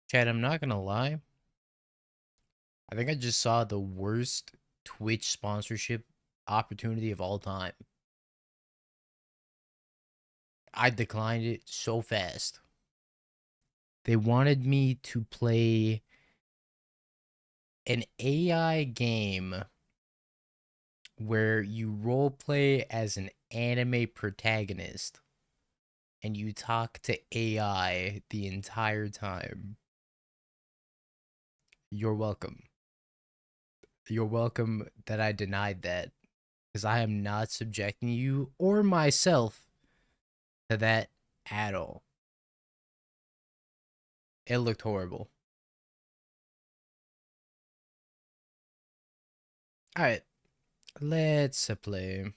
Chad, I'm not gonna lie. I think I just saw the worst Twitch sponsorship opportunity of all time. I declined it so fast. They wanted me to play an AI game where you role play as an anime protagonist and you talk to AI the entire time. You're welcome. You're welcome that I denied that because I am not subjecting you or myself to that at all. It looked horrible. Alright, let's play.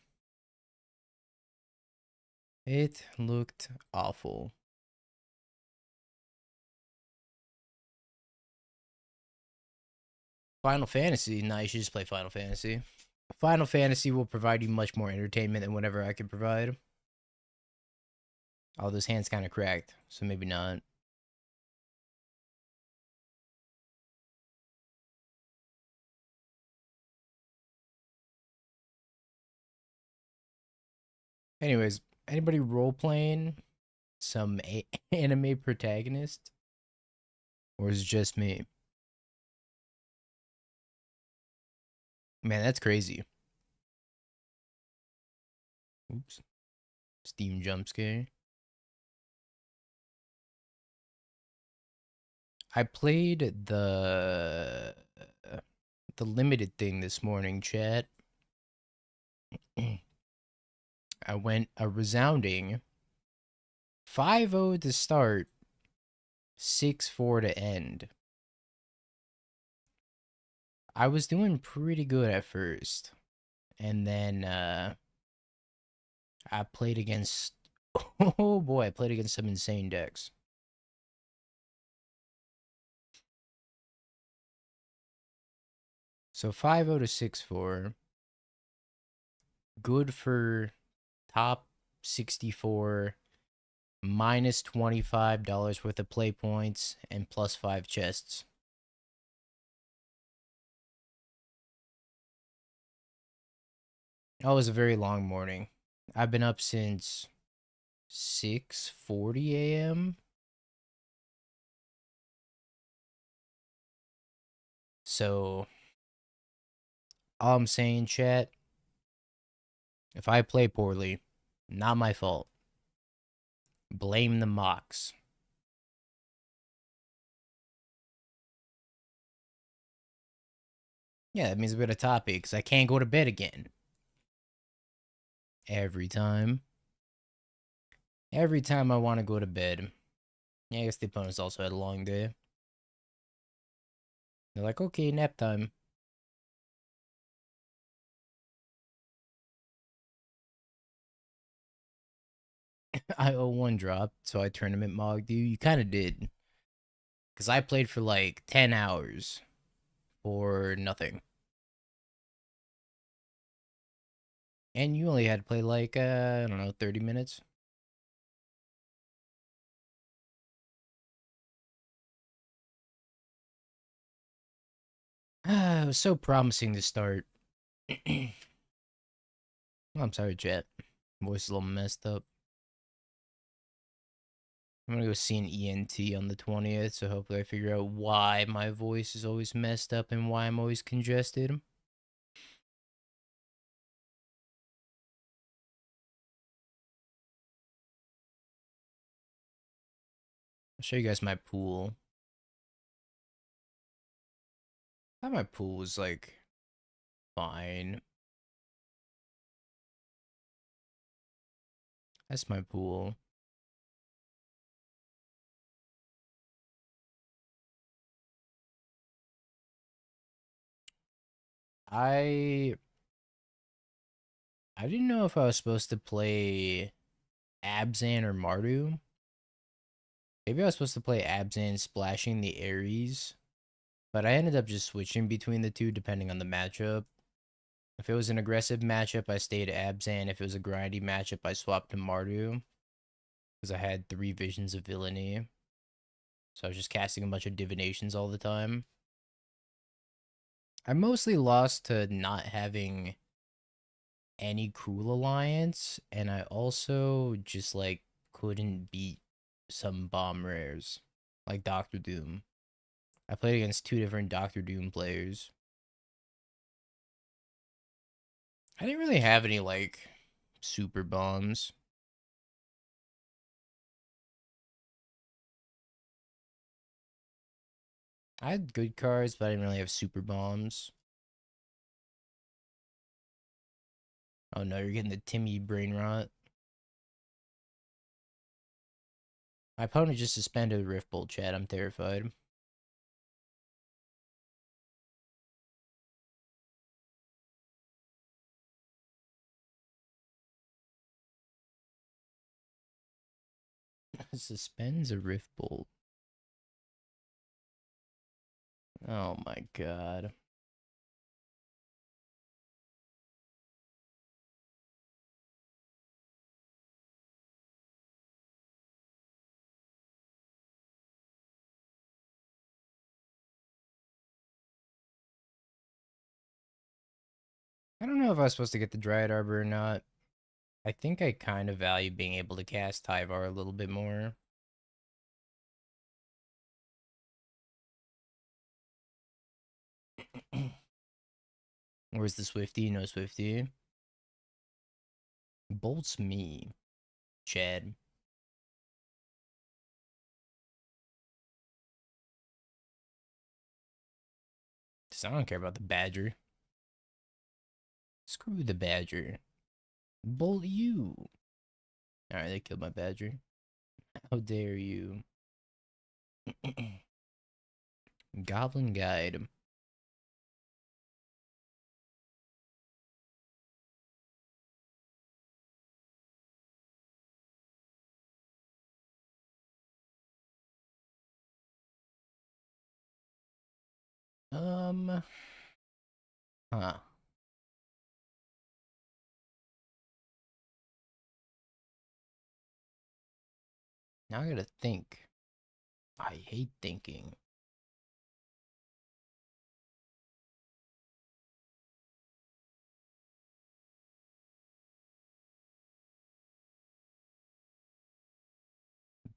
It looked awful. Final Fantasy? Nah, you should just play Final Fantasy. Final Fantasy will provide you much more entertainment than whatever I could provide. Oh, those hands kind of cracked, so maybe not. Anyways, anybody role playing some anime protagonist? Or is it just me? Man, that's crazy. Oops. Steam jump scare. I played the limited thing this morning, chat. I went a resounding 5-0 to start, 6-4 to end. I was doing pretty good at first. And then I played against oh boy, I played against some insane decks. So 5-0 to 6-4. Good for top 64, minus $25 worth of play points, and plus 5 chests. Oh, it was a very long morning. I've been up since 6:40 a.m. So, all I'm saying, chat, if I play poorly, not my fault. Blame the mocks. Yeah, that means a bit of topic because I can't go to bed again. Every time. Every time I want to go to bed. Yeah, I guess the opponents also had a long day. They're like, okay, nap time. I owe one drop, so I tournament mogged you. You kind of did. Because I played for like 10 hours for nothing. And you only had to play like, I don't know, 30 minutes. It was so promising to start. I'm sorry, chat. Voice is a little messed up. I'm gonna go see an ENT on the 20th, so hopefully I figure out why my voice is always messed up and why I'm always congested. I'll show you guys my pool. I thought my pool was like fine. That's my pool. I didn't know if I was supposed to play Abzan or Mardu. Maybe I was supposed to play Abzan splashing the Ares, but I ended up just switching between the two depending on the matchup. If it was an aggressive matchup, I stayed Abzan. If it was a grindy matchup, I swapped to Mardu because I had 3 visions of villainy. So I was just casting a bunch of divinations all the time. I mostly lost to not having any Cruel Alliance, and I also just like couldn't beat some bomb rares like Doctor Doom. I played against two different Doctor Doom players. I didn't really have any like super bombs. I had good cards, but I didn't really have super bombs. Oh no, you're getting the Timmy brain rot. My opponent just suspended Rift Bolt, chat. I'm terrified. Suspends a Rift Bolt. Oh my god. I don't know if I was supposed to get the Dryad Arbor or not. I think I kind of value being able to cast Tyvar a little bit more. Where's the Swifty? No Swifty. Bolts me, Chad. Cause I don't care about the Badger. Screw the Badger. Bolt you. Alright, they killed my Badger. How dare you. Goblin Guide. Um, huh. Now I gotta think. I hate thinking.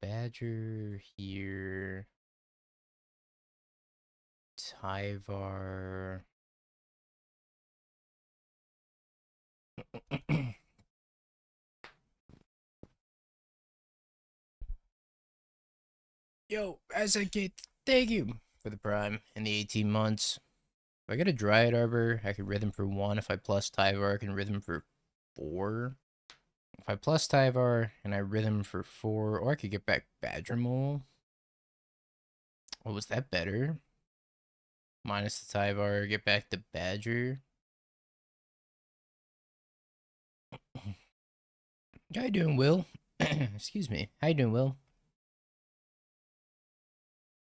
Badger here. Tyvar. Yo, as I get, thank you for the prime in the 18 months. If I get a Dryad Arbor, I can rhythm for 1. If I plus Tyvar, I can rhythm for 4. If I plus Tyvar and I rhythm for 4, or I could get back Badger Mole. What was that better? Minus the Tyvar, get back the Badger. How you doing, Will? Excuse me. How you doing, Will?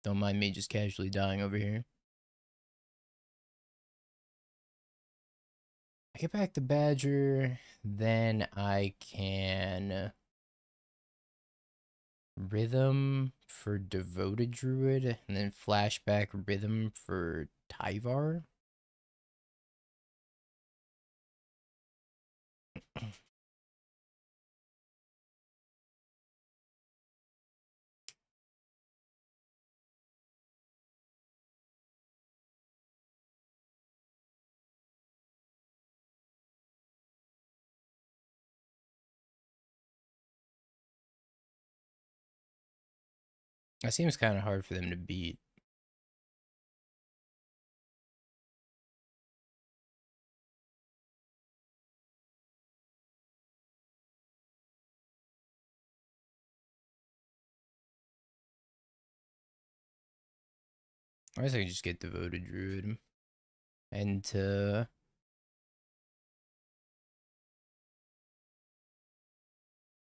Don't mind me just casually dying over here. I get back the Badger, then I can rhythm for Devoted Druid, and then flashback rhythm for Tyvar. That seems kind of hard for them to beat. I guess I can just get Devoted Druid and into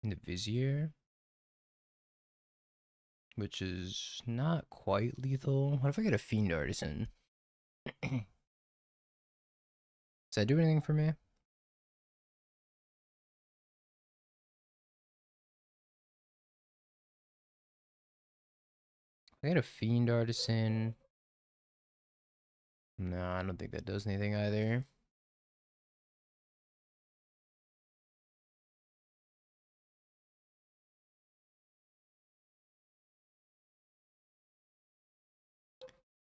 Vizier, which is not quite lethal. What if I get a Fiend Artisan? Does that do anything for me? I got a Fiend Artisan. No, I don't think that does anything either.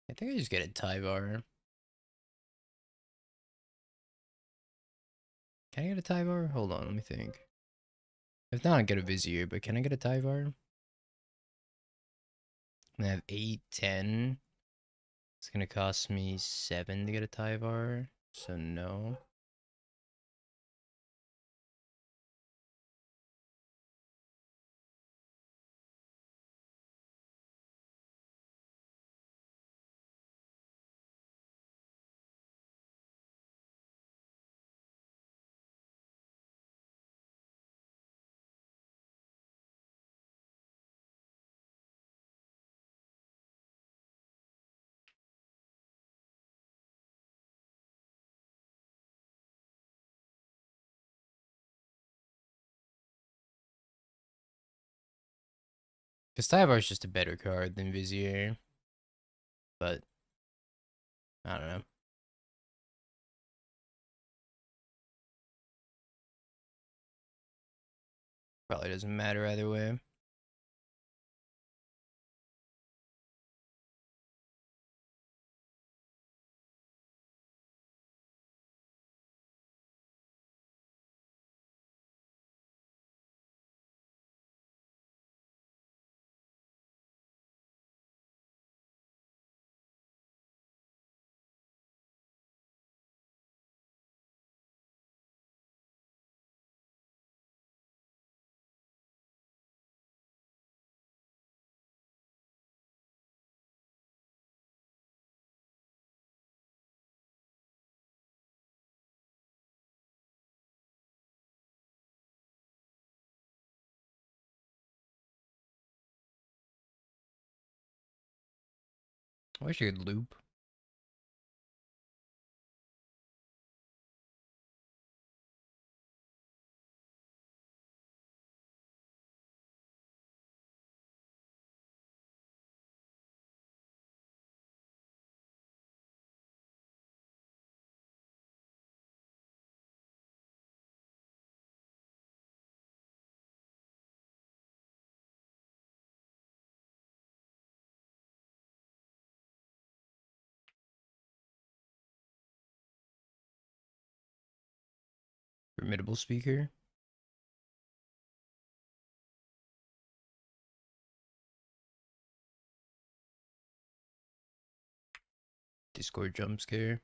I think I just get a Tyvar. Can I get a Tyvar? Hold on, let me think. If not, I get a Vizier, but can I get a Tyvar? I have 8, 10. It's gonna cost me 7 to get a Tyvar, so no. Because Tyvar is just a better card than Vizier, but I don't know. Probably doesn't matter either way. I wish I could loop. Formidable Speaker. Discord jump scare.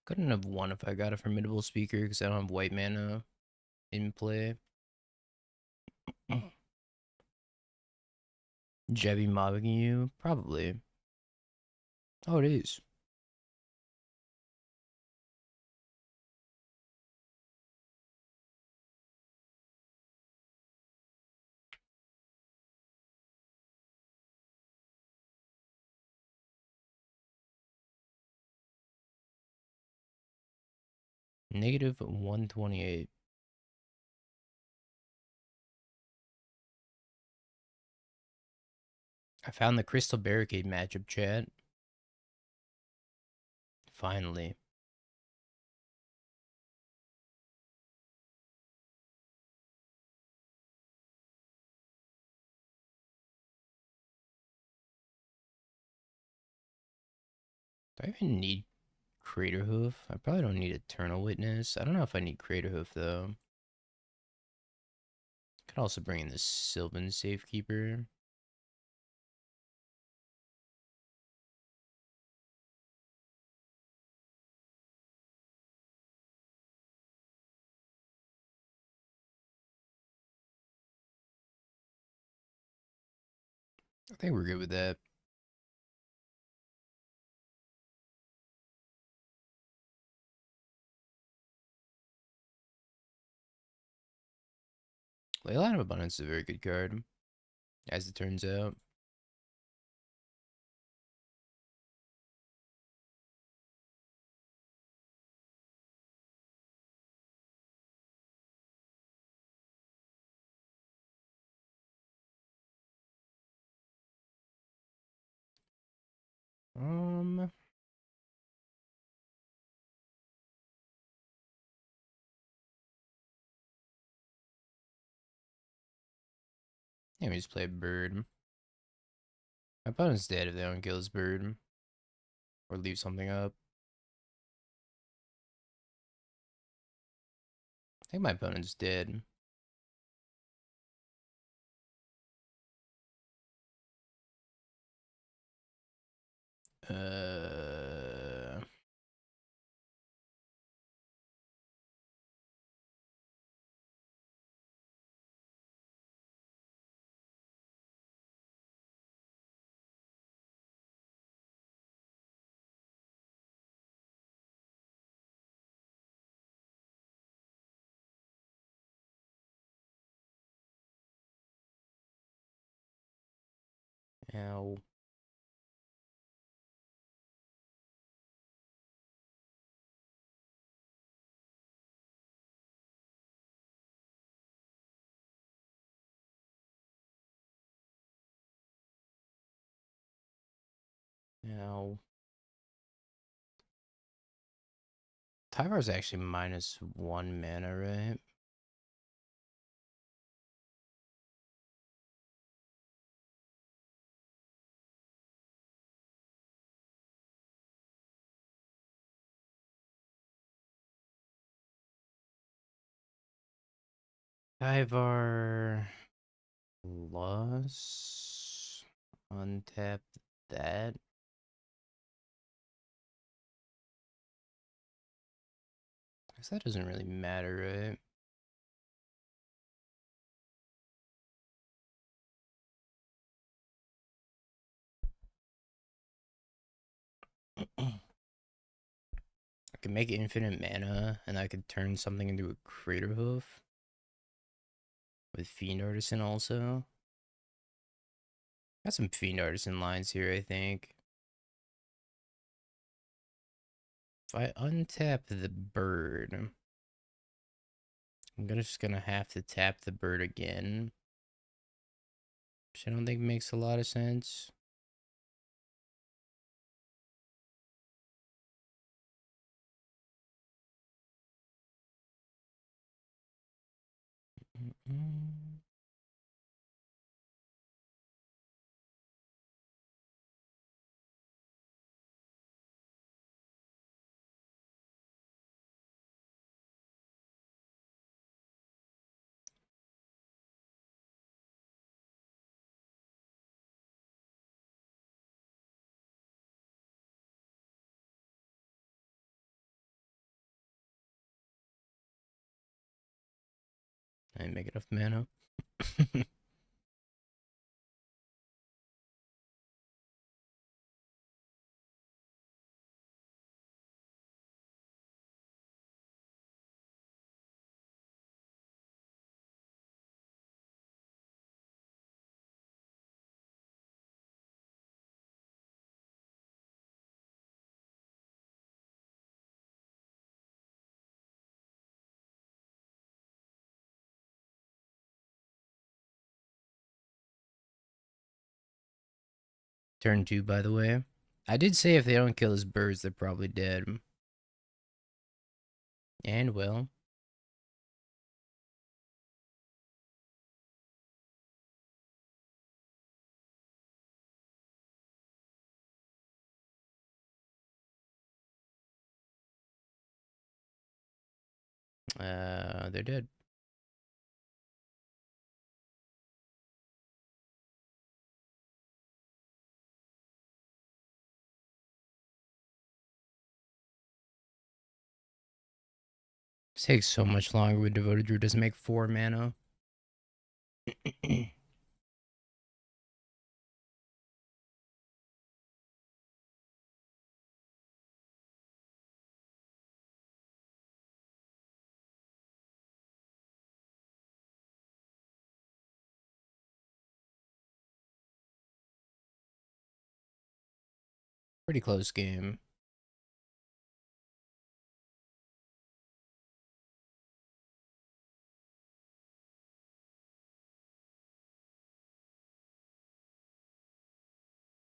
Couldn't have won if I got a Formidable Speaker because I don't have white mana in play. Jebby mobbing you? Probably. Oh, it is. Negative 128. I found the Crystal Barricade matchup chat. Finally. Do I even need Crater Hoof? I probably don't need Eternal Witness. I don't know if I need Crater Hoof though. Could also bring in the Sylvan Safekeeper. I think we're good with that. Leyline of Abundance is a very good card, as it turns out. Can't we just play bird? My opponent's dead if they don't kill his bird. Or leave something up. I think my opponent's dead. Uh... Ow. Ow. Tyvar's actually -1 mana, right? Tyvar plus untap that. Guess that doesn't really matter, right? I could make infinite mana, and I could turn something into a Crater Hoof with Fiend Artisan also. Got some Fiend Artisan lines here, I think. If I untap the bird, I'm just gonna have to tap the bird again, which I don't think makes a lot of sense. I didn't make enough mana. Turn 2, by the way. I did say if they don't kill his birds, they're probably dead. And well. They're dead. This takes so much longer when Devoted Druid doesn't make 4 mana. Pretty close game.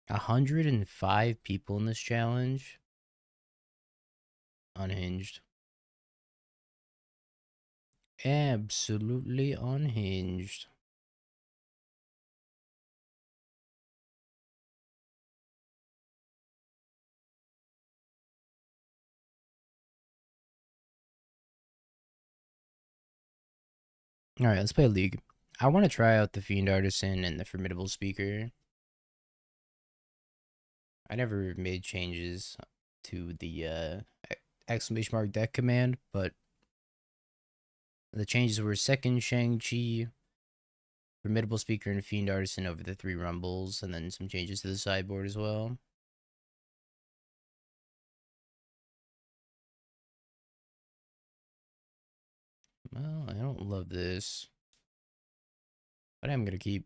$105 people in this challenge. Unhinged. Absolutely unhinged. Alright, let's play a league. I want to try out the Fiend Artisan and the Formidable Speaker. I never made changes to the exclamation mark deck command, but the changes were second Shang-Chi, Formidable Speaker, and Fiend Artisan over the 3 Rumbles, and then some changes to the sideboard as well. Well, I don't love this, but I'm gonna keep.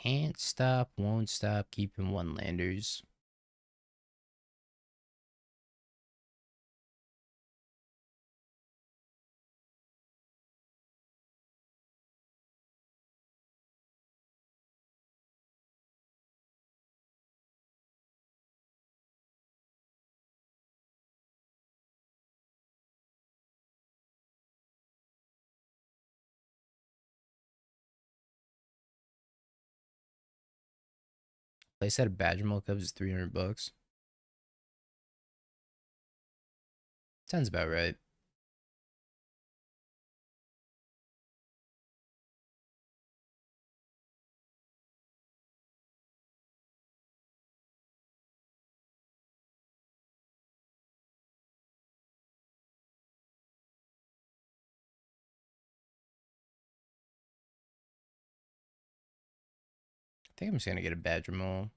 Can't stop, won't stop, keeping 1-landers. Place at a Badger Milk Cups is $300. Sounds about right. I think I'm just gonna get a Badger Mole.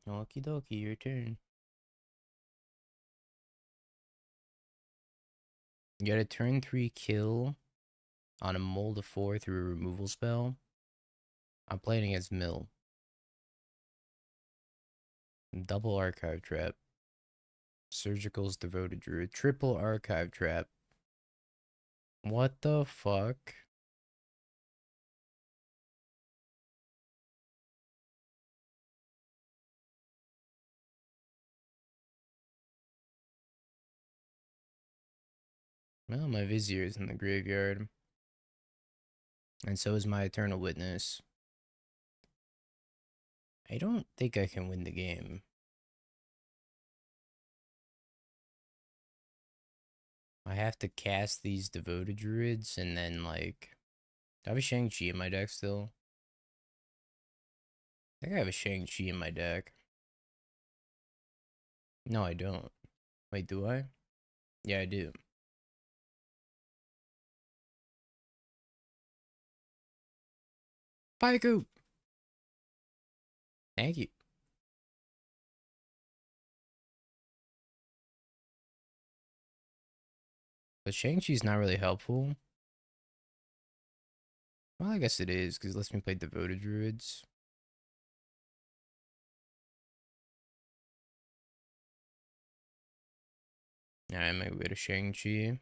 Okie dokie, your turn. You got a turn 3 kill on a mole to 4 through a removal spell. I'm playing against Mill. Double Archive Trap. Surgical's Devoted Druid. Triple Archive Trap. What the fuck? Well, my Vizier is in the graveyard. And so is my Eternal Witness. I don't think I can win the game. I have to cast these Devoted Druids and then, like... I have a Shang-Chi in my deck still. I think I have a Shang-Chi in my deck. No, I don't. Wait, do I? Yeah, I do. Paiku! Thank you. But Shang-Chi's not really helpful. Well, I guess it is, because it lets me play Devoted Druids. I might go to Shang-Chi.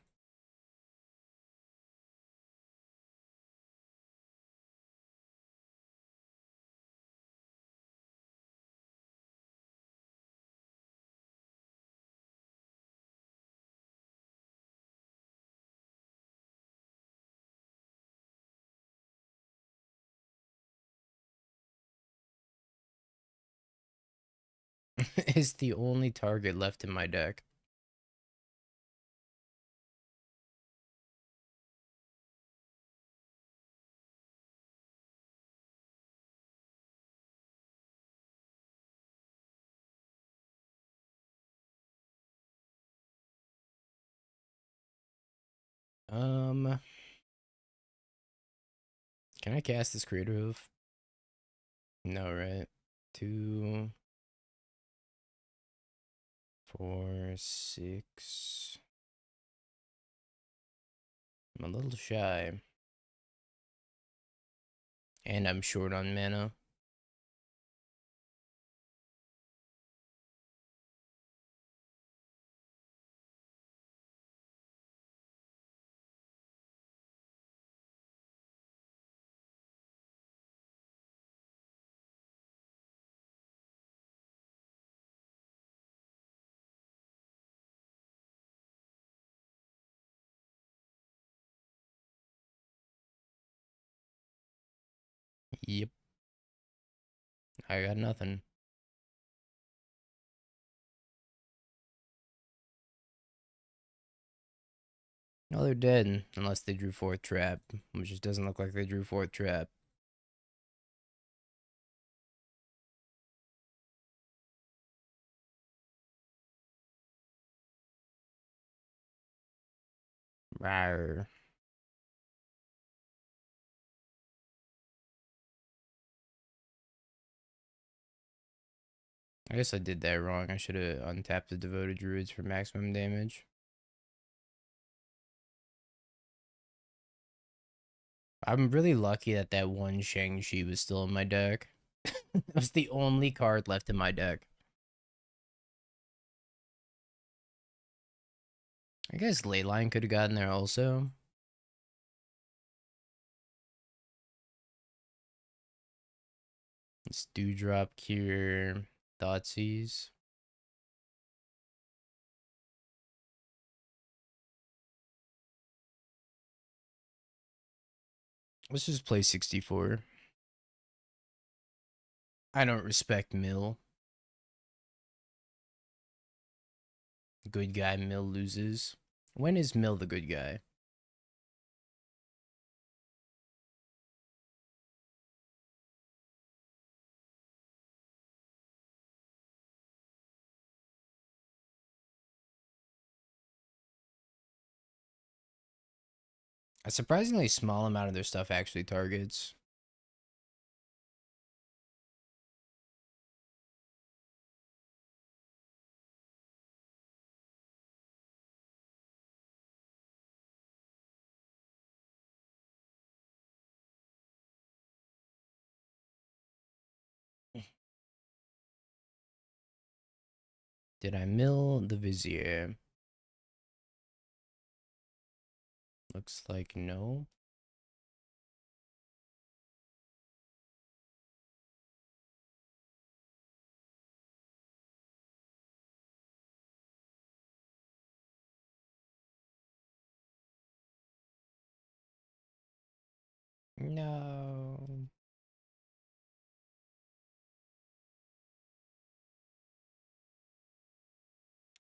Is the only target left in my deck. Can I cast this creative? No, right? 2, 4, 6. I'm a little shy. And I'm short on mana. Yep. I got nothing. No, they're dead. Unless they drew fourth trap. Which just doesn't look like they drew fourth trap. Rawr. I guess I did that wrong. I should have untapped the devoted druids for maximum damage. I'm really lucky that that one Shang-Chi was still in my deck. It was the only card left in my deck. I guess Leyline could have gotten there also. Let's Dewdrop, Cure, Thoughtseize. Let's just play 64. I don't respect Mill. Good guy Mill loses. When is Mill the good guy? A surprisingly small amount of their stuff actually targets. Did I mill the Vizier? Looks like no. No.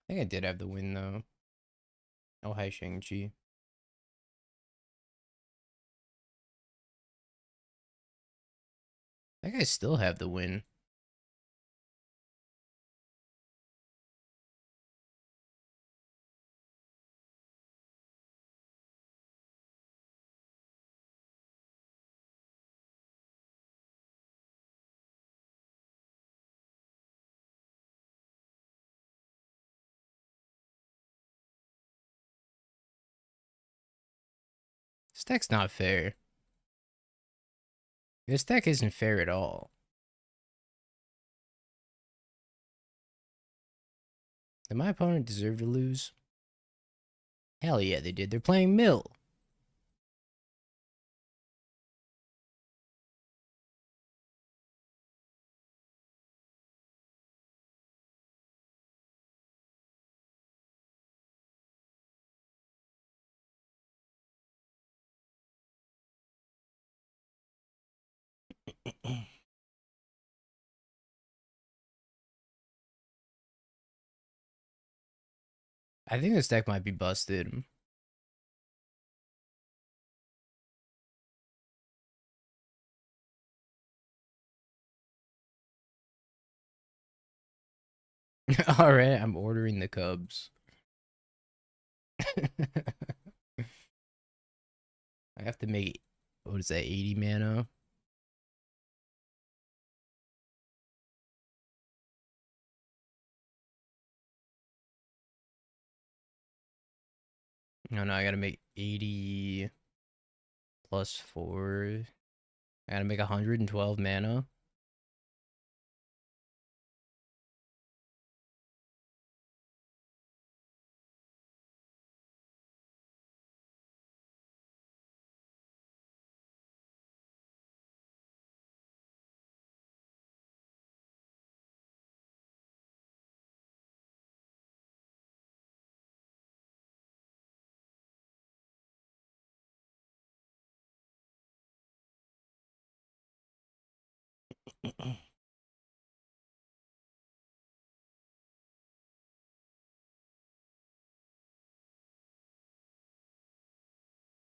I think I did have the win though. Oh, hi, Shang-Chi. I think I still have the win. This deck's not fair. This deck isn't fair at all. Did my opponent deserve to lose? Hell yeah, they did. They're playing Mill. I think this deck might be busted. Alright, I'm ordering the Cubs. I have to make, what is that, 80 mana? No, no, I gotta make 80 plus 4. I gotta make 112 mana.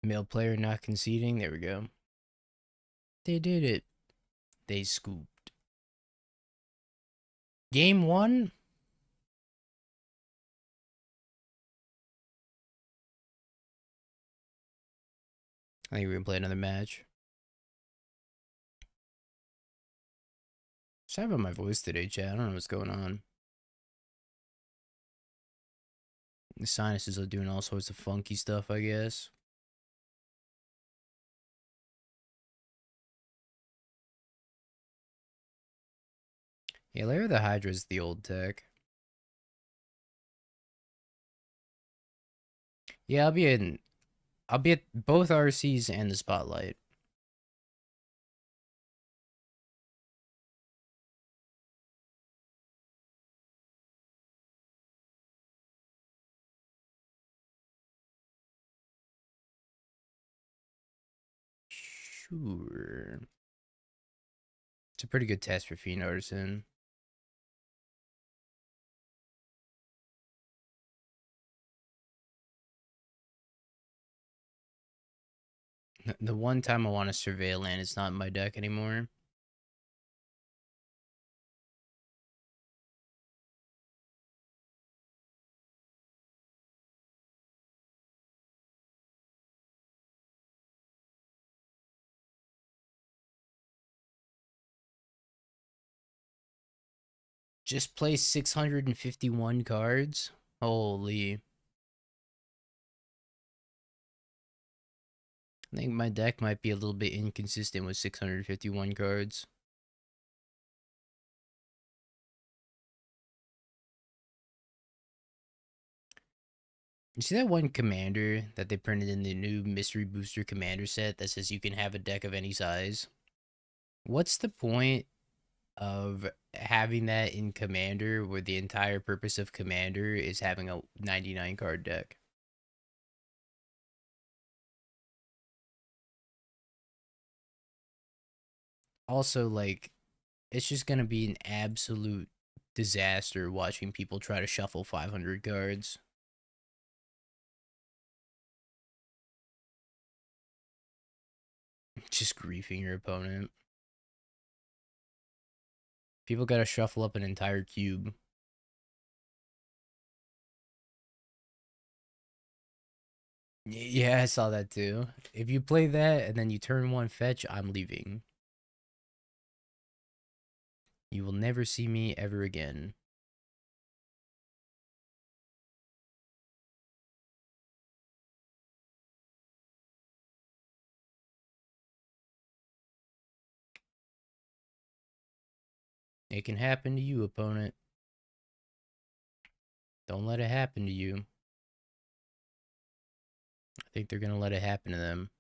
Male player not conceding. There we go. They did it. They scooped. Game 1? I think we're gonna play another match. Sorry about my voice today, chat. I don't know what's going on. The sinuses are doing all sorts of funky stuff, I guess. Yeah, Lair of the Hydra is the old tech. Yeah, I'll be at both RCs and the Spotlight. Sure. It's a pretty good test for Fiend Artisan. The one time I want to surveil land, it's not in my deck anymore. Just play 651 cards? Holy. I think my deck might be a little bit inconsistent with 651 cards. You see that one commander that they printed in the new Mystery Booster commander set that says you can have a deck of any size? What's the point of having that in commander where the entire purpose of commander is having a 99 card deck? Also, like, it's just gonna be an absolute disaster watching people try to shuffle 500 cards. Just griefing your opponent. People gotta shuffle up an entire cube. Yeah, I saw that too. If you play that and then you turn one fetch, I'm leaving. You will never see me ever again. It can happen to you, opponent. Don't let it happen to you. I think they're gonna let it happen to them.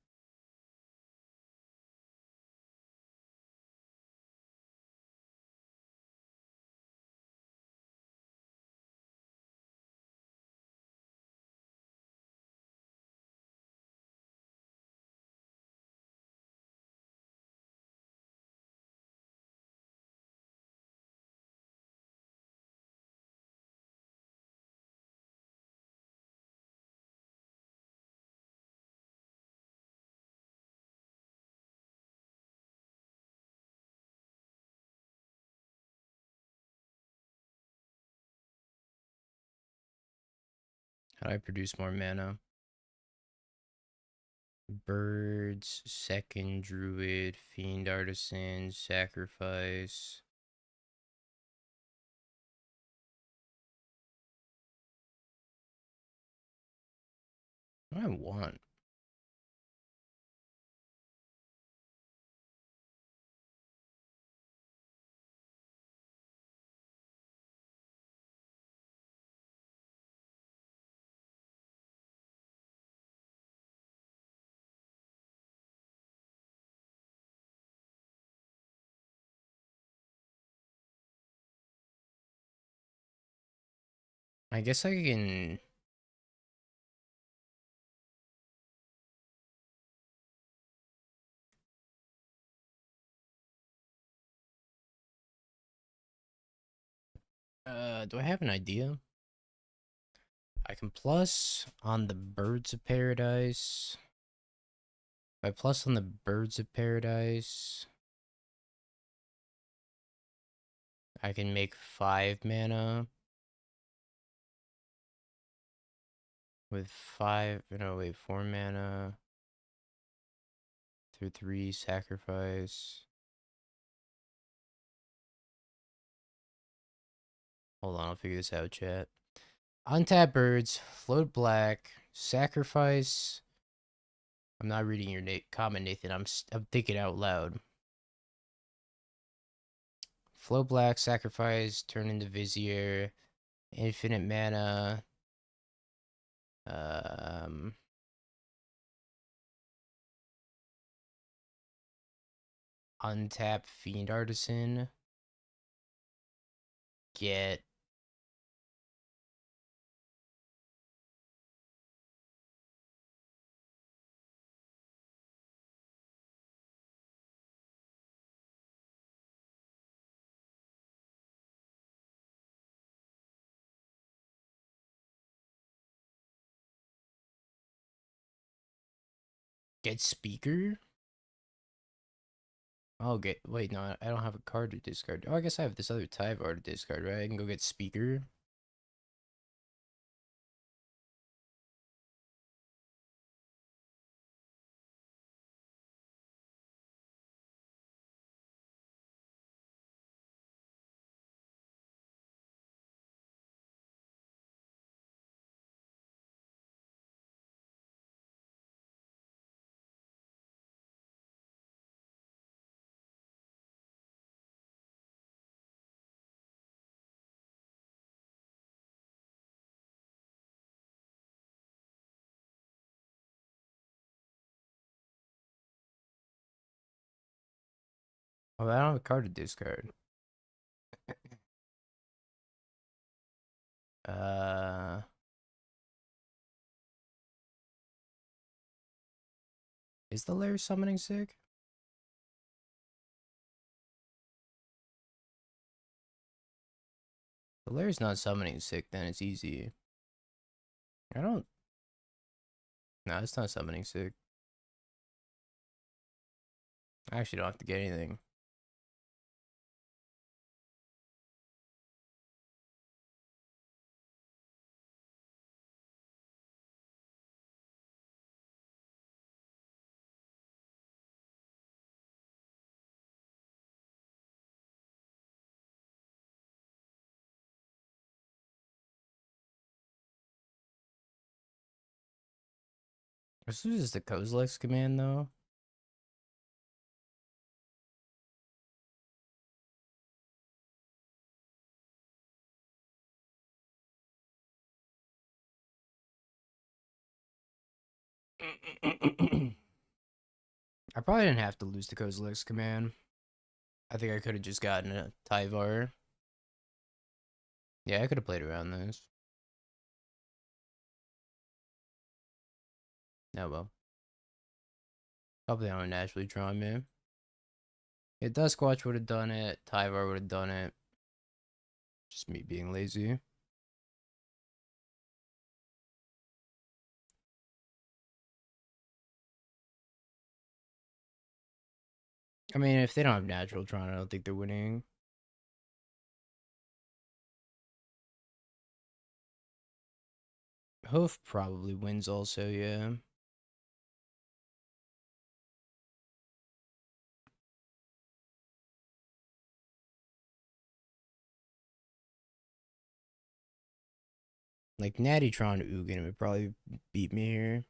How do I produce more mana? Birds, second Druid, Fiend Artisan, Sacrifice. What do I want? I guess I can... Do I have an idea? I can plus on the Birds of Paradise. If I plus on the Birds of Paradise, I can make 5 mana with 5, no wait, 4 mana through 3 sacrifice. Hold on, I'll figure this out, chat. Untap birds, float black, sacrifice. I'm not reading your comment, Nathan. I'm thinking out loud. Float black, sacrifice, turn into Vizier, infinite mana. Untap Fiend Artisan. Get speaker. Oh, wait, no, I don't have a card to discard. Oh, I guess I have this other Tyvar to discard, right? I can go get speaker. Oh, I don't have a card to discard. Uh, is the lair summoning sick? The lair's not summoning sick, then it's easy. I don't. No, it's not summoning sick. I actually don't have to get anything. This is just a Kozilek's command, though. I probably didn't have to lose the Kozilek's command. I think I could have just gotten a Tyvar. Yeah, I could have played around this. Oh well. Probably on a naturally drawn man. Yeah, Duskwatch would have done it. Tyvar would have done it. Just me being lazy. I mean, if they don't have natural drawn, I don't think they're winning. Hoof probably wins also, yeah. Like Nattytron Ugin would probably beat me here.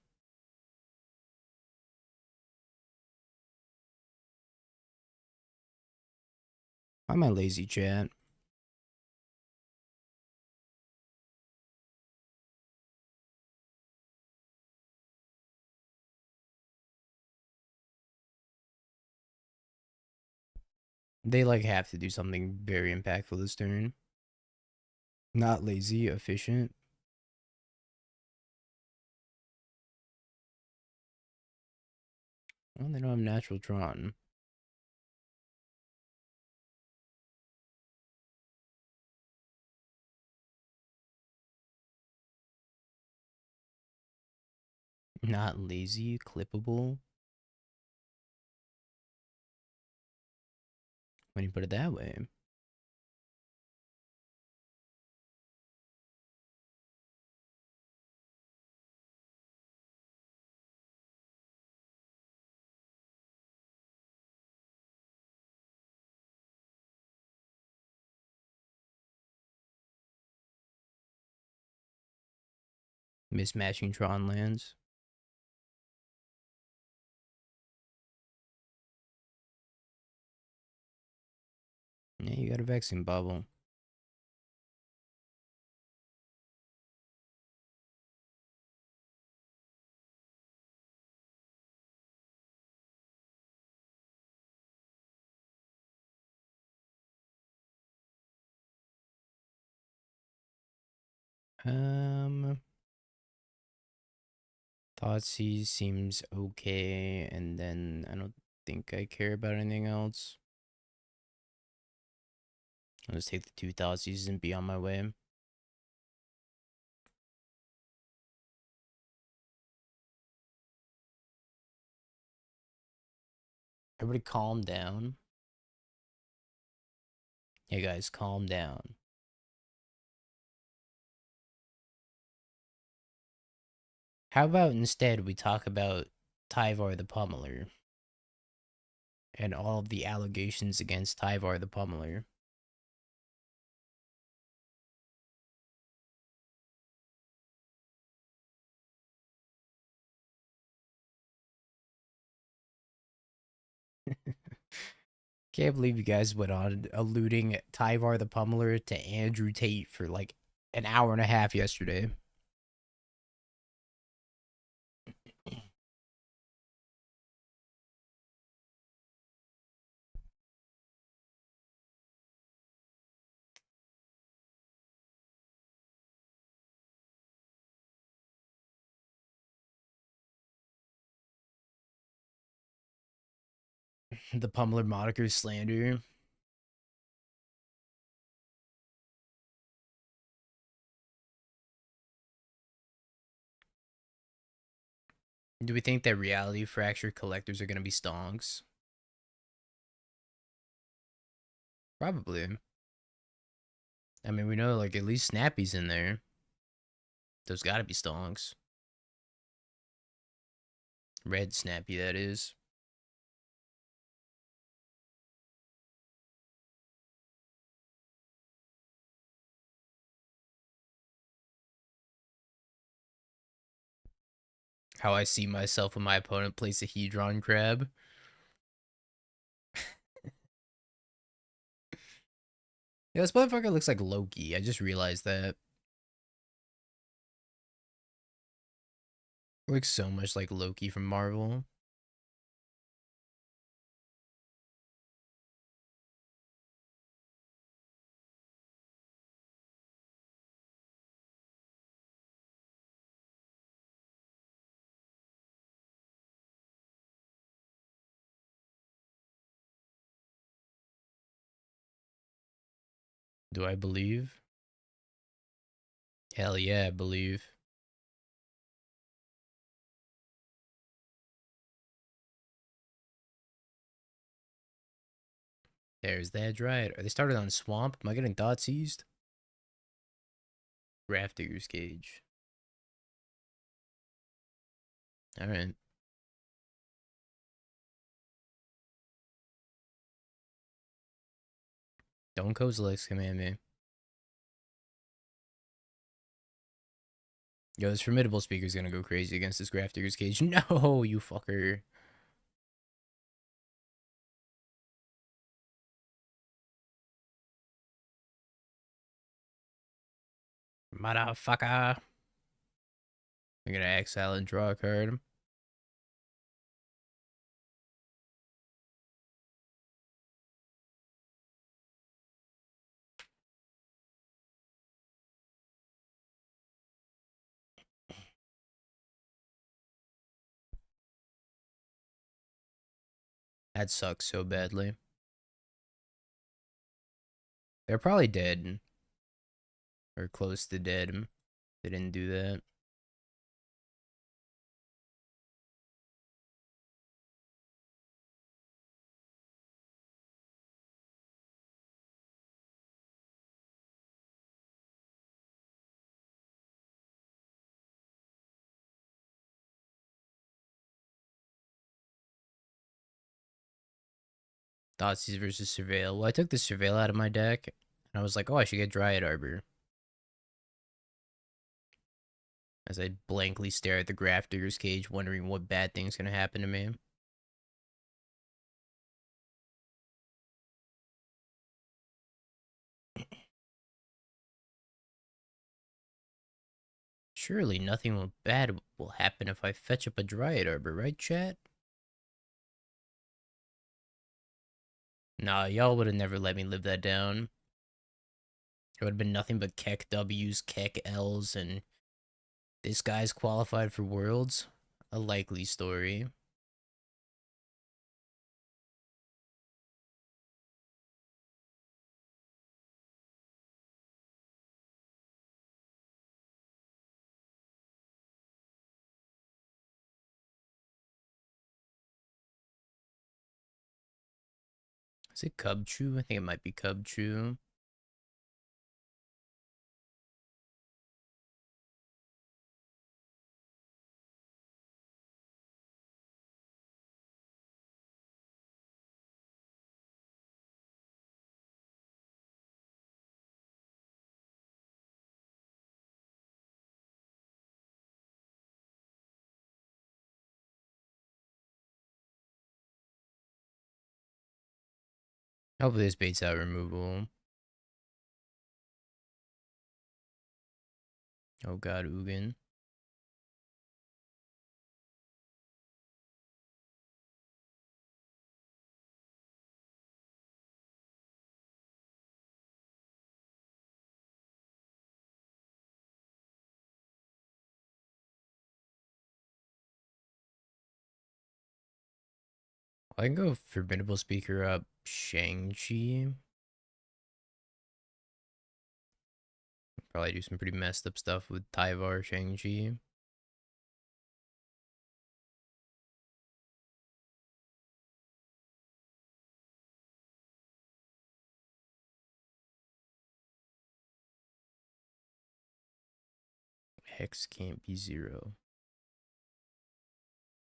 Why am I lazy, chat? They like have to do something very impactful this turn. Not lazy, efficient. Well, they don't have natural drawn. Not lazy, clippable. When you put it that way. Mismatching Tron lands. Yeah, you got a vexing bubble. Thoughtseize seems okay, and then I don't think I care about anything else. I'll just take the 2 Thoughtseizes and be on my way. Everybody calm down. Hey guys, calm down. How about instead we talk about Tyvar the Pummeler and all of the allegations against Tyvar the Pummeler? Can't believe you guys went on alluding Tyvar the Pummeler to Andrew Tate for like an hour and a half yesterday. The Pummeler moniker slander. Do we think that reality fracture collectors are going to be stonks? Probably. I mean, we know like at least Snappy's in there. Those got to be stonks. Red Snappy, that is. How I see myself when my opponent plays a Hedron Crab. Yeah, this motherfucker looks like Loki. I just realized that. Looks so much like Loki from Marvel. Do I believe? Hell yeah, I believe. There's that Druid. Are they started on Swamp? Am I getting thought seized? Raftigger's Cage. Alright. Don't Kozilek's command me. Yo, this Formidable Speaker's gonna go crazy against this Grafdigger's Cage. No, you fucker. Motherfucker. I'm gonna exile and draw a card. That sucks so badly. They're probably dead. Or close to dead. They didn't do that. Thoughtseize versus Surveil. Well, I took the Surveil out of my deck, and I was like, oh, I should get Dryad Arbor. As I blankly stare at the Grafdigger's Cage, wondering what bad thing's gonna happen to me. Surely nothing bad will happen if I fetch up a Dryad Arbor, right, chat? Nah, y'all would have never let me live that down. It would have been nothing but Keck W's, Keck L's, and this guy's qualified for Worlds. A likely story. Is it Cub True? I think it might be Cub True. Hopefully this baits out removal. Oh god, Ugin. I can go Formidable Speaker up Shang-Chi. Probably do some pretty messed up stuff with Tyvar Shang-Chi. Hex can't be 0.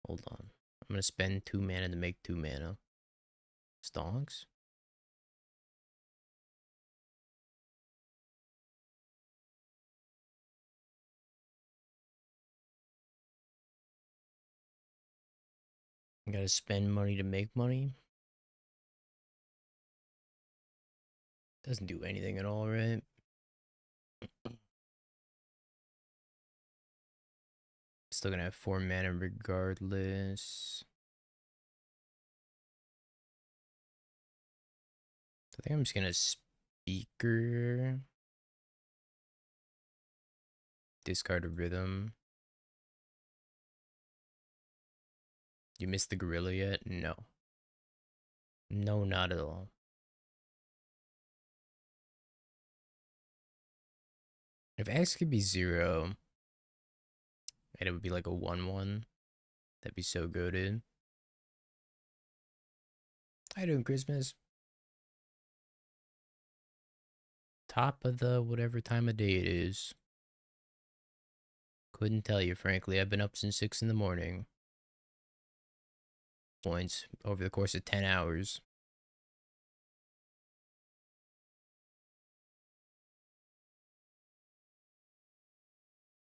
Hold on. I'm gonna spend 2 mana to make 2 mana. Stonks? I gotta spend money to make money. Doesn't do anything at all, right? Still gonna have 4 mana regardless. I think I'm just gonna Speaker. Discard a Rhythm. You missed the Gorilla yet? No. No, not at all. If X could be 0, and it would be like a 1-1, that'd be so goated. How you doing, Christmas? Top of the whatever time of day it is. Couldn't tell you, frankly. I've been up since 6 in the morning. Points over the course of 10 hours.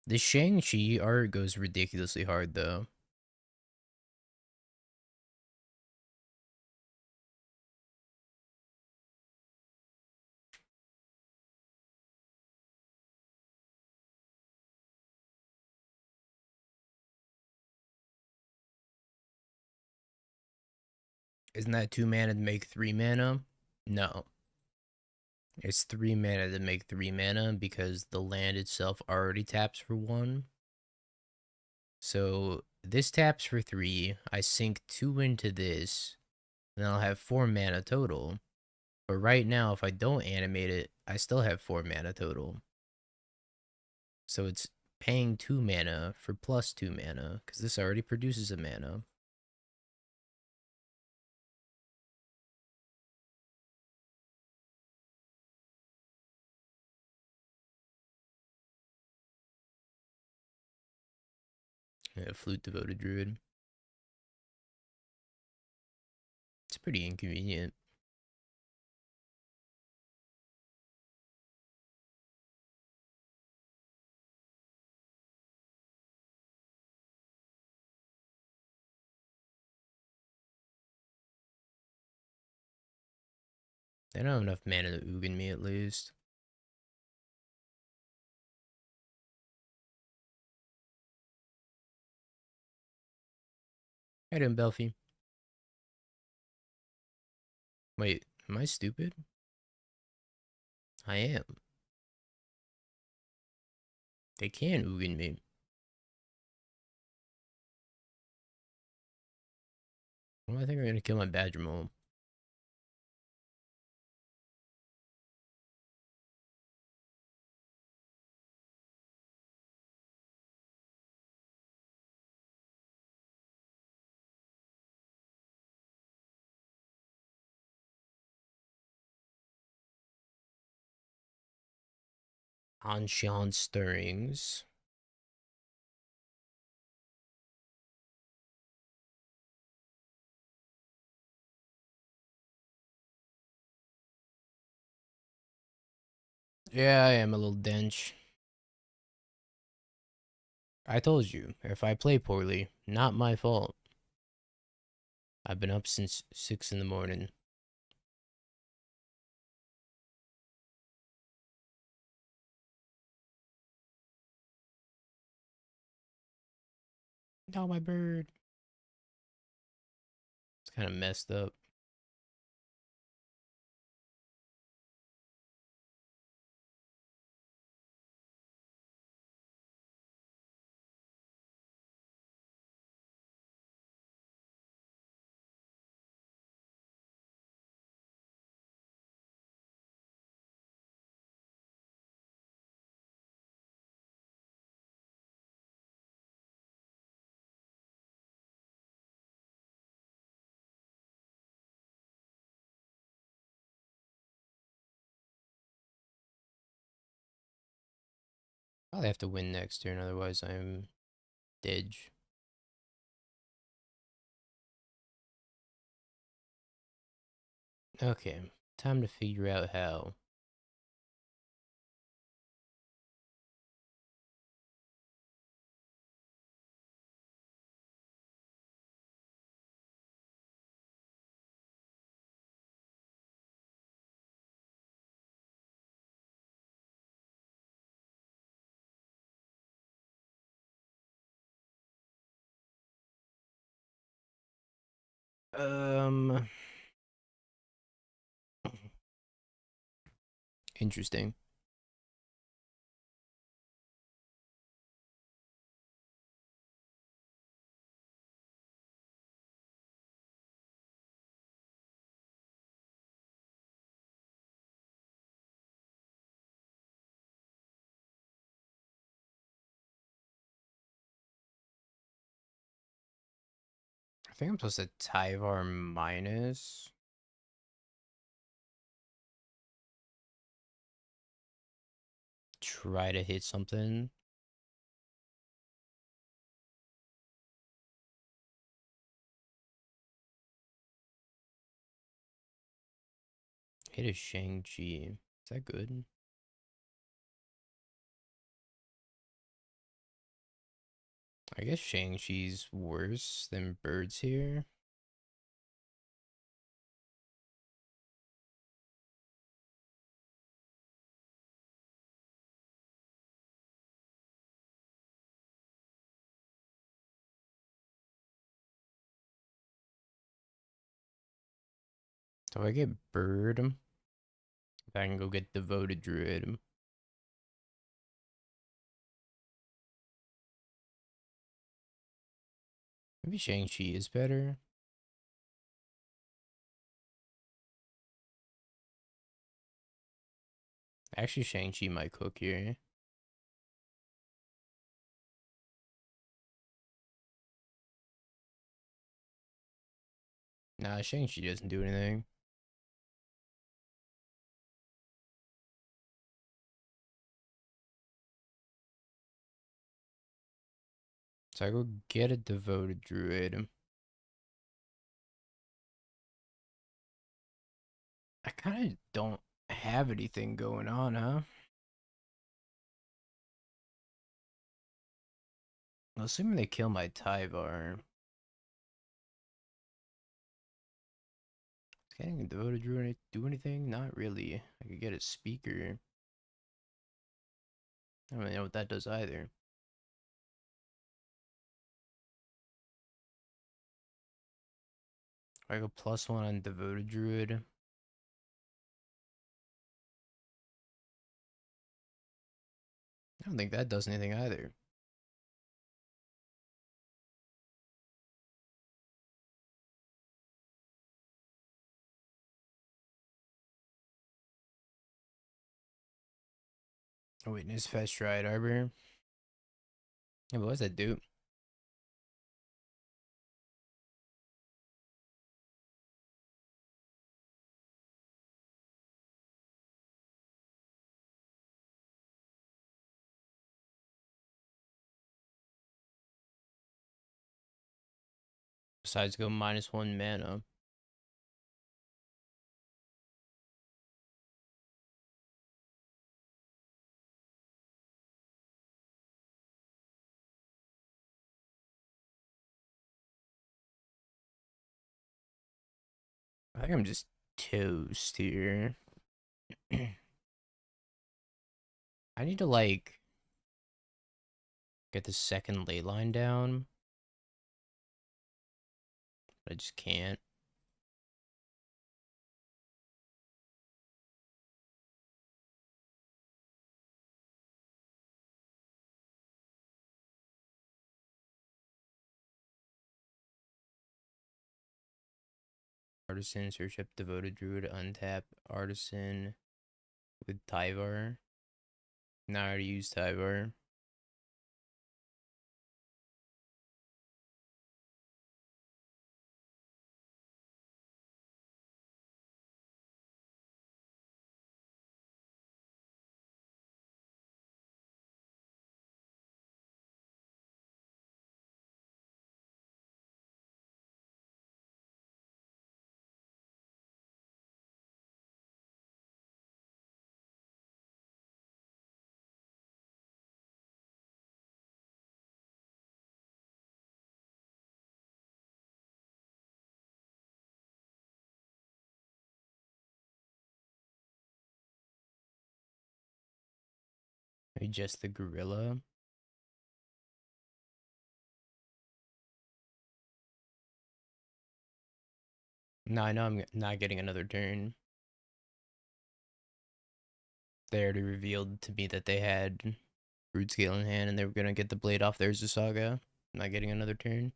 The Shang-Chi art goes ridiculously hard, though. Isn't that 2 mana to make 3 mana? No. It's 3 mana to make 3 mana because the land itself already taps for 1. So this taps for 3. I sink 2 into this, and I'll have 4 mana total. But right now, if I don't animate it, I still have 4 mana total. So it's paying 2 mana for plus 2 mana, because this already produces a mana. Yeah, Flute Devoted Druid. It's pretty inconvenient. They don't have enough mana to Ugin me at least. How you doing, Belfie? Wait, am I stupid? I am. They can Ugin me. Well, I think I'm gonna kill my Badger Mole. Ancient Stirrings. Yeah, I am a little dench. I told you, if I play poorly, not my fault. I've been up since 6 in the morning. Oh, my bird. It's kind of messed up. I'll have to win next turn, otherwise I'm dead. Okay, time to figure out how. Um, Interesting. I think I'm supposed to Tyvar minus. Try to hit something. Hit a Shang-Chi. Is that good? I guess Shang-Chi's worse than birds here. So if I get bird, if I can go get devoted druid. Maybe Shang-Chi is better. Actually, Shang-Chi might cook here. Nah, Shang-Chi doesn't do anything. So I go get a devoted druid. I kind of don't have anything going on, huh? Assuming they kill my Tyvar. It's Can devoted Druid do anything? Not really. I could get a speaker. I don't really know what that does either. I go +1 on devoted Druid. I don't think that does anything either. Oh, witness Fast Stride Arbor. Yeah, but what does that do? Besides go -1 mana. I think I'm just toast here. I need to like get the second ley line down. I just can't. Artisan, search up devoted druid, untap artisan with Tyvar. Now I already used Tyvar. Maybe just the gorilla. No, I know I'm not getting another turn. They already revealed to me that they had Root Scale in hand and they were gonna get the blade off their Saga. Not getting another turn.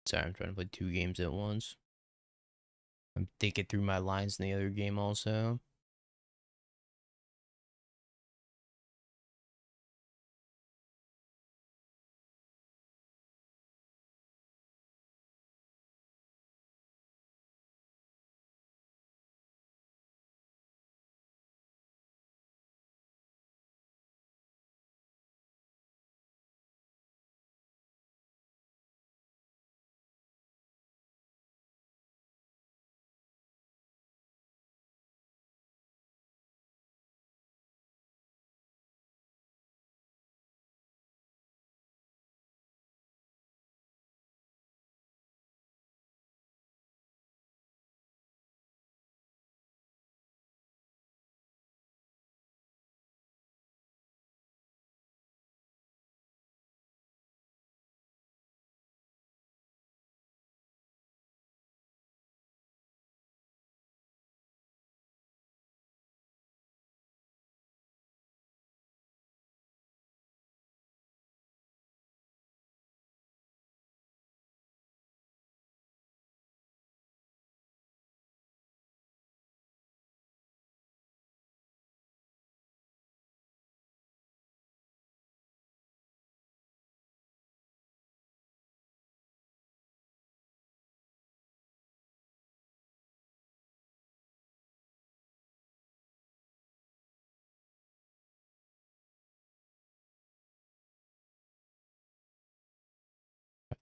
Sorry, I'm trying to play 2 games at once. I'm thinking through my lines in the other game also.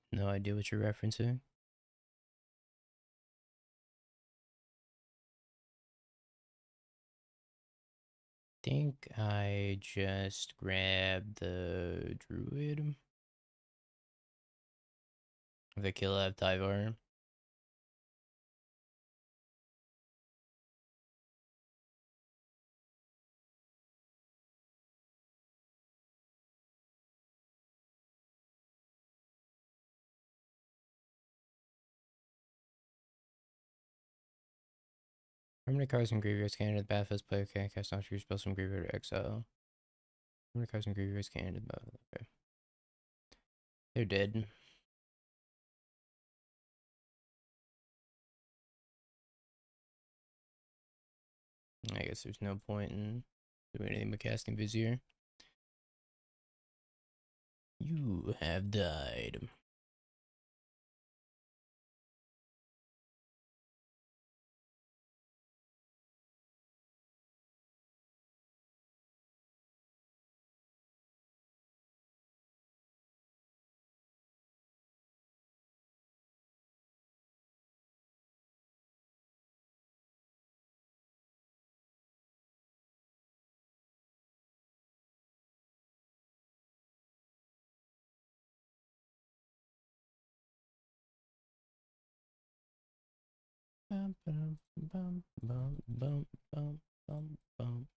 No idea what you're referencing. think I just grabbed the Druid. If I kill, I have Tyvar. How many cards in graveyards can the battlefield player can cast on your spells from graveyard or exile? How many cards in graveyards can the battlefield? Okay. They're dead. I guess there's no point in doing anything but casting Vizier. You have died. Bum, bum, bum, bum, bum, bum, bum, bum.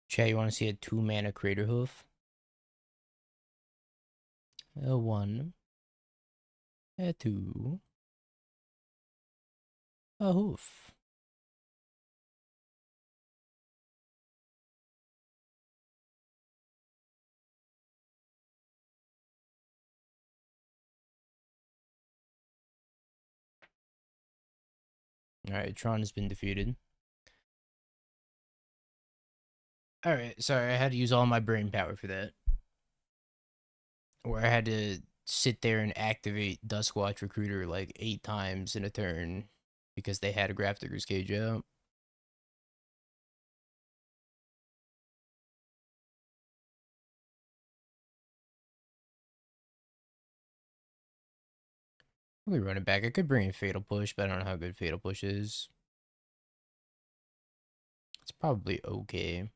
Chat, you want to see a 2-mana Crater Hoof? A 1. A 2. A hoof. Alright, Tron has been defeated. Alright, sorry, I had to use all my brain power for that. Where I had to sit there and activate Duskwatch Recruiter like 8 times in a turn because they had a Grafdigger's Cage out. Let me run it back. I could bring in Fatal Push, but I don't know how good Fatal Push is. It's probably okay.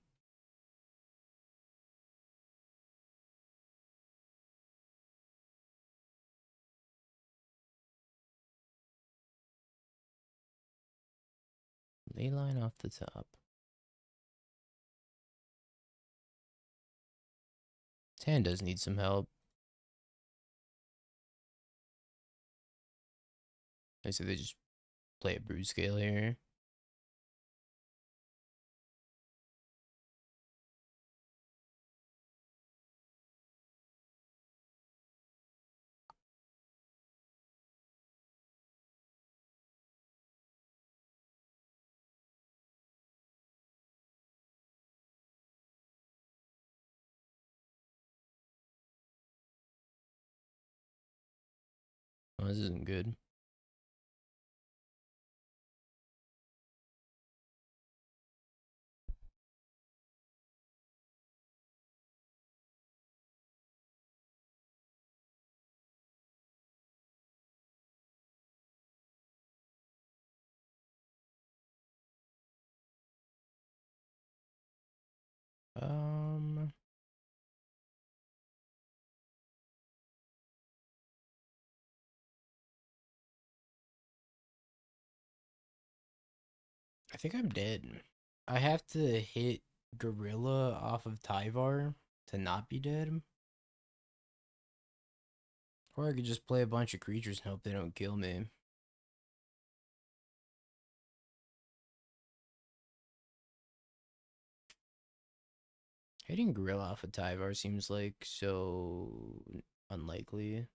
Leyline off the top. His hand does need some help. I say they just play a Brood Scale here. Oh, this isn't good. I think I'm dead. I have to hit Gorilla off of Tyvar to not be dead. Or I could just play a bunch of creatures and hope they don't kill me. Hitting Gorilla off of Tyvar seems like so unlikely.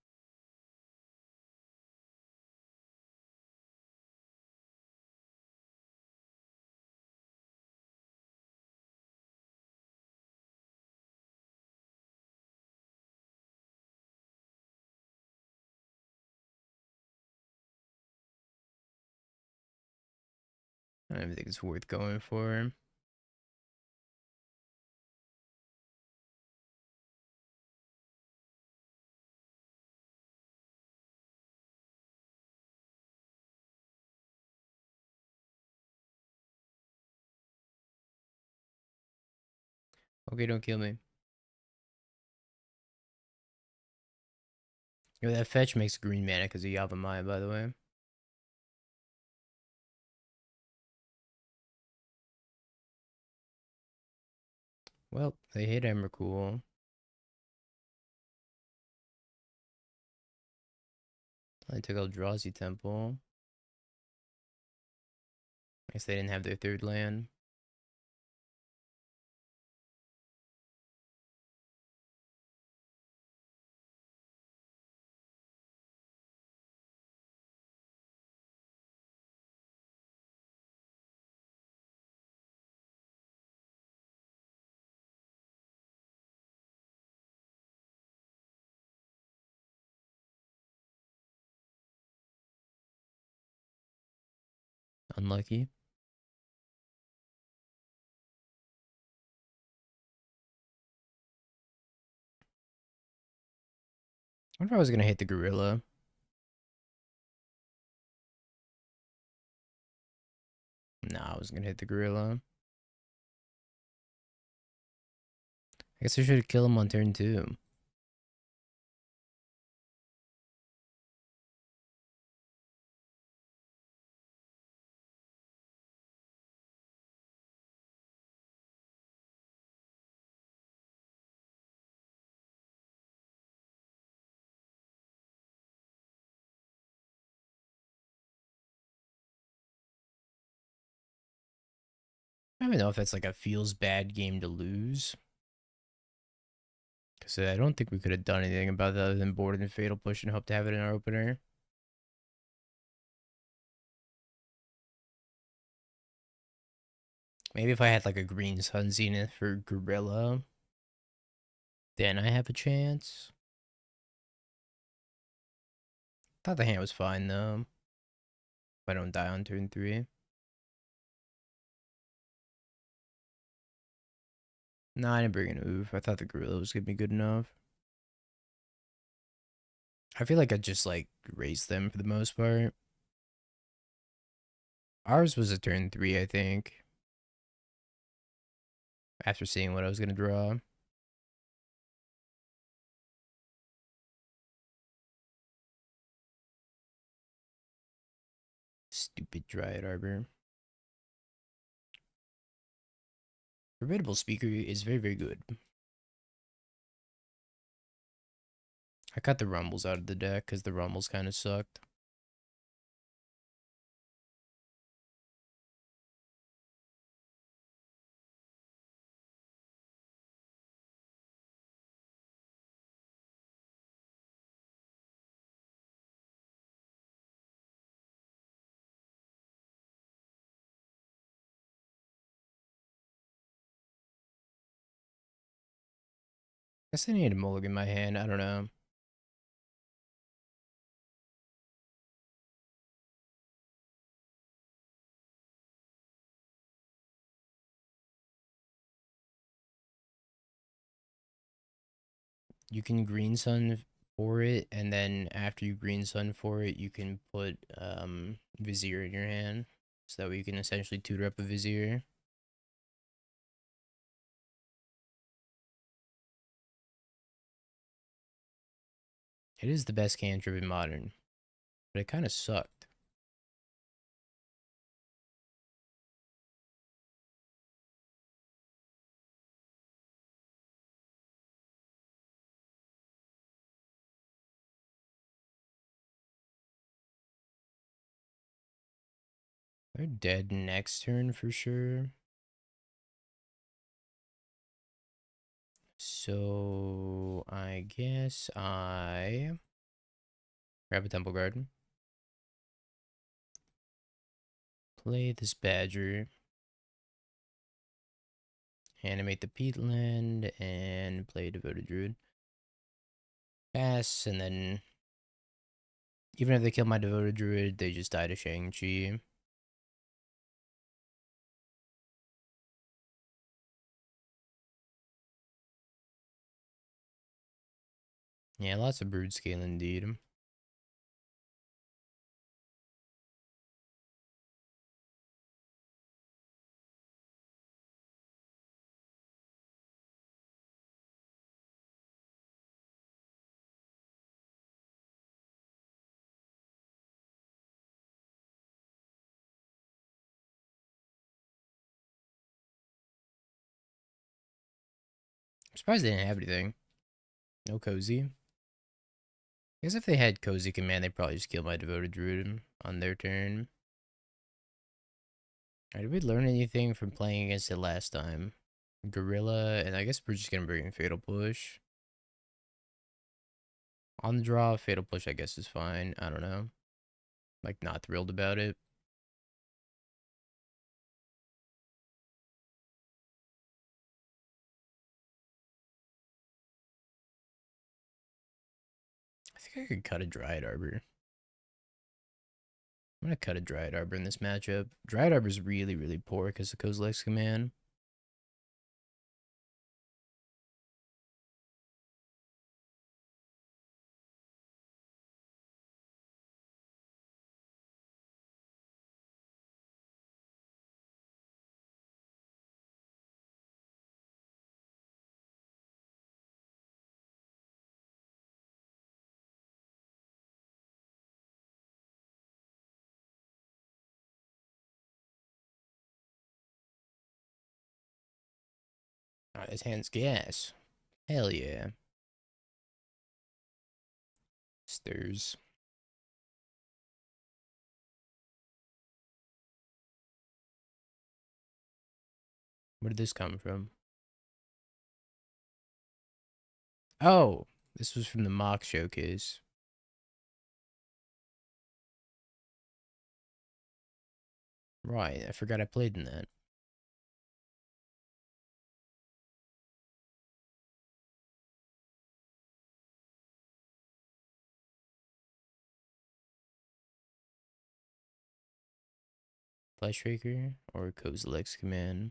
I don't even think it's worth going for. Okay, don't kill me. Yo, that fetch makes green mana because of Yavimaya, by the way. Well, they hit Emrakul. I took Eldrazi Temple. I guess they didn't have their third land. Unlucky. I wonder if I was gonna hit the gorilla. Nah, I wasn't gonna hit the gorilla. I guess I should have killed him on turn 2. I don't even know if that's like a feels bad game to lose. Because I don't think we could have done anything about that other than board and fatal push and hope to have it in our opener. Maybe if I had like a green sun zenith for gorilla, then I have a chance. Thought the hand was fine though. If I don't die on turn 3. No, I didn't bring an oof. I thought the gorilla was gonna be good enough. I feel like I just like raised them for the most part. Ours was a turn 3, I think. After seeing what I was gonna draw. Stupid Dryad Arbor. Formidable Speaker is very, very good. I cut the rumbles out of the deck because the rumbles kind of sucked. I guess I need a mulligan in my hand. I don't know. You can green sun for it, and then after you green sun for it, you can put Vizier in your hand. So that way you can essentially tutor up a Vizier. It is the best cantrip in Modern, but it kind of sucked. They're dead next turn for sure. So I guess I grab a Temple Garden. Play this Badger. Animate the Peatland and play Devoted Druid. Pass, and then even if they kill my Devoted Druid, they just die to Shang-Chi. Yeah, lots of brood scale indeed. I'm surprised they didn't have anything. No cozy. I guess if they had cozy command, they'd probably just kill my devoted druid on their turn. Alright, did we learn anything from playing against it last time? Gorilla, and I guess we're just gonna bring in Fatal Push. On the draw, Fatal Push I guess is fine. I don't know. Like, not thrilled about it. I think I could cut a Dryad Arbor. I'm gonna cut a Dryad Arbor in this matchup. Dryad Arbor is really, really poor because of Kozilek's command. Alright, his hand's gas. Hell yeah. Stirs. Where did this come from? Oh, this was from the mock showcase. Right, I forgot I played in that. Fleshraker or Kozilek's command.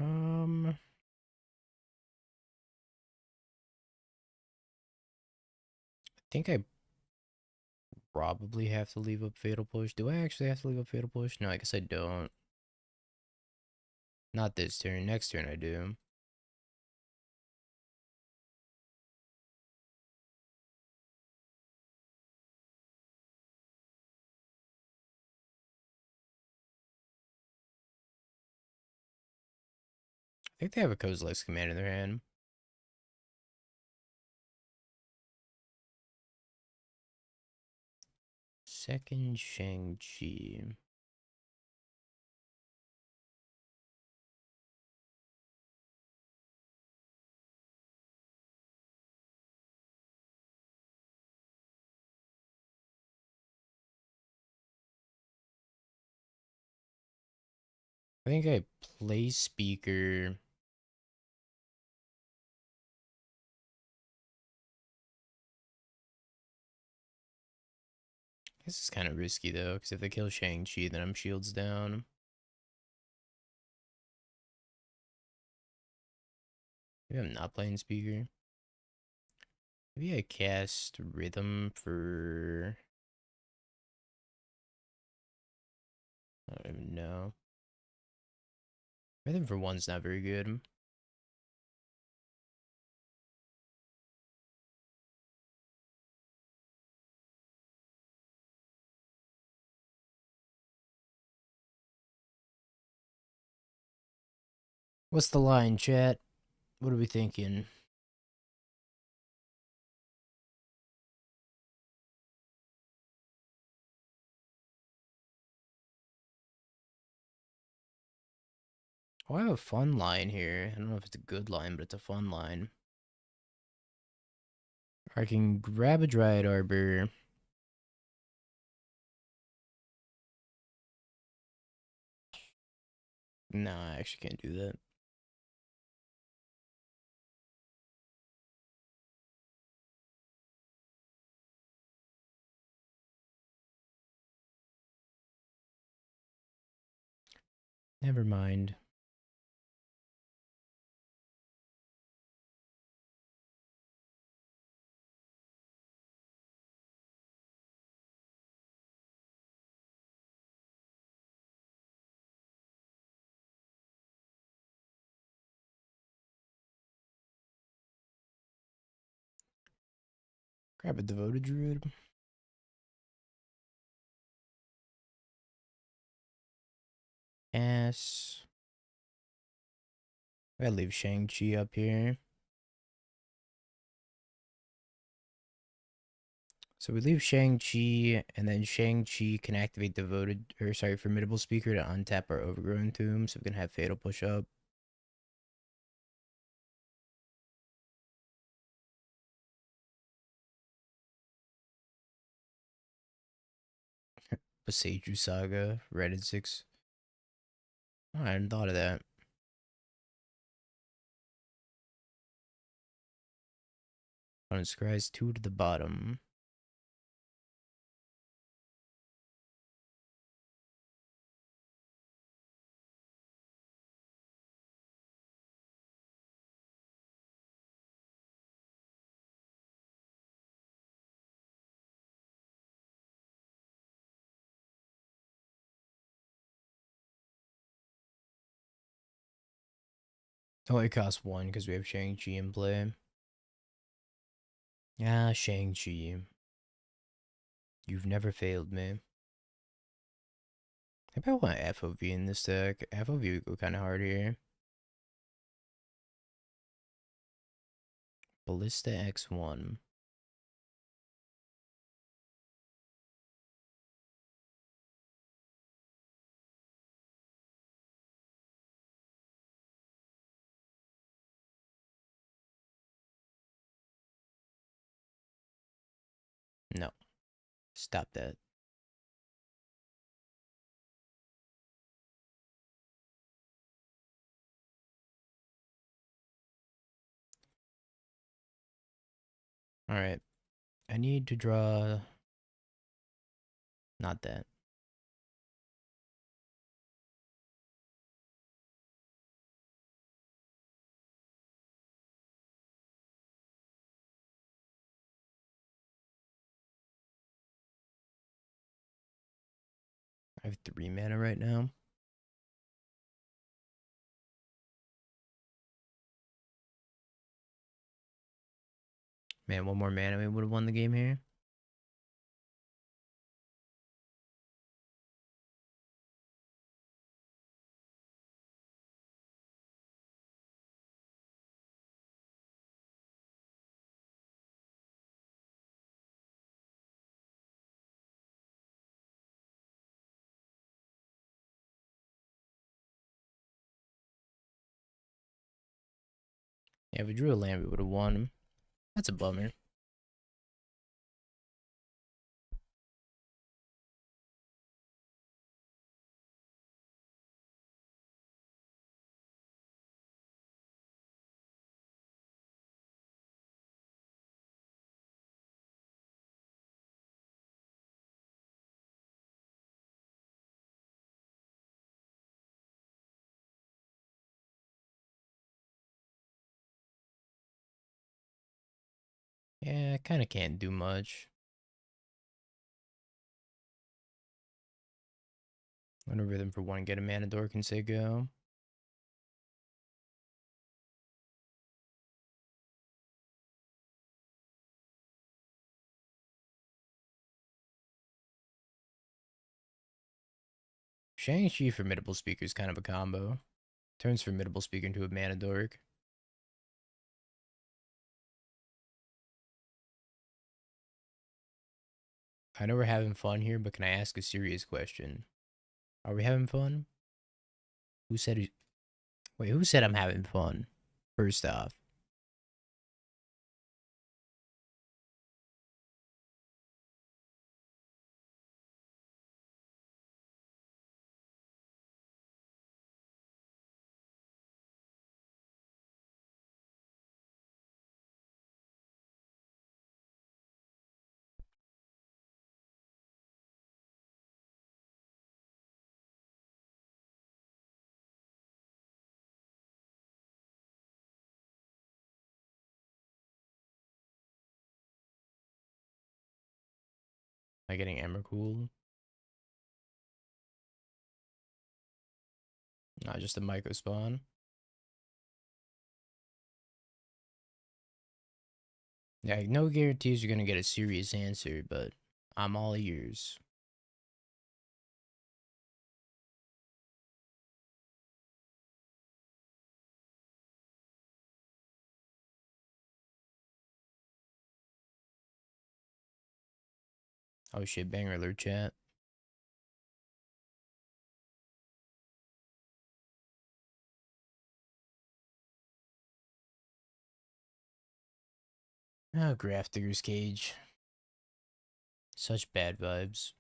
I think I probably have to leave up Fatal Push. Do I actually have to leave up Fatal Push? No, I guess I don't. Not this turn. Next turn I do. I think they have a Kozilek's command in their hand. Second Shang-Chi. I think I play Speaker. This is kind of risky though, because if they kill Shang-Chi, then I'm shields down. Maybe I'm not playing Speaker. Maybe I cast Rhythm for... I don't even know. Rhythm for one's not very good. What's the line, chat? What are we thinking? Oh, I have a fun line here. I don't know if it's a good line, but it's a fun line. I can grab a Dryad Arbor. No, I actually can't do that. Never mind. Grab a devoted druid. Yes. I gotta leave Shang-Chi up here. So we leave Shang-Chi, and then Shang-Chi can activate devoted, or sorry, formidable speaker to untap our overgrown tomb, so we can have Fatal push up. Boseiju Saga, Reddit 6. Oh, I hadn't thought of that. Unscries 2 to the bottom. It only costs 1 because we have Shang-Chi in play. Ah, Shang-Chi. You've never failed me. Maybe I want FOV in this deck. FOV would go kind of hard here. Ballista X1. No. Stop that. Alright. I need to draw... Not that. I have 3 mana right now. Man, 1 more mana, we would have won the game here. Yeah, if we drew a land, we would have won. That's a bummer. Yeah, I kind of can't do much. I'm gonna rhythm for 1, get a mana dork and say go. Shang-Chi Formidable Speaker is kind of a combo. Turns Formidable Speaker into a mana dork. I know we're having fun here, but can I ask a serious question? Are we having fun? Who said... Wait, who said I'm having fun? First off. Am I getting Emrakul? Not just a Myco spawn. Yeah, no guarantees you're gonna get a serious answer, but I'm all ears. Oh shit, banger alert chat. Oh, Graph Digger's Cage. Such bad vibes.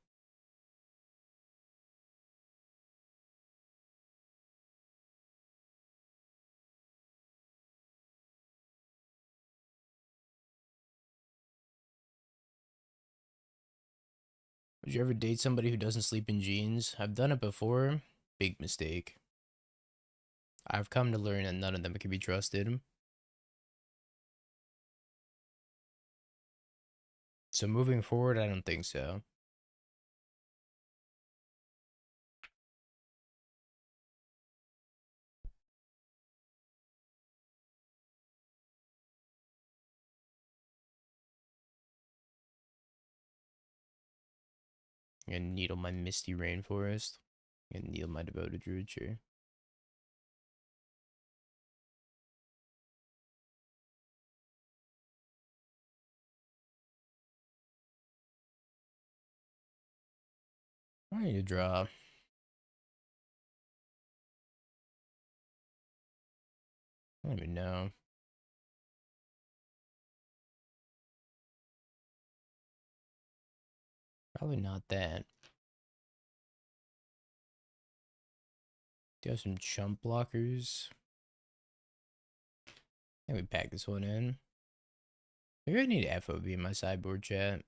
Would you ever date somebody who doesn't sleep in jeans? I've done it before. Big mistake. I've come to learn that none of them can be trusted. So moving forward, I don't think so. I'm gonna needle my misty rainforest. I'm gonna needle my devoted druid chair. I need to draw. I don't even know. Probably not that. Do you have some chump blockers? I think we pack this one in. Maybe I need FOV in my sideboard chat.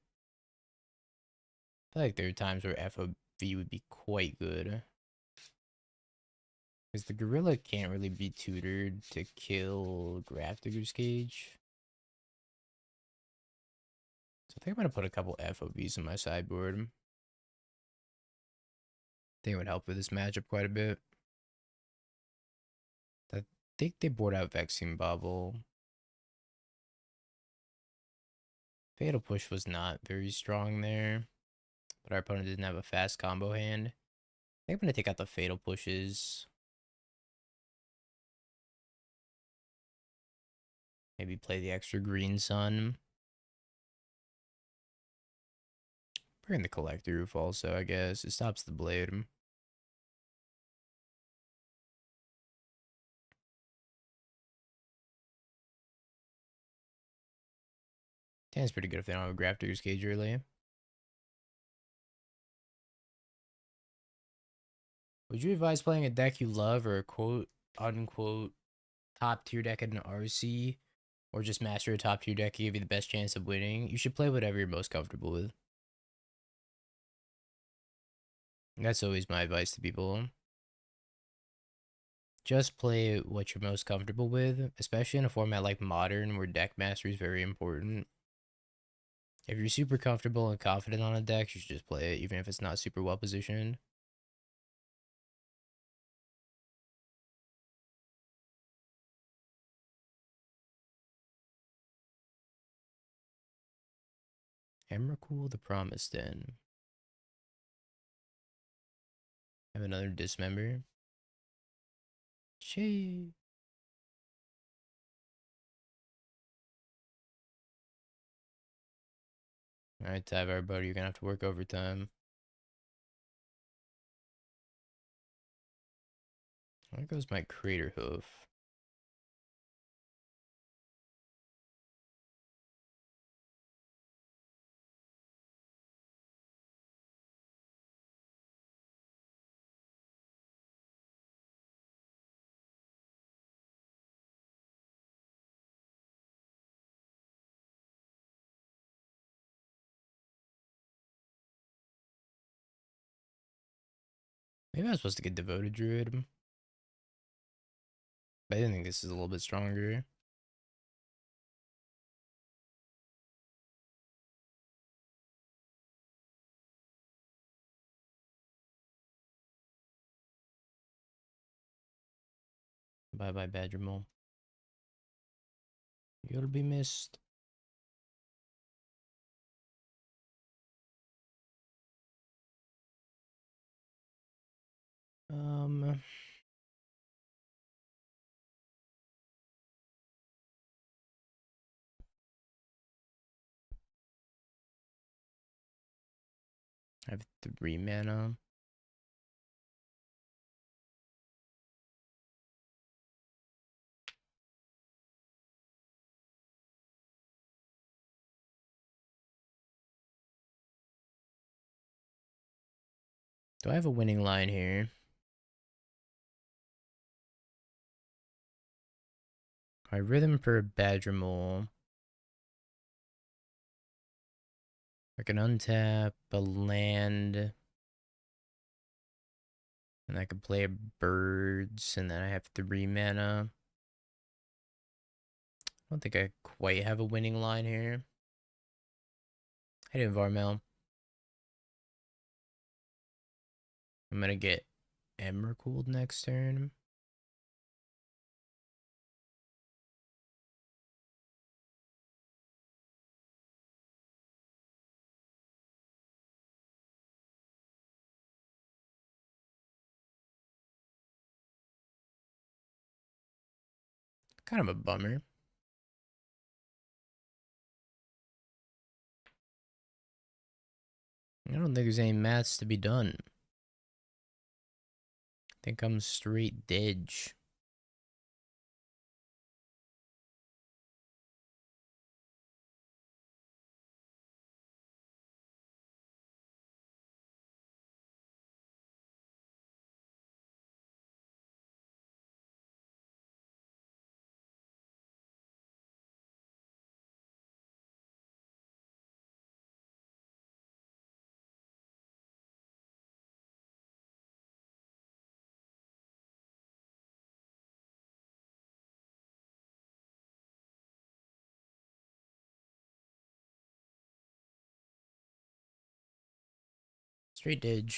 I feel like there are times where FOV would be quite good. Because the gorilla can't really be tutored to kill Graph Digger's Cage. So I think I'm going to put a couple FOVs in my sideboard. I think it would help with this matchup quite a bit. I think they board out Vexing Bubble. Fatal Push was not very strong there. But our opponent didn't have a fast combo hand. I think I'm going to take out the Fatal Pushes. Maybe play the extra Green Sun. Bring the Collector Roof also, I guess. It stops the blade. Tan's pretty good if they don't have a Graph Digger's Cage early. Would you advise playing a deck you love or a quote unquote top tier deck in an RC? Or just master a top tier deck to give you the best chance of winning? You should play whatever you're most comfortable with. That's always my advice to people. Just play what you're most comfortable with, especially in a format like Modern where deck mastery is very important. If you're super comfortable and confident on a deck, you should just play it, even if it's not super well positioned. Emrakul the Promised Den. Have another Dismember. Shee. Alright, Tyvar, buddy, you're gonna have to work overtime. There goes my Crater Hoof. Maybe I was supposed to get Devoted Druid. But I think this is a little bit stronger. Bye bye, Badger Mole. You'll be missed. I have 3 mana. Do I have a winning line here? I rhythm for a Badger Mole. I can untap a land. And I can play a birds, and then I have 3 mana. I don't think I quite have a winning line here. I did Varmel. I'm gonna get Emrakul next turn. Kind of a bummer. I don't think there's any maths to be done. I think I'm straight dead. Straight dead.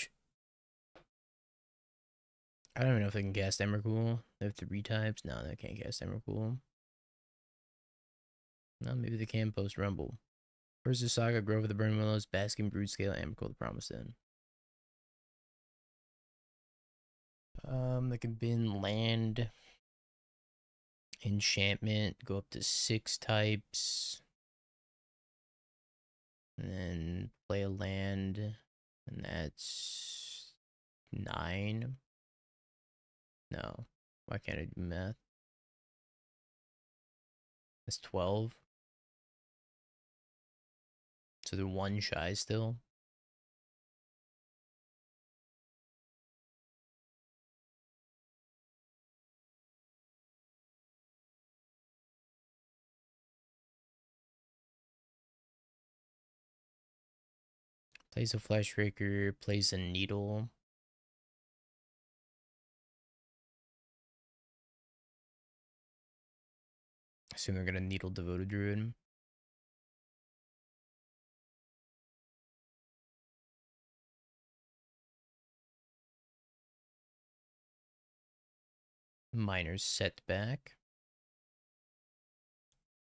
I don't even know if I can cast Emrakul. They have 3 types. No, they can't cast Emrakul. No, maybe they can post Rumble. Where's the Saga, Grove of the Burning Willows, Basking, Brood Scale, Emrakul, the Promised End? They can bin land, enchantment, go up to 6 types, and then play a land, and that's 9. No, why can't I do math? That's 12. So they're 1 shy still. Plays a Flash Raker, plays a Needle. Assume they're gonna Needle Devoted Druid. Miner's Setback.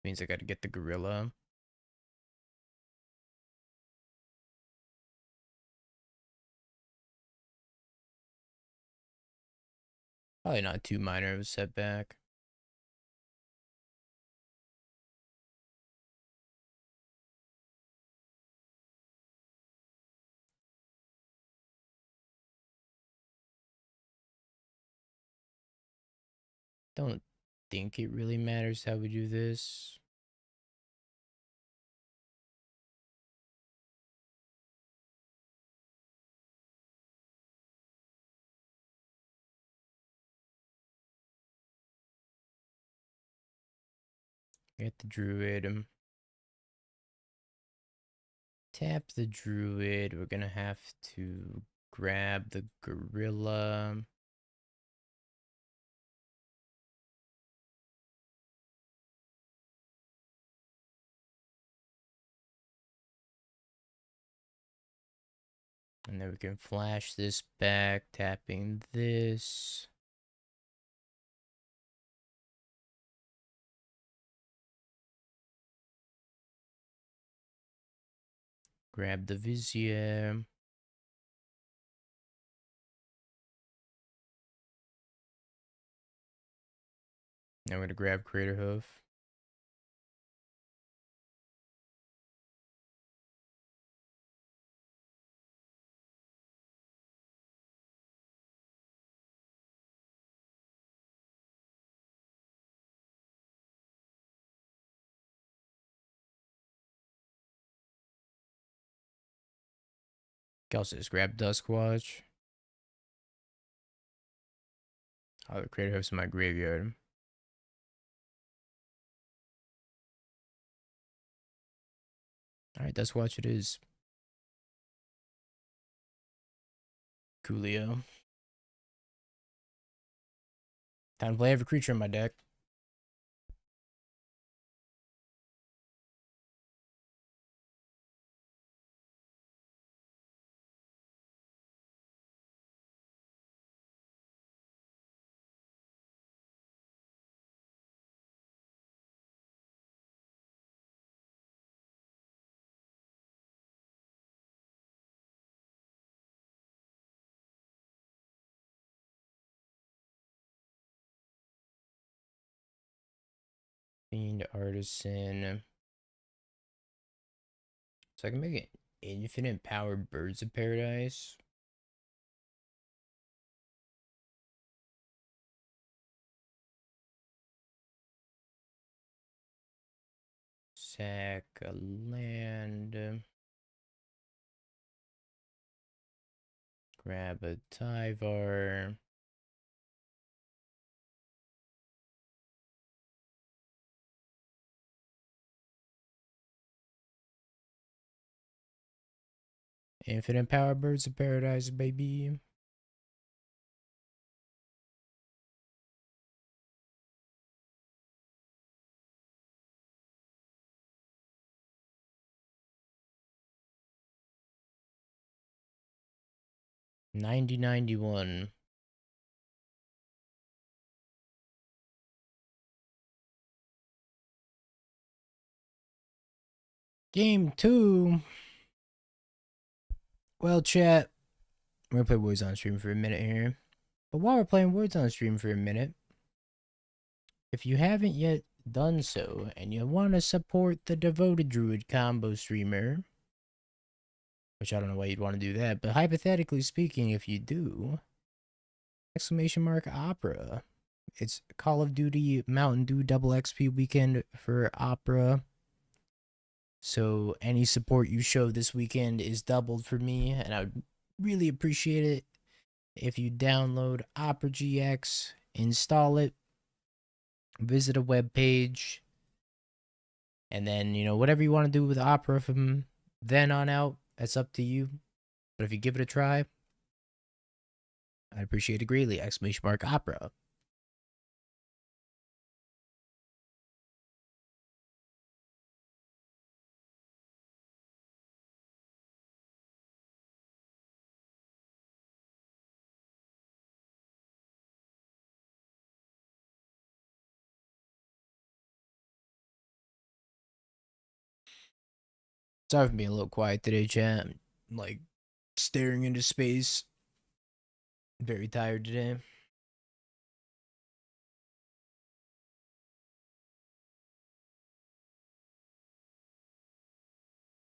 Means I gotta get the Gorilla. Probably not too minor of a setback. Don't think it really matters how we do this. Get the Druid. Tap the Druid. We're gonna have to grab the Gorilla. And then we can flash this back, tapping this. Grab the Vizier. Now we're gonna grab Crater Hoof. Can also just grab Duskwatch. I'll have Crater Hoofs in my graveyard. Alright, Duskwatch it is. Coolio. Time to play every creature in my deck. Fiend Artisan. So I can make it infinite powered Birds of Paradise. Sack a land. Grab a Tyvar. Infinite power Birds of Paradise, baby. $90.91. Game 2. Well, chat, we're gonna play Words on stream for a minute here. But while we're playing Words on stream for a minute, if you haven't yet done so and you want to support the Devoted Druid combo streamer, which I don't know why you'd want to do that, but hypothetically speaking, if you do, !Opera. It's Call of Duty Mountain Dew double XP weekend for Opera. So any support you show this weekend is doubled for me, and I would really appreciate it if you download Opera GX, install it, visit a web page, and then, you know, whatever you want to do with Opera from then on out, that's up to you. But if you give it a try, I'd appreciate it greatly. !Opera. Sorry for being a little quiet today, chat. I'm, like, staring into space. Very tired today.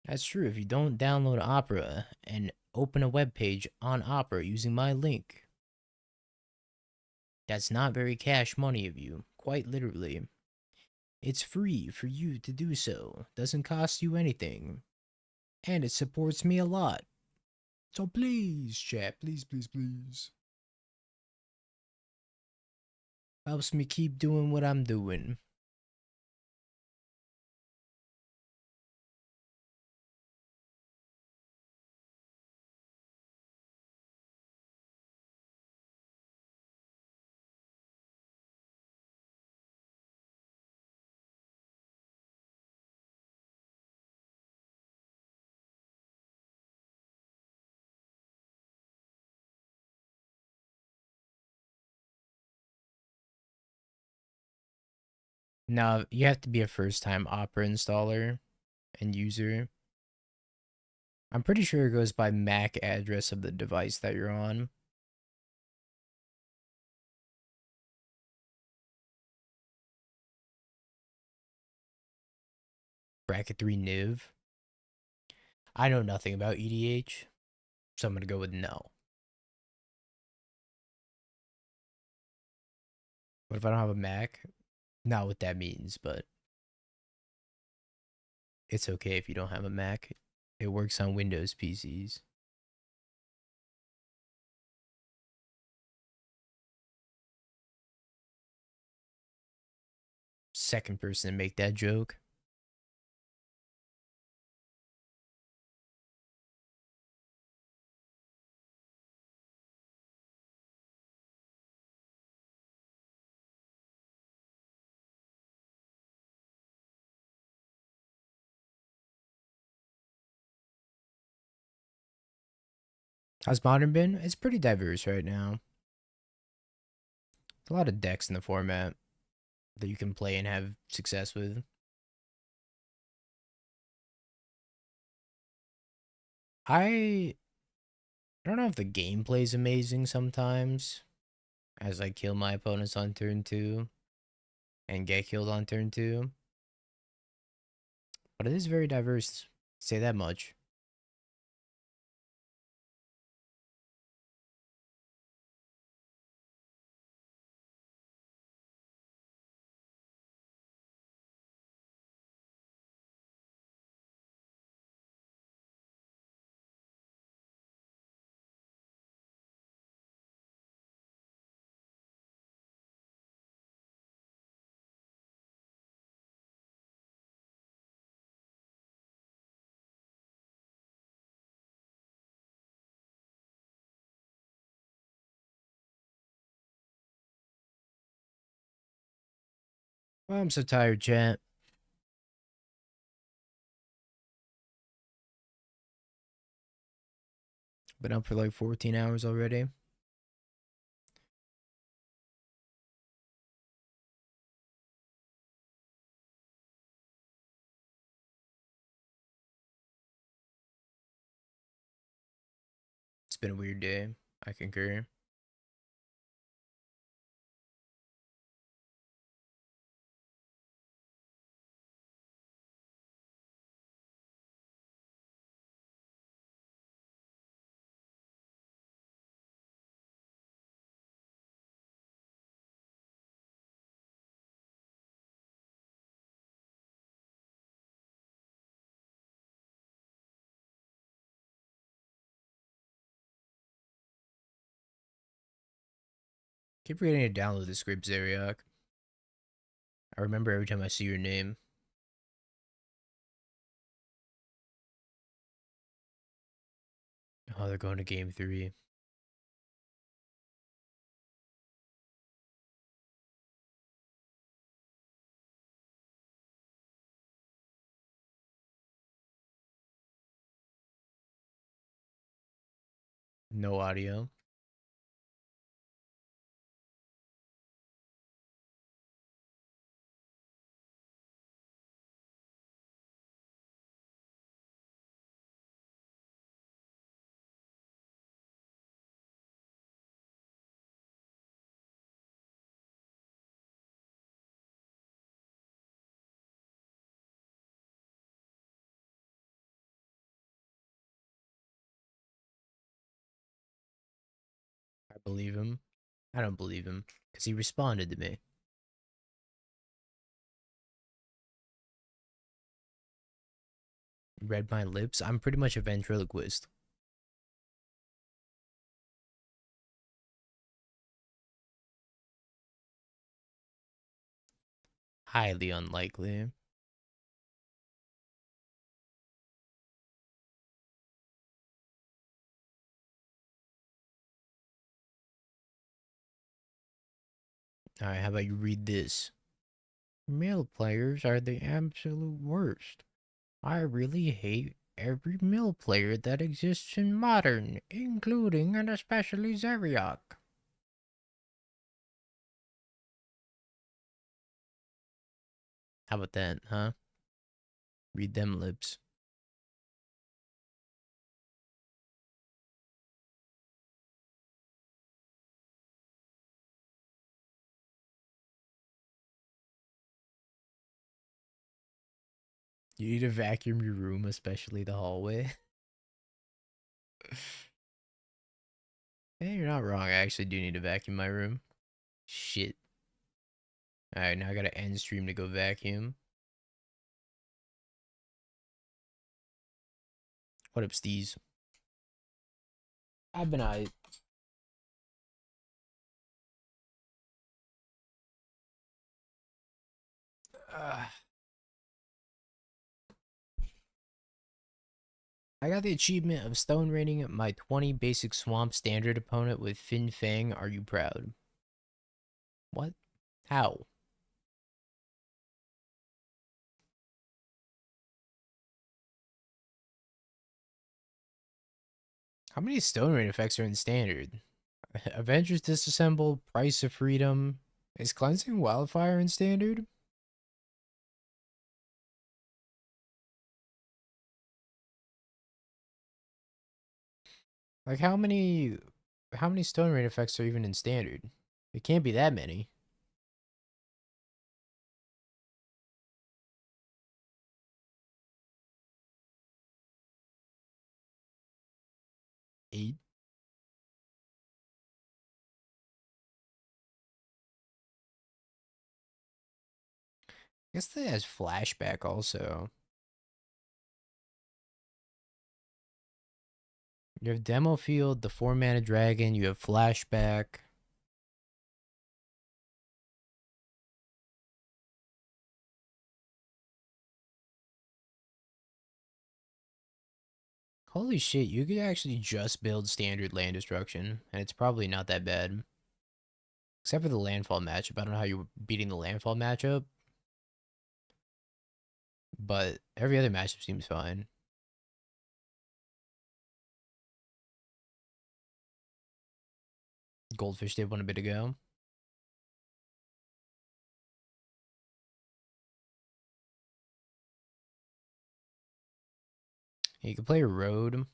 That's true. If you don't download Opera and open a web page on Opera using my link, that's not very cash money of you. Quite literally. It's free for you to do so. Doesn't cost you anything. And it supports me a lot. So please, chat, please, please, please. Helps me keep doing what I'm doing. Now, you have to be a first-time Opera installer and user. I'm pretty sure it goes by MAC address of the device that you're on. Bracket 3 NIV. I know nothing about EDH, so I'm going to go with no. What if I don't have a Mac? Not what that means, but it's okay if you don't have a Mac. It works on Windows PCs. Second person to make that joke. How's Modern been? It's pretty diverse right now. A lot of decks in the format that you can play and have success with. I don't know if the gameplay is amazing sometimes, as I kill my opponents on turn 2 and get killed on turn 2. But it is very diverse, say that much. Oh, I'm so tired, chat. Been up for like 14 hours already. It's been a weird day. I concur. Keep forgetting to download the script, Zeriak. I remember every time I see your name. Oh, they're going to game 3. No audio. I believe him. I don't believe him because he responded to me. Read my lips. I'm pretty much a ventriloquist. Highly unlikely. Alright, how about you read this? Male players are the absolute worst. I really hate every male player that exists in Modern, including and especially Zeriak. How about that, huh? Read them lips. You need to vacuum your room, especially the hallway. Hey, you're not wrong. I actually do need to vacuum my room. Shit. Alright, now I gotta end stream to go vacuum. What up, Steez? I've been I I got the achievement of stone raining my 20 basic swamp standard opponent with Fin Fang. Are you proud? What? How? How many stone rain effects are in standard? Avengers Disassemble, Price of Freedom. Is Cleansing Wildfire in standard? Like how many stone rain effects are even in standard? It can't be that many. 8? I guess that has flashback also. You have Demo Field, the 4-mana dragon, you have flashback. Holy shit, you could actually just build standard land destruction, and it's probably not that bad. Except for the landfall matchup. I don't know how you're beating the landfall matchup, but every other matchup seems fine. Goldfish did one a bit ago. You can play Road.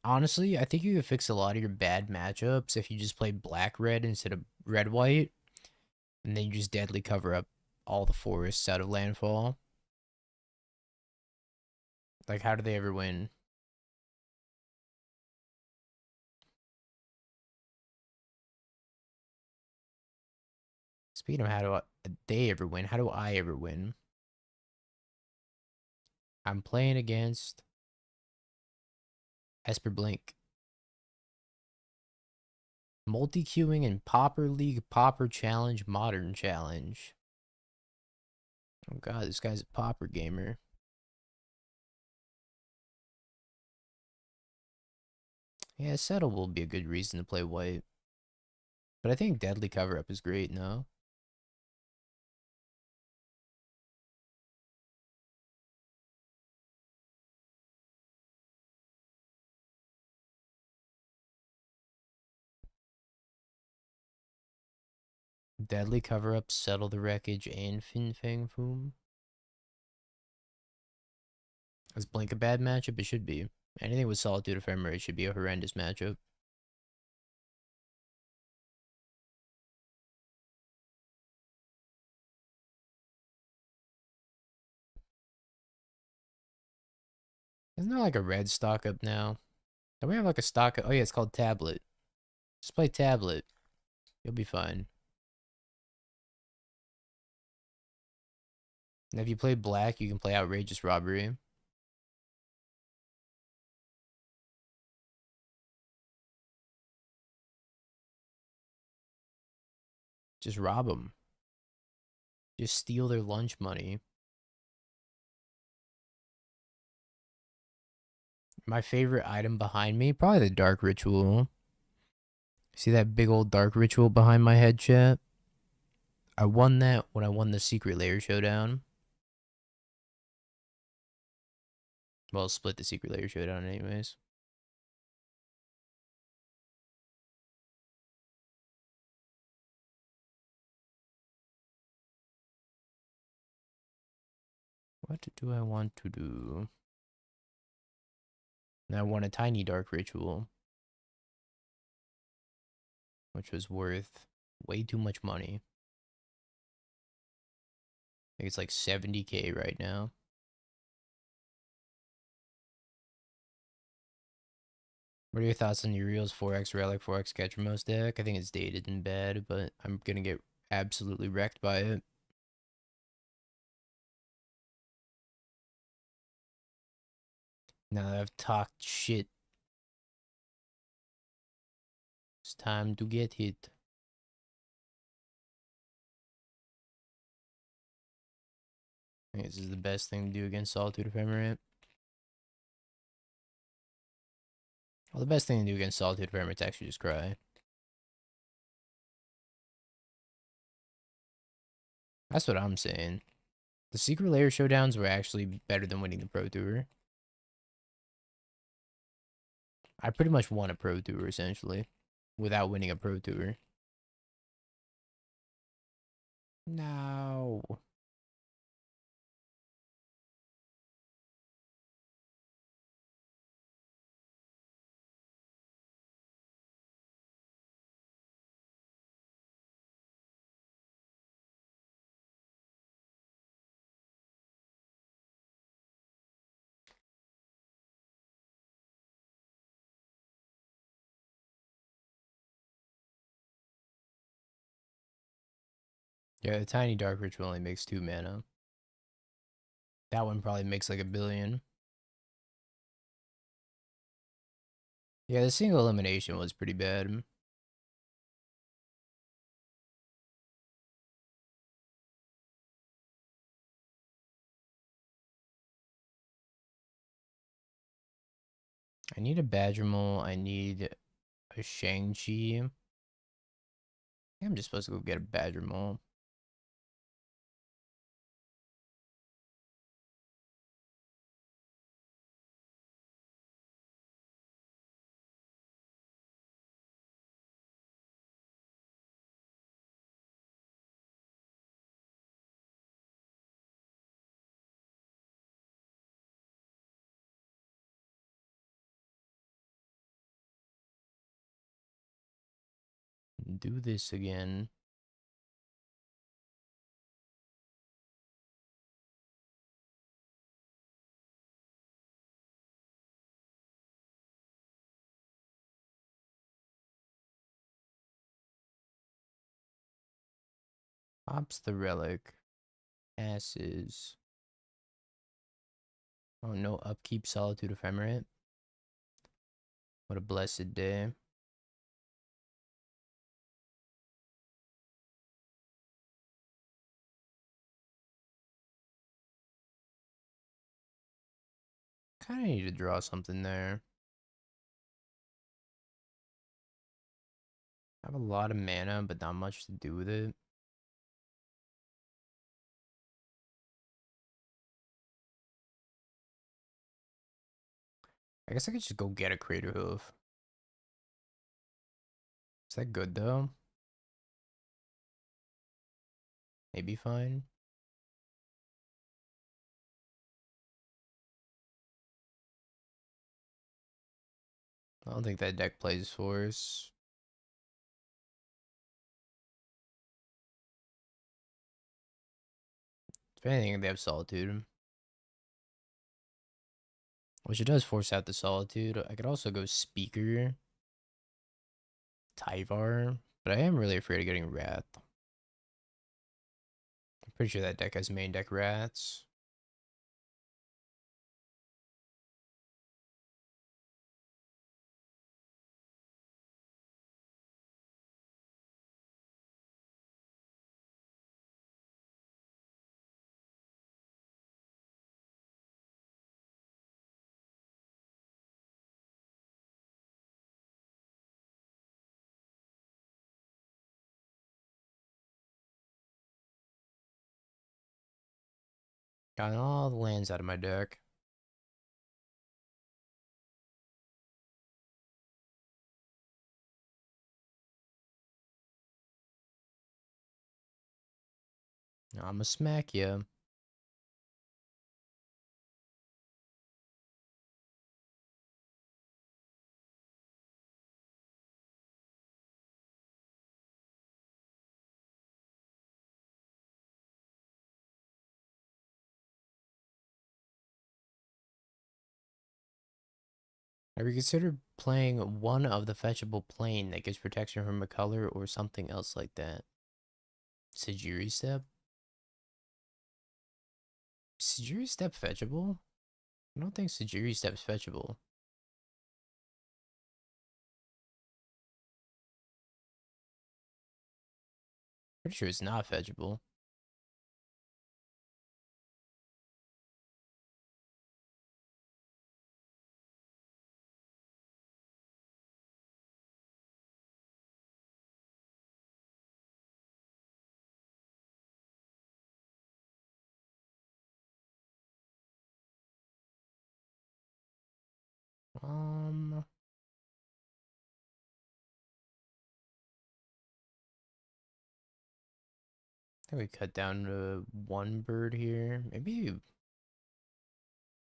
Honestly, I think you could fix a lot of your bad matchups if you just play black-red instead of red-white, and then you just deadly cover up all the forests out of landfall. Like, how do they ever win? Speaking of they ever win, how do I ever win? I'm playing against Esper Blink. Multi-queuing in Pauper League, Pauper Challenge, Modern Challenge. Oh god, this guy's a Pauper gamer. Yeah, Settle will be a good reason to play white. But I think Deadly Cover Up is great, no? Deadly Cover Up, Settle the Wreckage, and Fin Fang Foom. Is Blink a bad matchup? It should be. Anything with Solitude Ephemerate should be a horrendous matchup. Isn't there like a red stock up now? Don't we have like a stock? Oh yeah, it's called Tablet. Just play Tablet. You'll be fine. And if you play black, you can play Outrageous Robbery. Just rob them. Just steal their lunch money. My favorite item behind me, probably the Dark Ritual. See that big old Dark Ritual behind my head, chat? I won that when I won the Secret Lair Showdown. Well, split the Secret Lair Showdown anyways. What do I want to do? And I won a tiny Dark Ritual, which was worth way too much money. I think it's like 70k right now. What are your thoughts on Uriel's 4x Relic, 4x Ketramos deck? I think it's dated and bad, but I'm gonna get absolutely wrecked by it. Now that I've talked shit, it's time to get hit. I think this is the best thing to do against Solitude Ephemerate. Well, the best thing to do against Solitude Ephemerate is actually just cry. That's what I'm saying. The Secret Layer showdowns were actually better than winning the Pro Tour. I pretty much won a Pro Tour, essentially, without winning a Pro Tour. No. Yeah, the Tiny Dark Ritual only makes 2 mana. That one probably makes like 1,000,000,000. Yeah, the single elimination was pretty bad. I need a Badgermole. I need a Shang-Chi. I'm just supposed to go get a Badgermole. Do this again. Pops the Relic. Passes. Oh, no upkeep Solitude Ephemerate. What a blessed day. Kind of need to draw something there. I have a lot of mana, but not much to do with it. I guess I could just go get a Crater Hoof. Is that good, though? Maybe fine. I don't think that deck plays Force. If anything, they have Solitude. Which it does force out the Solitude. I could also go Speaker. Tyvar. But I am really afraid of getting Wrath. I'm pretty sure that deck has main deck Rats. Got all the lands out of my deck. I'ma smack ya. Have you considered playing one of the fetchable plane that gives protection from a color or something else like that? Sajiri Step? Sajiri Step fetchable? I don't think Sajiri Step's fetchable. Pretty sure it's not fetchable. I think we cut down to one bird here. Maybe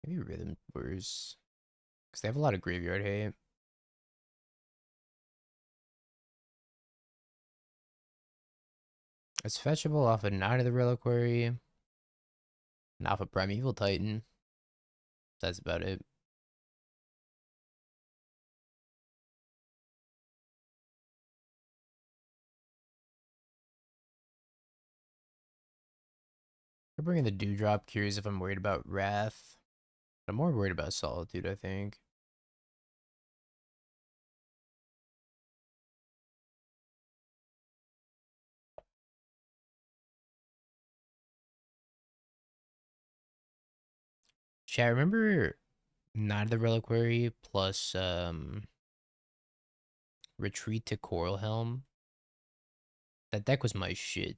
Rhythm Birds. Because they have a lot of graveyard hate. It's fetchable off a Knight of the Reliquary and off a Primeval Titan. That's about it. We're bringing the Dewdrop. Curious if I'm worried about Wrath. I'm more worried about Solitude, I think. Chat, remember Knight of the Reliquary plus Retreat to Coral Helm? That deck was my shit.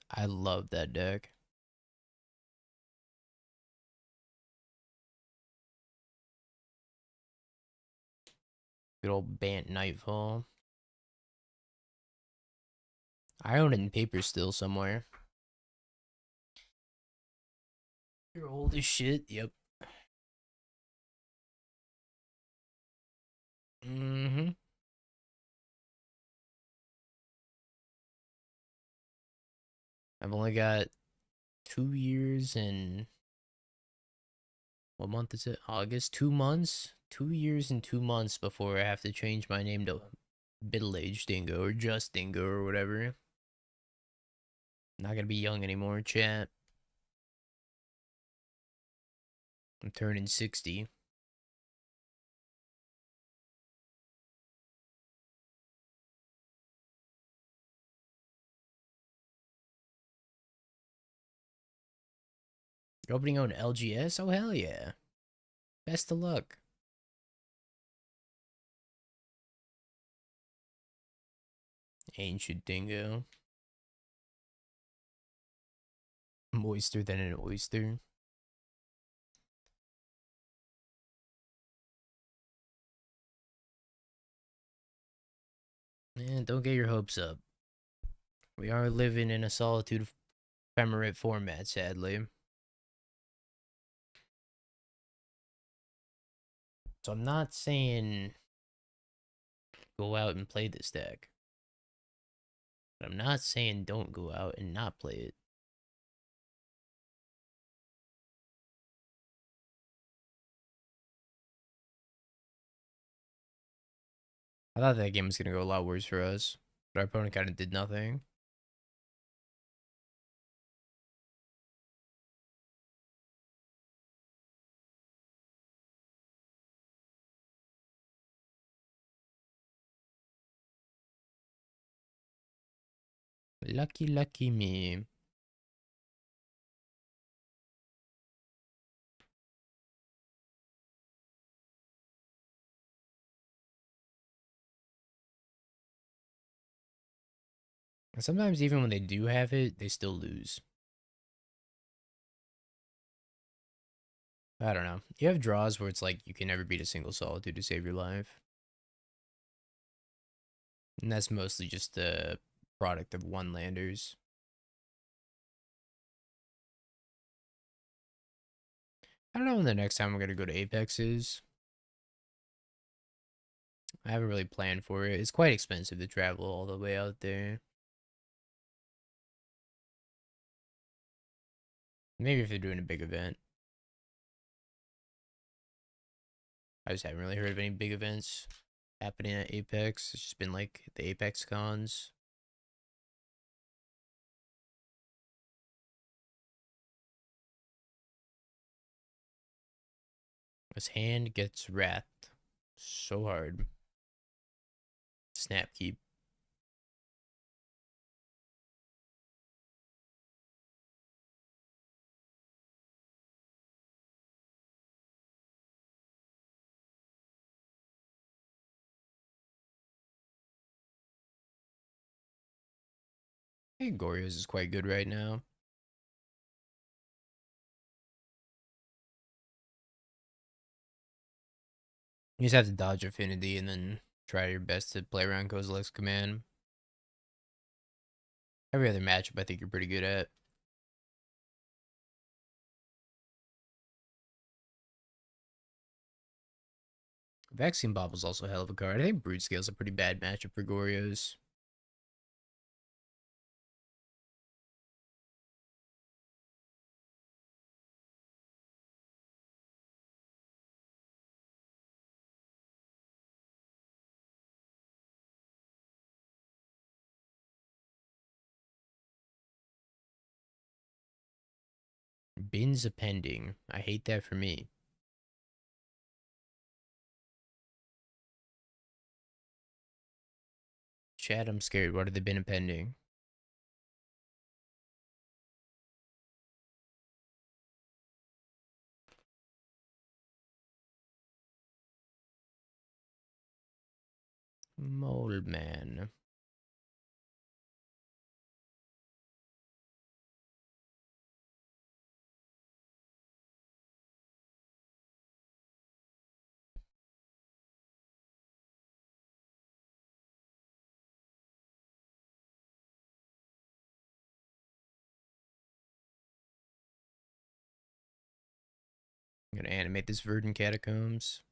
I love that deck. Good old Bant Nightfall. I own it in paper still somewhere. You're old as shit. Yep. Mm-hmm. I've only got 2 years and what month is it? August. 2 months. 2 years and 2 months before I have to change my name to Middle Age Dingo or Just Dingo or whatever. Not gonna be young anymore, chat. I'm turning 60. You're opening on LGS? Oh, hell yeah. Best of luck. Ancient Dingo. Moister than an oyster. Man, don't get your hopes up. We are living in a solitude ephemerate format, sadly. So I'm not saying go out and play this deck. But I'm not saying don't go out and not play it. I thought that game was going to go a lot worse for us. But our opponent kind of did nothing. Lucky, lucky me. And sometimes even when they do have it, they still lose. I don't know. You have draws where it's like you can never beat a single solitude to save your life. And that's mostly just a product of one landers. I don't know when the next time I'm going to go to Apex is. I haven't really planned for it. It's quite expensive to travel all the way out there. Maybe if they're doing a big event. I just haven't really heard of any big events happening at Apex. It's just been like the Apex cons. His hand gets wrath so hard. Snap keep. I think Goryo's is quite good right now. You just have to dodge Affinity and then try your best to play around Kozilek's command. Every other matchup I think you're pretty good at. Vaccine Bobble's also a hell of a card. I think Brood Scale's a pretty bad matchup for Goryo's. Bins appending. I hate that for me. Chad, I'm scared. What are the bin appending? Mole man. I'm gonna animate this Verdant Catacombs.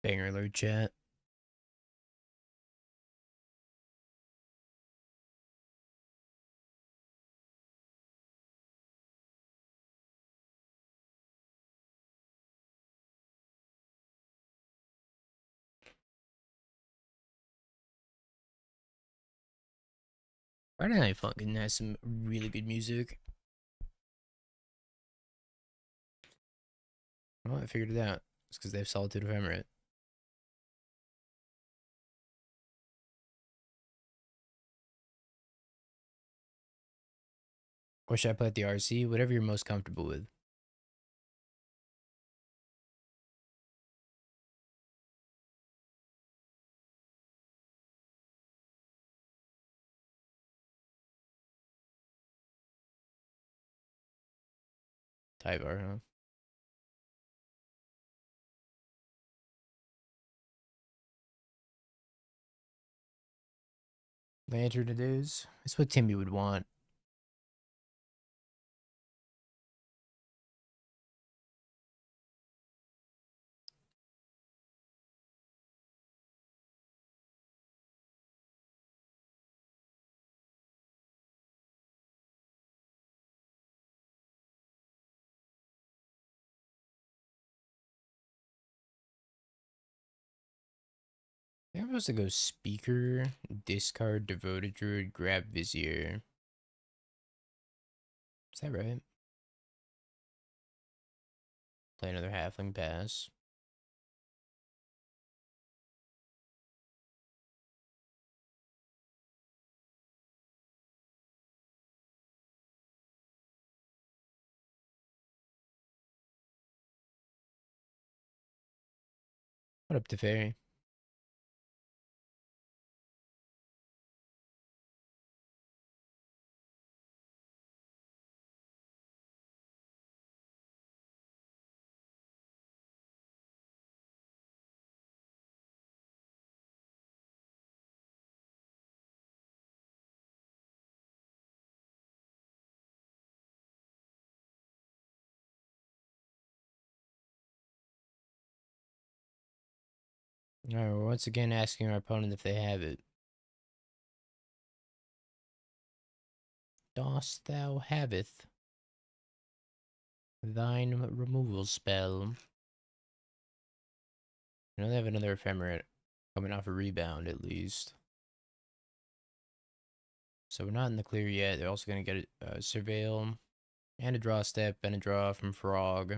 Banger alert, chat. Friday Night Funkin' has some really good music. Oh, I figured it out. It's because they have Solitude Ephemerate. Or should I play at the RC? Whatever you're most comfortable with. Tyvar, huh? Lantern it is. That's what Timmy would want. I think I'm supposed to go Speaker, discard Devoted Druid, grab Vizier. Is that right? Play another Halfling pass. What up, Teferi? Alright, we're once again asking our opponent if they have it. Dost thou haveth thine removal spell? I know they have another ephemerate coming off a rebound at least. So we're not in the clear yet. They're also going to get a surveil and a draw step and a draw from Frog.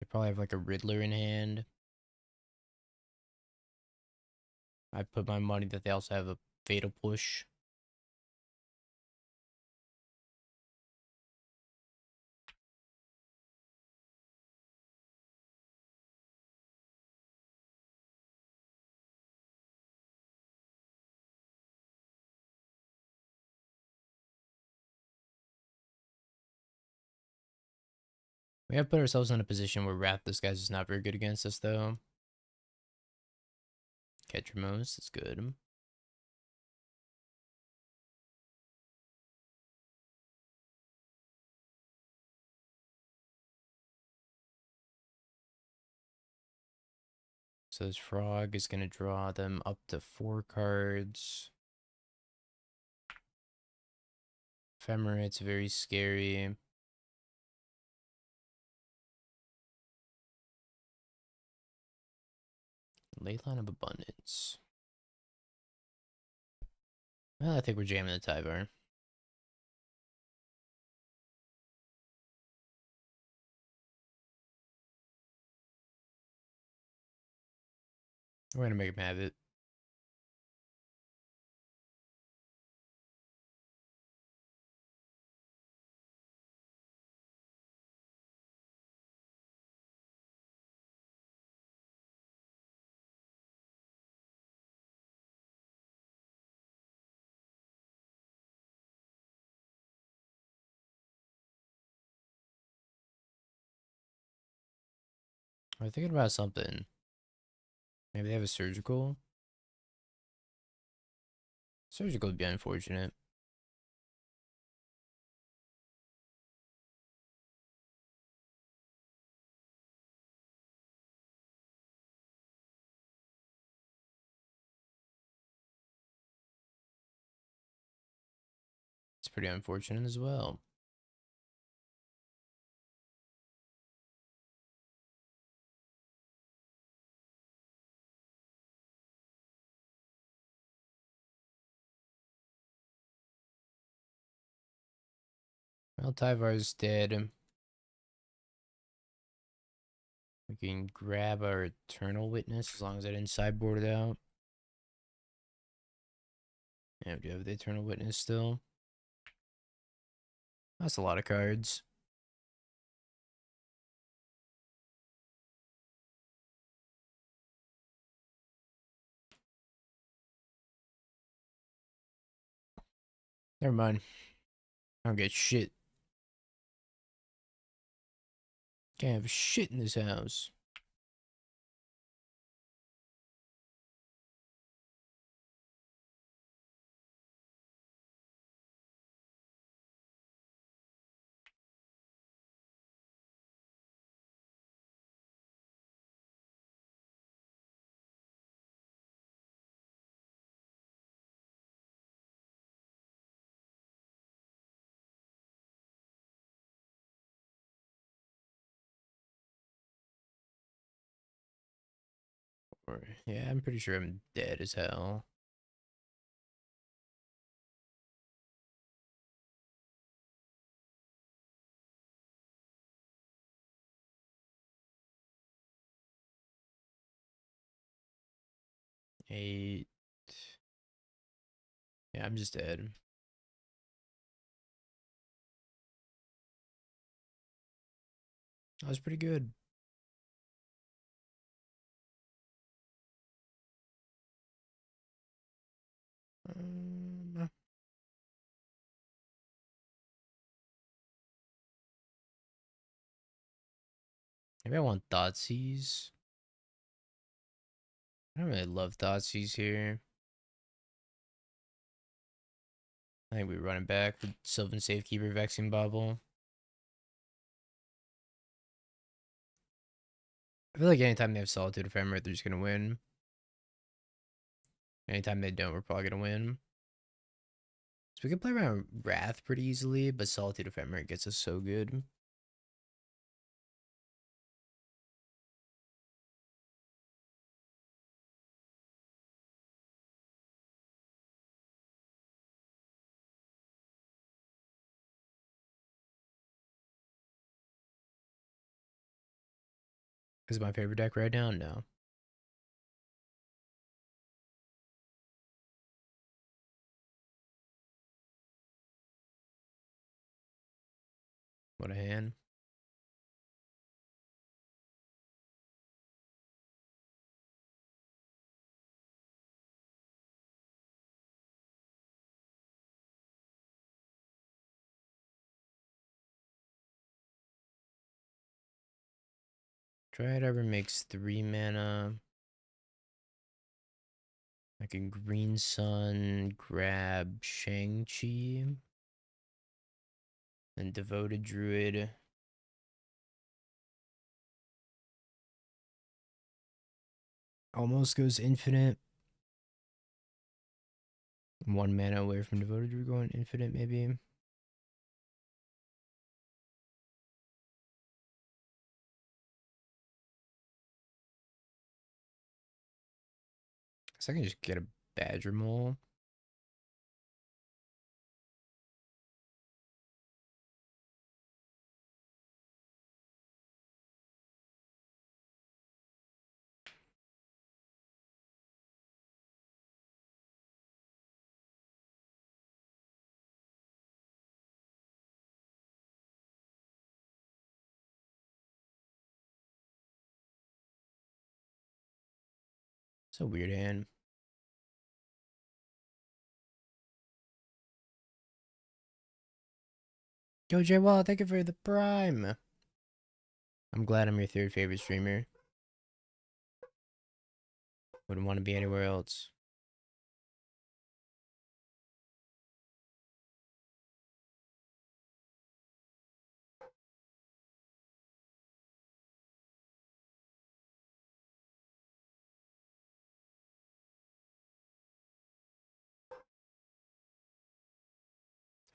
They probably have like a Riddler in hand. I put my money that they also have a Fatal Push. We have put ourselves in a position where Rathless guys is not very good against us though. Ketramos is good. So this Frog is going to draw them up to 4 cards. Ephemerate's very scary. Leyline of Abundance. Well, I think we're jamming the Tyvar. We're going to make him have it. I'm thinking about something. Maybe they have a Surgical? Surgical would be unfortunate. It's pretty unfortunate as well. Well, Tyvar's dead. We can grab our Eternal Witness as long as I didn't sideboard it out. Yeah, we do have the Eternal Witness still. That's a lot of cards. Never mind. I don't get shit. Can't have shit in this house. Or, yeah, I'm pretty sure I'm dead as hell. Eight. Yeah, I'm just dead. That was pretty good. Um, Maybe I want Thoughtseize. I don't really love Thoughtseize here. I think we run it back with Sylvan Safekeeper, Vexing Bubble. I feel like anytime they have Solitude Ephemerate, they're just gonna win. Anytime they don't, we're probably gonna win. So we can play around Wrath pretty easily, but Solitude Ephemerate gets us so good. Is it my favorite deck right now? No. What a hand. Dryad Arbor makes 3 mana. I can Green Sun, grab Shang-Chi, and Devoted Druid. Almost goes infinite. 1 mana away from Devoted Druid going infinite, maybe. So I can just get a Badger Mole. It's a weird hand. Yo, Jay Wall, thank you for the prime. I'm glad I'm your 3rd favorite streamer. Wouldn't want to be anywhere else.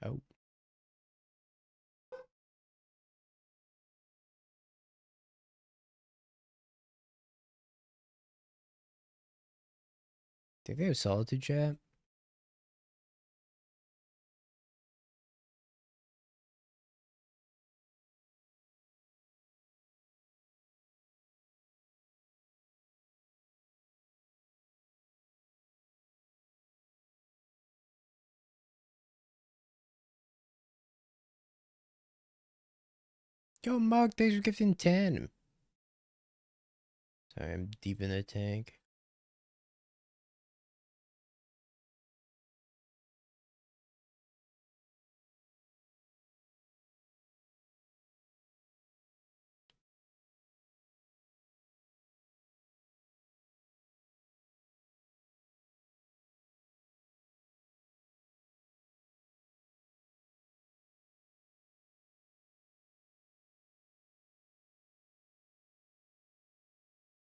Oh. Think they have Solitude chat? Yo, Mug, thanks for gifting 10. Sorry, I'm deep in the tank.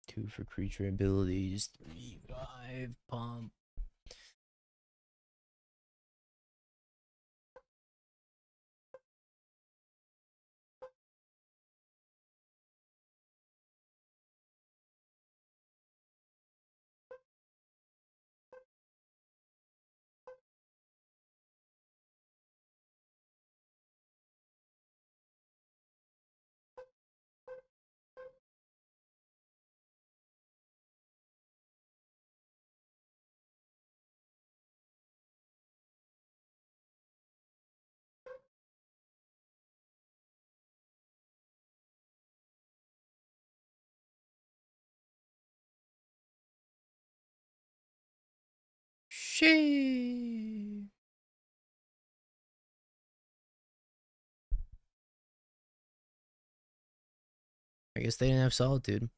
Two for creature abilities. 3, 5, pump. Shit. I guess they didn't have Solitude.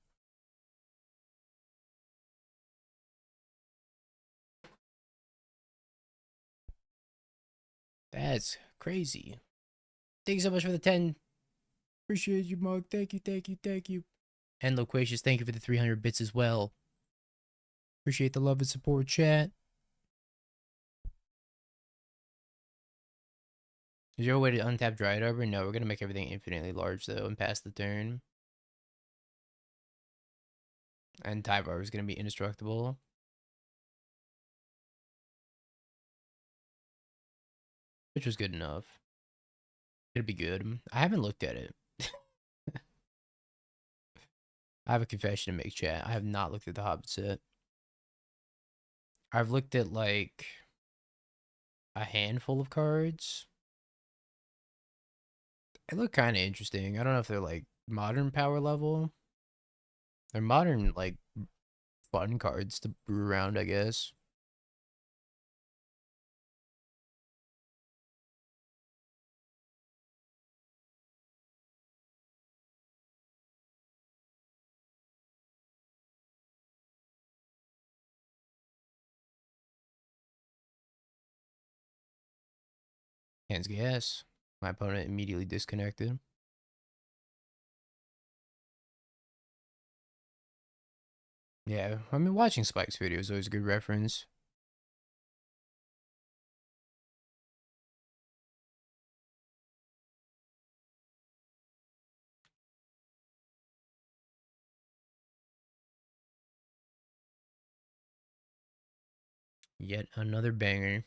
That's crazy. Thank you so much for the 10. Appreciate you, Mug. Thank you, thank you, thank you. And Loquacious, thank you for the 300 bits as well. Appreciate the love and support, chat. Is there a way to untap Druid Arbor? No, we're gonna make everything infinitely large though and pass the turn. And Tyvar is gonna be indestructible. Which was good enough. It'd be good. I haven't looked at it. I have a confession to make, chat. I have not looked at the Hobbit set. I've looked at like a handful of cards. They look kind of interesting. I don't know if they're like modern power level. They're modern, like fun cards to brew around, I guess. Hands gas. My opponent immediately disconnected. Yeah, I mean, watching Spike's video is always a good reference. Yet another banger.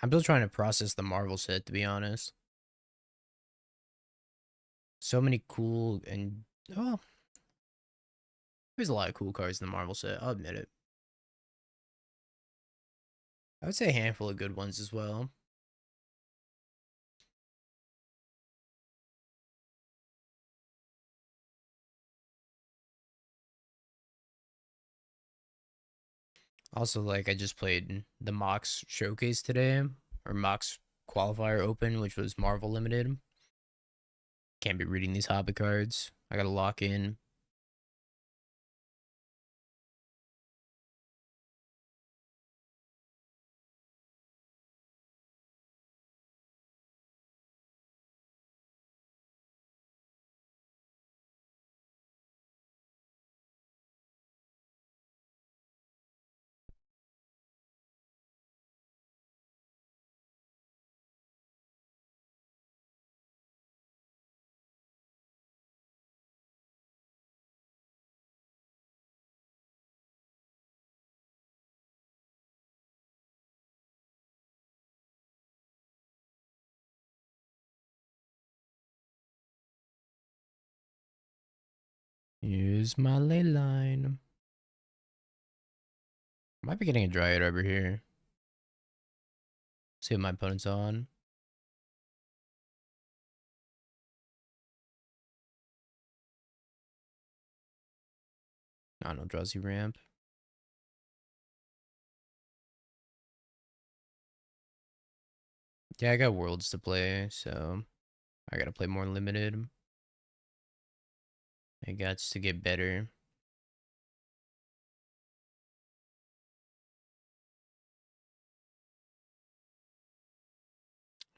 I'm still trying to process the Marvel set, to be honest. So many cool and, oh, there's a lot of cool cards in the Marvel set, I'll admit it. I would say a handful of good ones as well. Also, like, I just played the Mox Showcase today, or Mox Qualifier Open, which was Marvel Limited. Can't be reading these Hobbit cards. I gotta lock in. Here's my ley line. Might be getting a Dryad over here. See what my opponent's on. I don't know, Drowsy Ramp. Yeah, I got Worlds to play, so I gotta play more limited. I got to get better.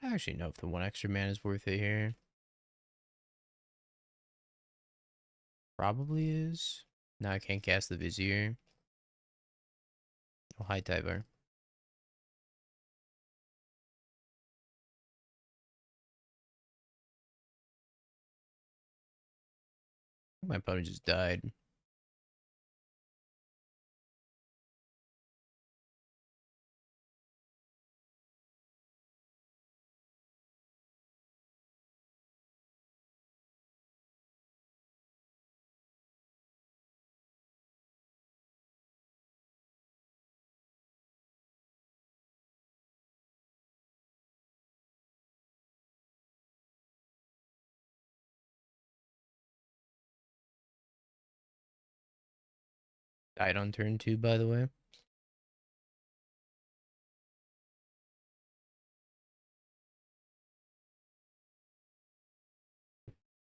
I actually know if the 1 extra man is worth it here. Probably is. Now I can't cast the Vizier. Oh, hi, Tyvar. My opponent just died. Died on turn 2, by the way.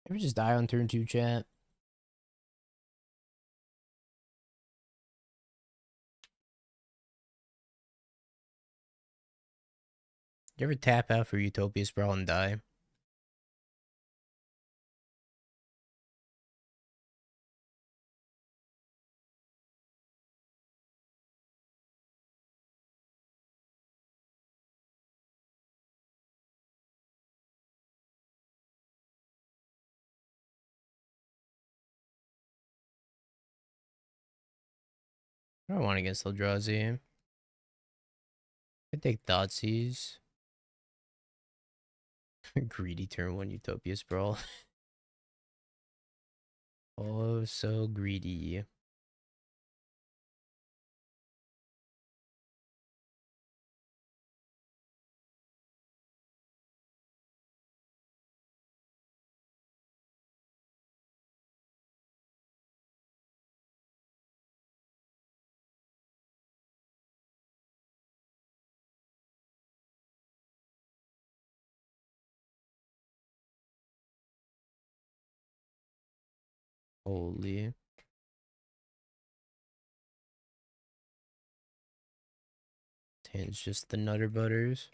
Ever just die on turn 2, chat? You ever tap out for Utopia Sprawl and die? I don't want against Eldrazi. I take Thoughtseize. Greedy turn 1 Utopia Sprawl. Oh, so greedy. Holy. It's just the Nutter Butters.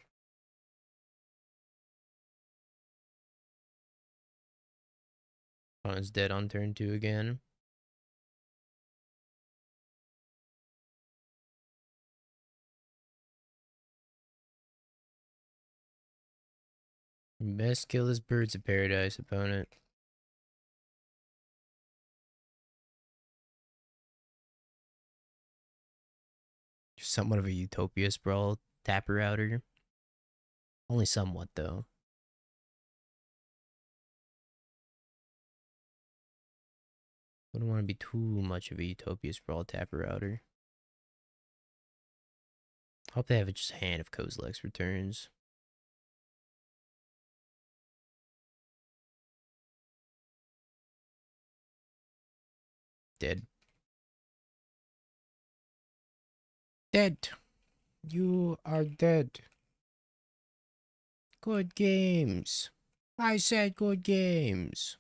Opponent's dead on turn 2 again. Best kill this Birds of Paradise opponent. Just somewhat of a Utopia Sprawl tapper outer. Only somewhat, though. Wouldn't want to be too much of a Utopia Sprawl tapper outer. Hope they have a just hand if Kozilek's returns. Dead. Dead. You are dead. Good games. I said good games.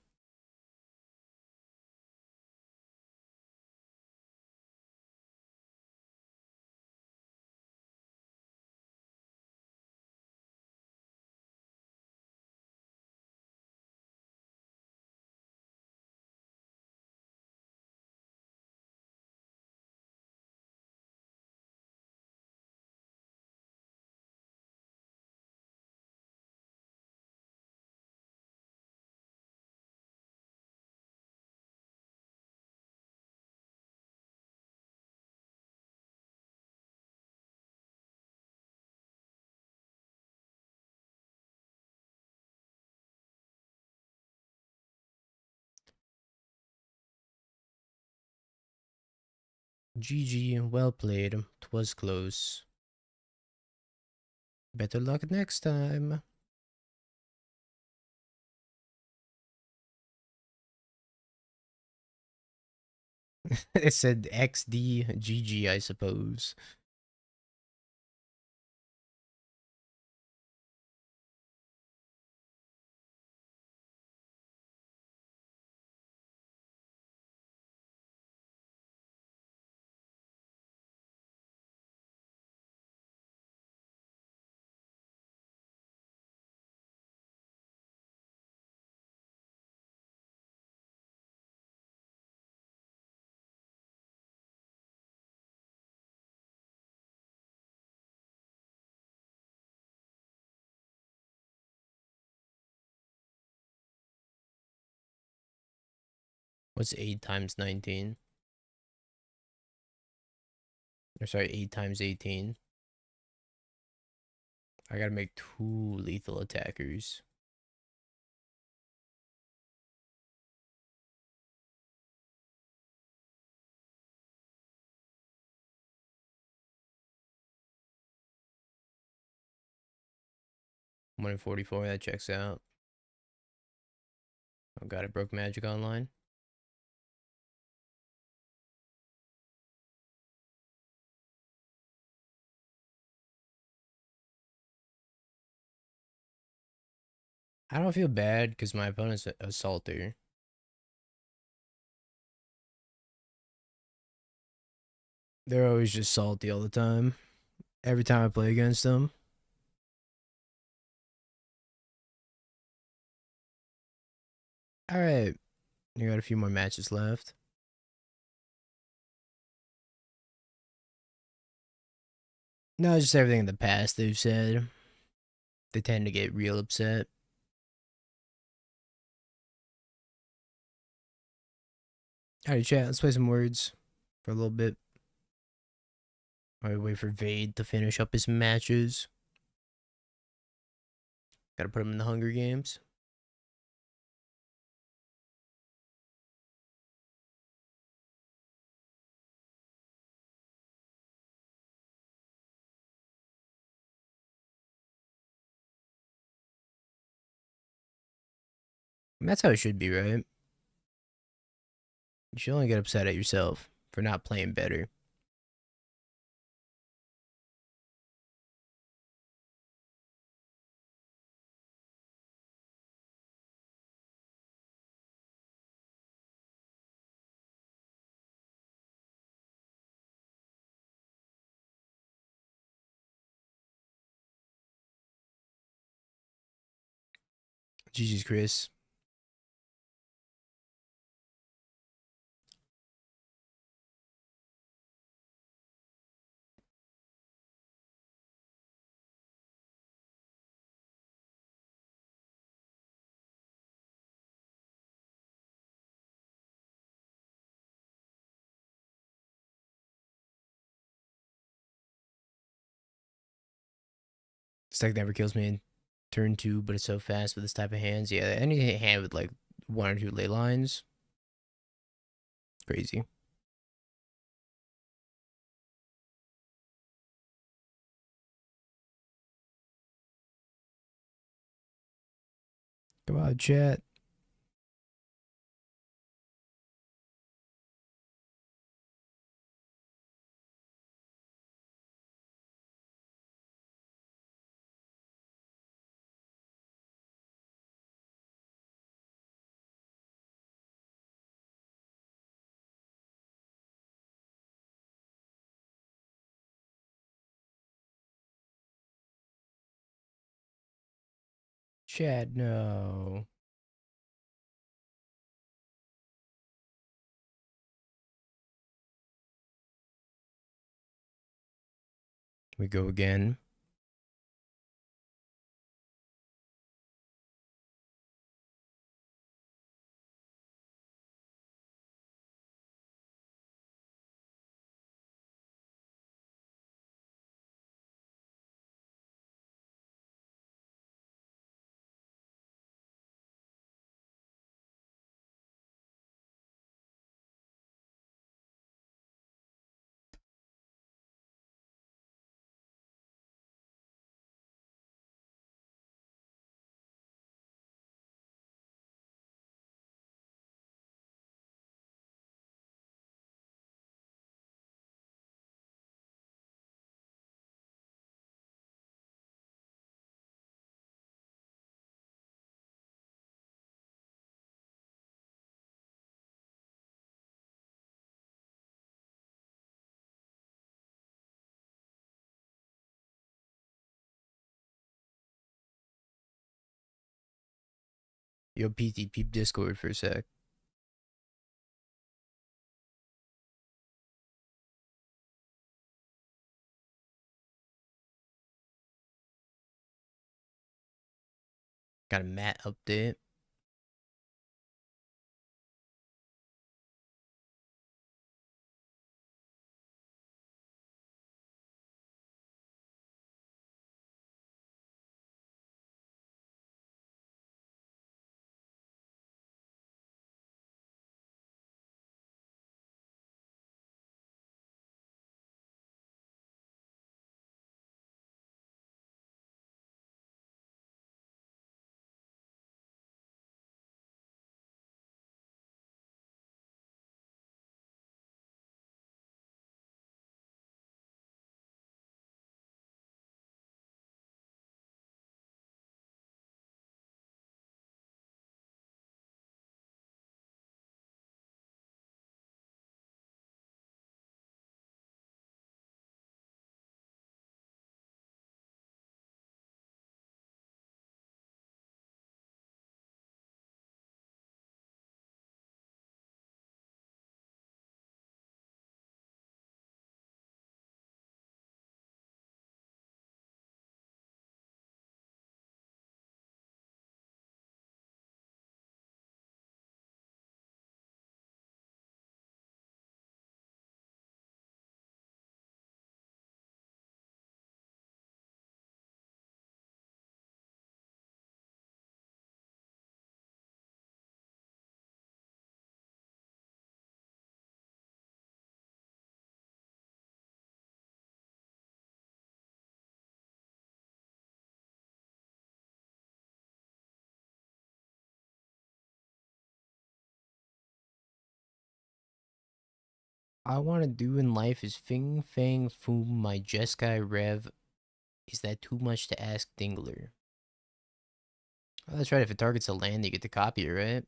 GG, well played. 'Twas close. Better luck next time. It said XD GG, I suppose. What's 8 times 19? Or sorry, 8 times 18. I gotta make 2 lethal attackers. One in 44, that checks out. Oh god, I broke Magic Online. I don't feel bad because my opponent's a salter. They're always just salty all the time. Every time I play against them. All right, you got a few more matches left. No, just everything in the past they've said. They tend to get real upset. All right, chat. Let's play some words for a little bit. While we wait for Vade to finish up his matches. Gotta put him in the Hunger Games. And that's how it should be, right? You should only get upset at yourself for not playing better. GG's, Chris. This deck never kills me in turn 2, but it's so fast with this type of hands. Yeah, any hand with like 1 or 2 ley lines. Crazy. Come on, chat. Chat, no. We go again. Yo, PT, peep Discord for a sec. Got a mat update. I want to do in life is Fing Fang Foom my Jeskai Rev. Is that too much to ask, Dingler? Oh, that's right. If it targets a land, you get to copy it, right?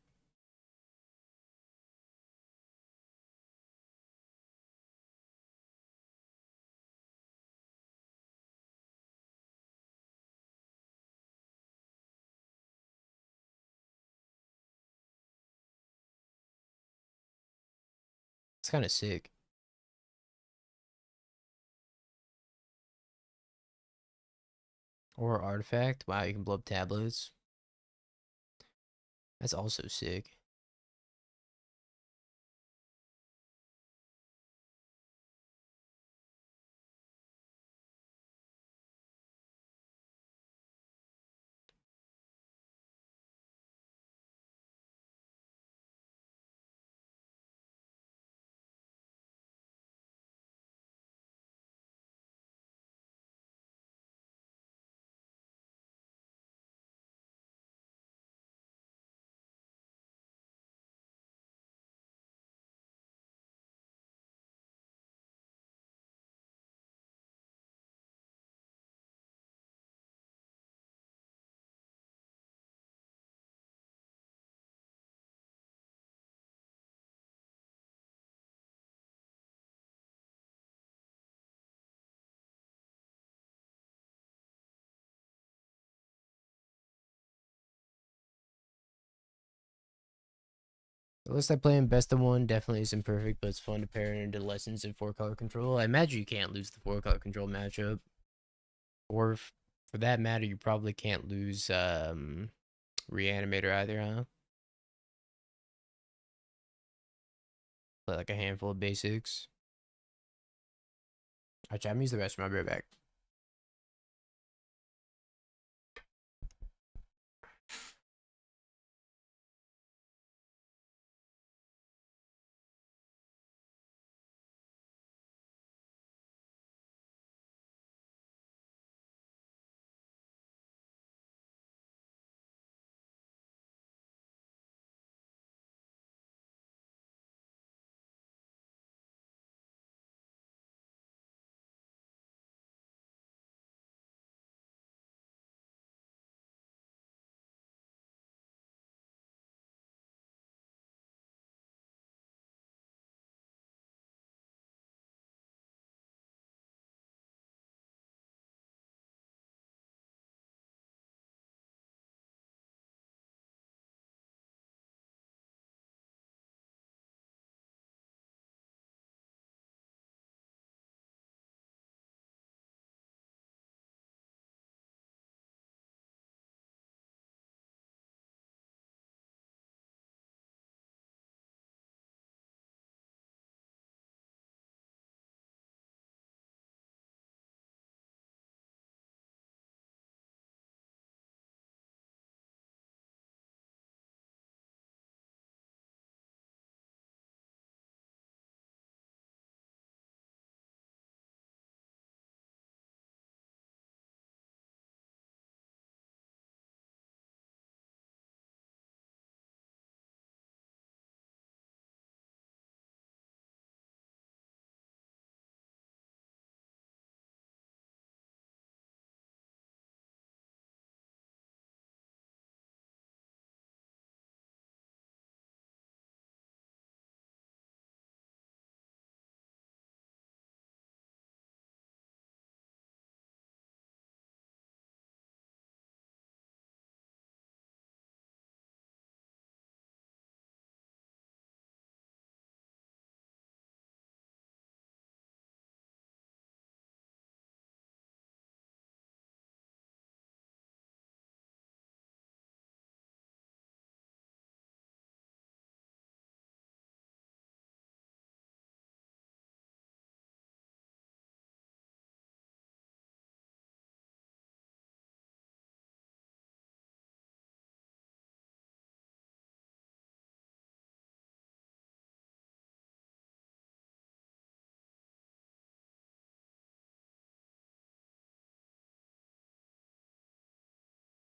It's kind of sick. Or artifact. Wow, you can blow up tablets. That's also sick. The list I play in best of one definitely isn't perfect, but it's fun to pair it into lessons in 4-color control. I imagine you can't lose the 4-color control matchup. Or for that matter, you probably can't lose Reanimator either, huh? Play like a handful of basics. Alright, I'm gonna use the restroom. I'll be right back.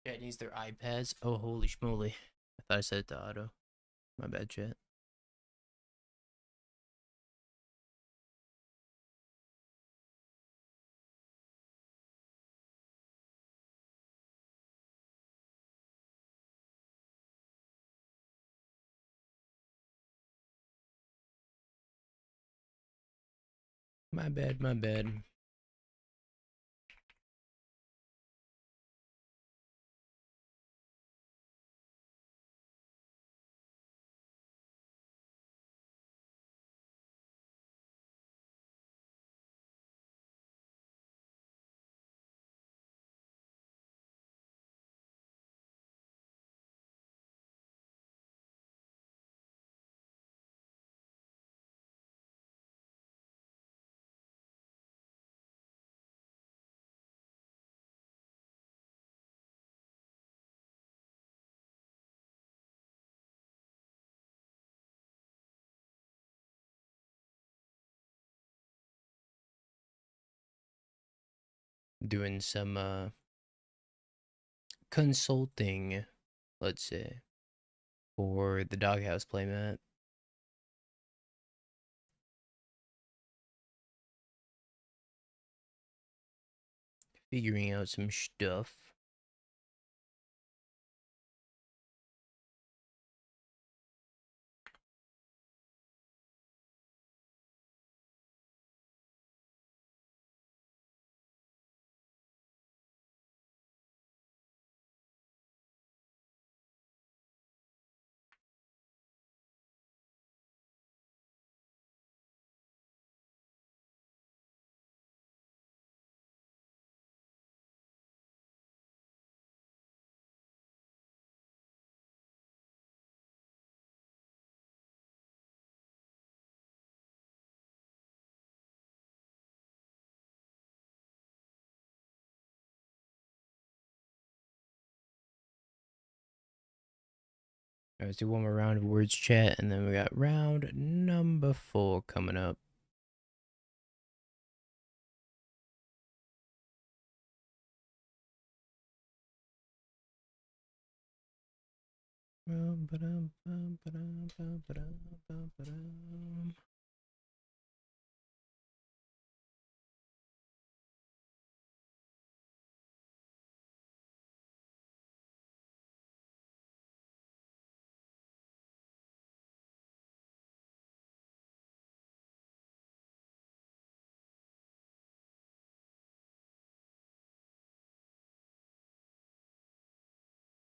Chat needs their iPads. Oh, holy schmoly. I thought I said it to auto. My bad, chat. My bad, my bad. Doing some consulting, let's say, for the Doghouse playmat. Figuring out some stuff. All right, let's do one more round of words chat, and then we got round number 4 coming up.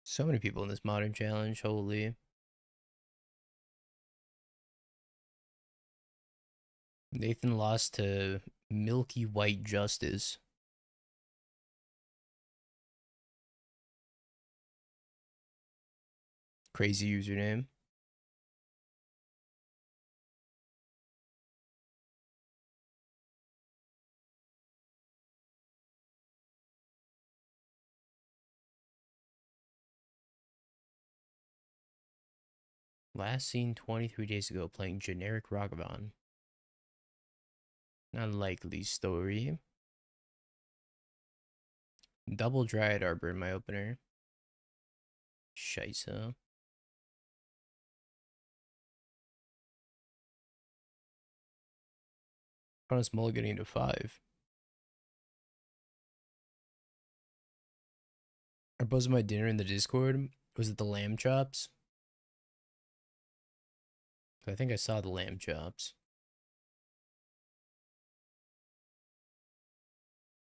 So many people in this modern challenge, holy. Nathan lost to Milky White Justice. Crazy username. Last seen 23 days ago playing generic Ragavan. Unlikely story. Double Dryad Arbor in my opener. Scheisse. Cronus mulliganing to 5. I posted my dinner in the Discord. Was it the lamb chops? I think I saw the lamb chops.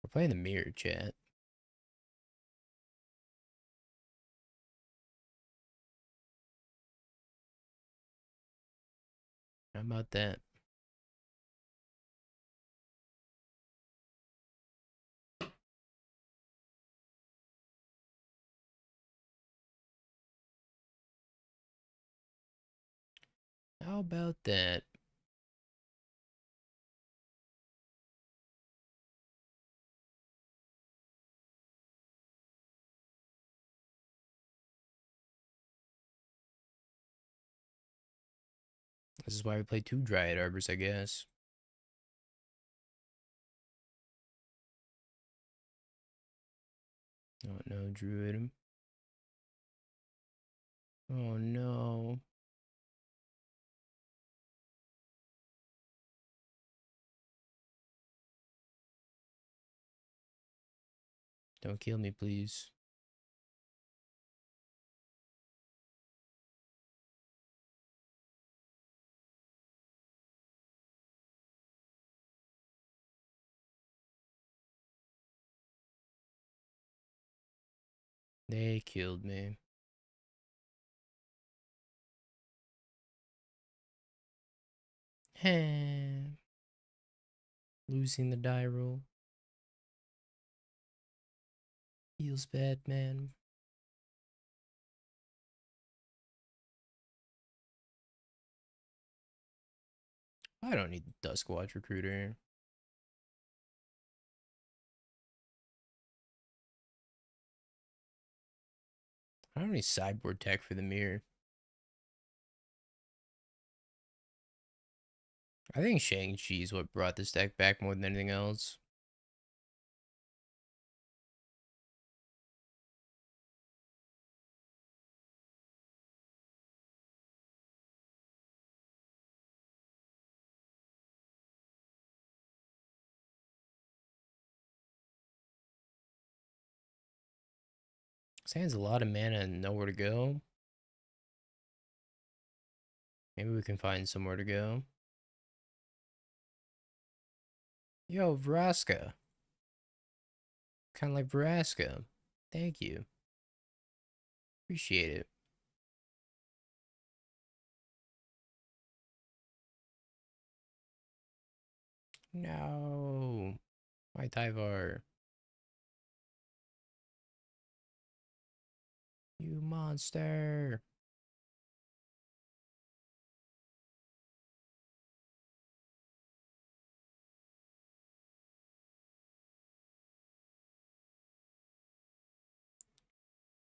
We're playing the mirror chat. How about that? How about that? This is why we play 2 Dryad Arbors, I guess. Oh no, Druid. Oh no. Don't kill me, please. They killed me. Losing the die roll. Feels bad, man. I don't need the Duskwatch Recruiter. I don't need sideboard tech for the mirror. I think Shang-Chi is what brought this deck back more than anything else. This hand's a lot of mana and nowhere to go. Maybe we can find somewhere to go. Yo, Vraska. Kind of like Vraska. Thank you. Appreciate it. No. My Tyvar. You monster.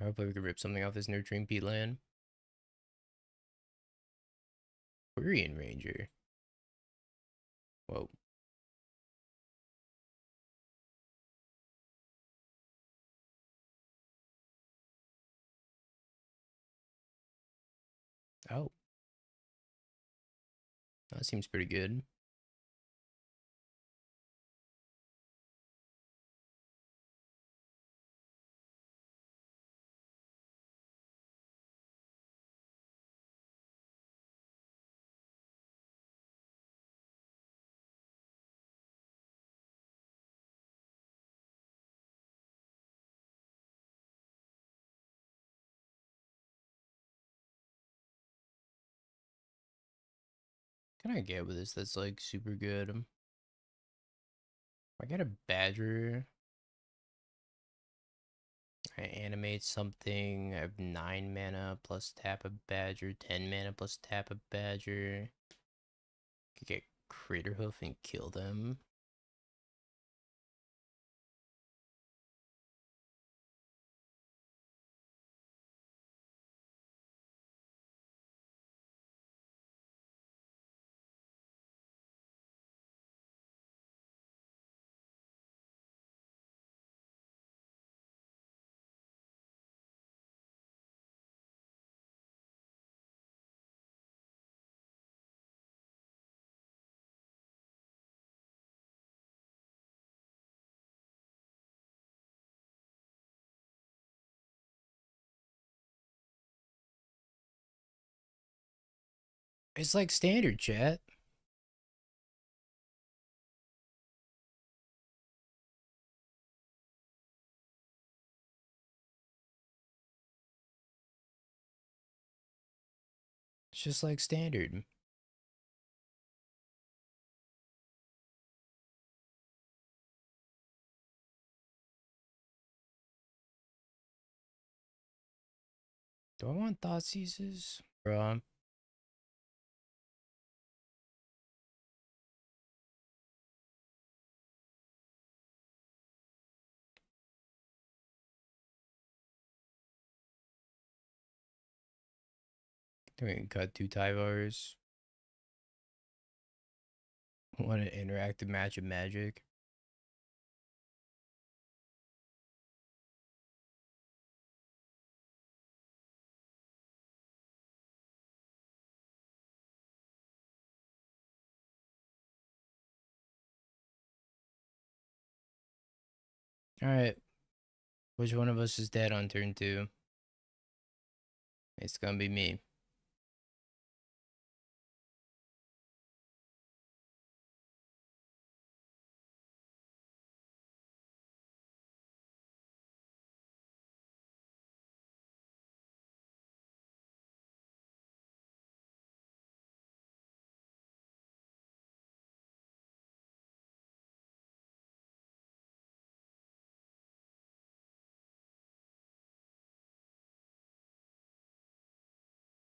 Hopefully we can rip something off this Nurturing Peatland. Quirion Ranger. Whoa. Oh. That seems pretty good. Can I get with this that's like super good? I get a Badger. I animate something. I have 9 mana plus tap a Badger, 10 mana plus tap a Badger. Could get Crater Hoof and kill them. It's like standard, chat. It's just like standard. Do I want Thoughtseizes? Bro. We can cut 2 Tyvars. Want an interactive match of Magic? Alright. Which one of us is dead on turn 2? It's gonna be me.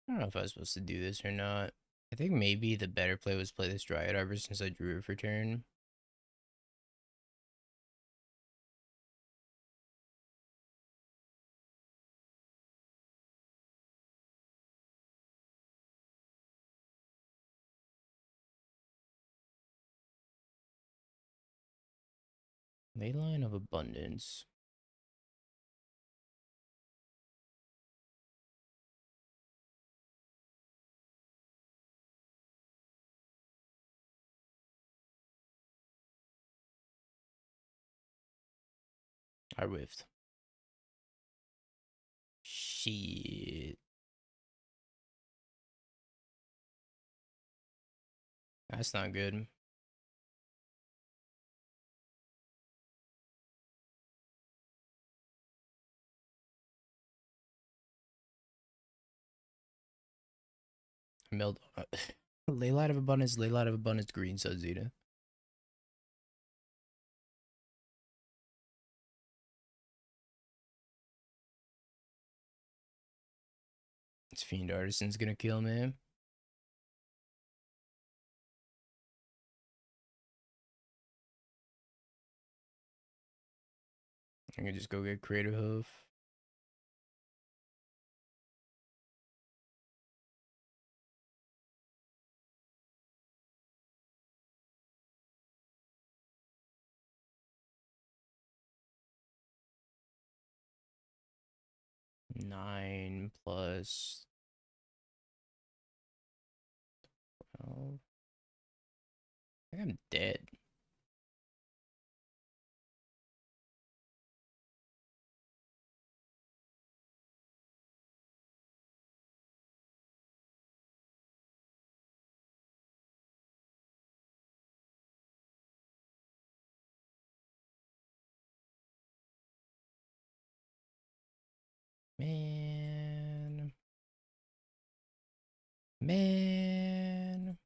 I don't know if I was supposed to do this or not. I think maybe the better play was play this Dryad Arbor since I drew it for turn. Leyline of Abundance. I whiffed. Shit. That's not good. Meld. Leyline of Abundance, Leyline of Abundance, Green Sunzeta. This Fiend Artisan's gonna kill me. I can just go get Creative Hoof. Nine plus 12. I think I'm dead. Man. Man.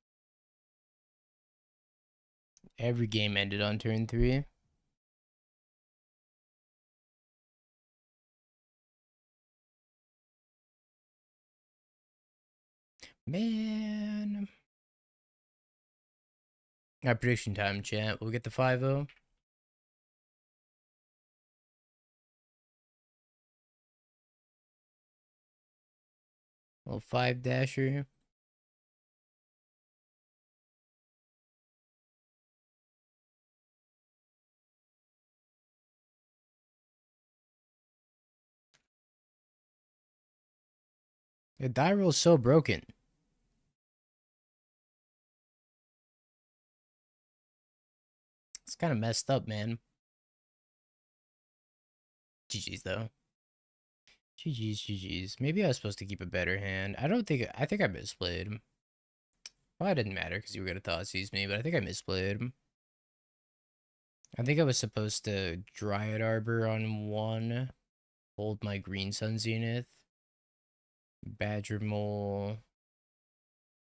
Every game ended on turn 3. Man. Our prediction time, chat. We'll get the 5-0. Little 5-dasher. The die roll's so broken. It's kind of messed up, man. GG's, though. GG's. Maybe I was supposed to keep a better hand. I think I misplayed. Well, it didn't matter because you were going to Thoughtseize me, but I think I misplayed. I think I was supposed to Dryad Arbor on 1, hold my Green Sun Zenith, Badger Mole,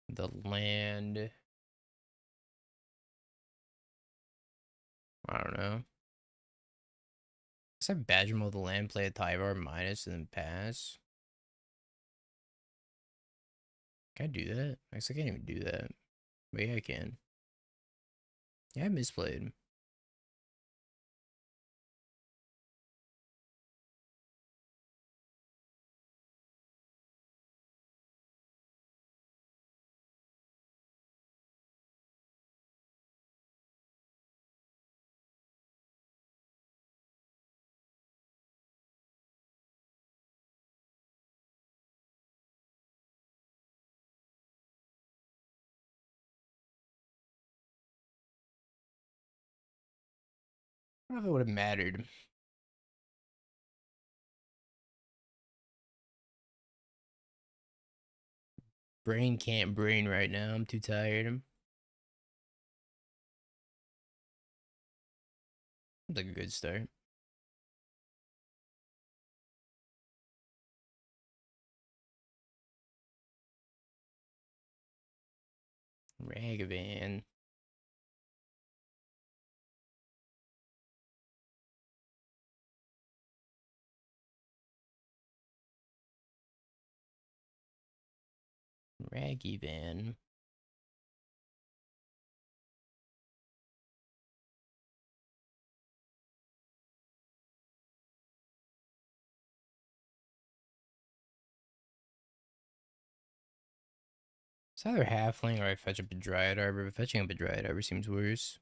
the land. I don't know. Let's have Badger Mole the land, play a Tyvar minus, and then pass. Can I do that? I guess I can't even do that. But yeah, I can. Yeah, I misplayed. I don't know if it would have mattered. Brain can't brain right now. I'm too tired. Like a good start. Ragavan. Raggy Van. It's either halfling or I fetch up a Dryad Arbor, but fetching up a Dryad Arbor seems worse.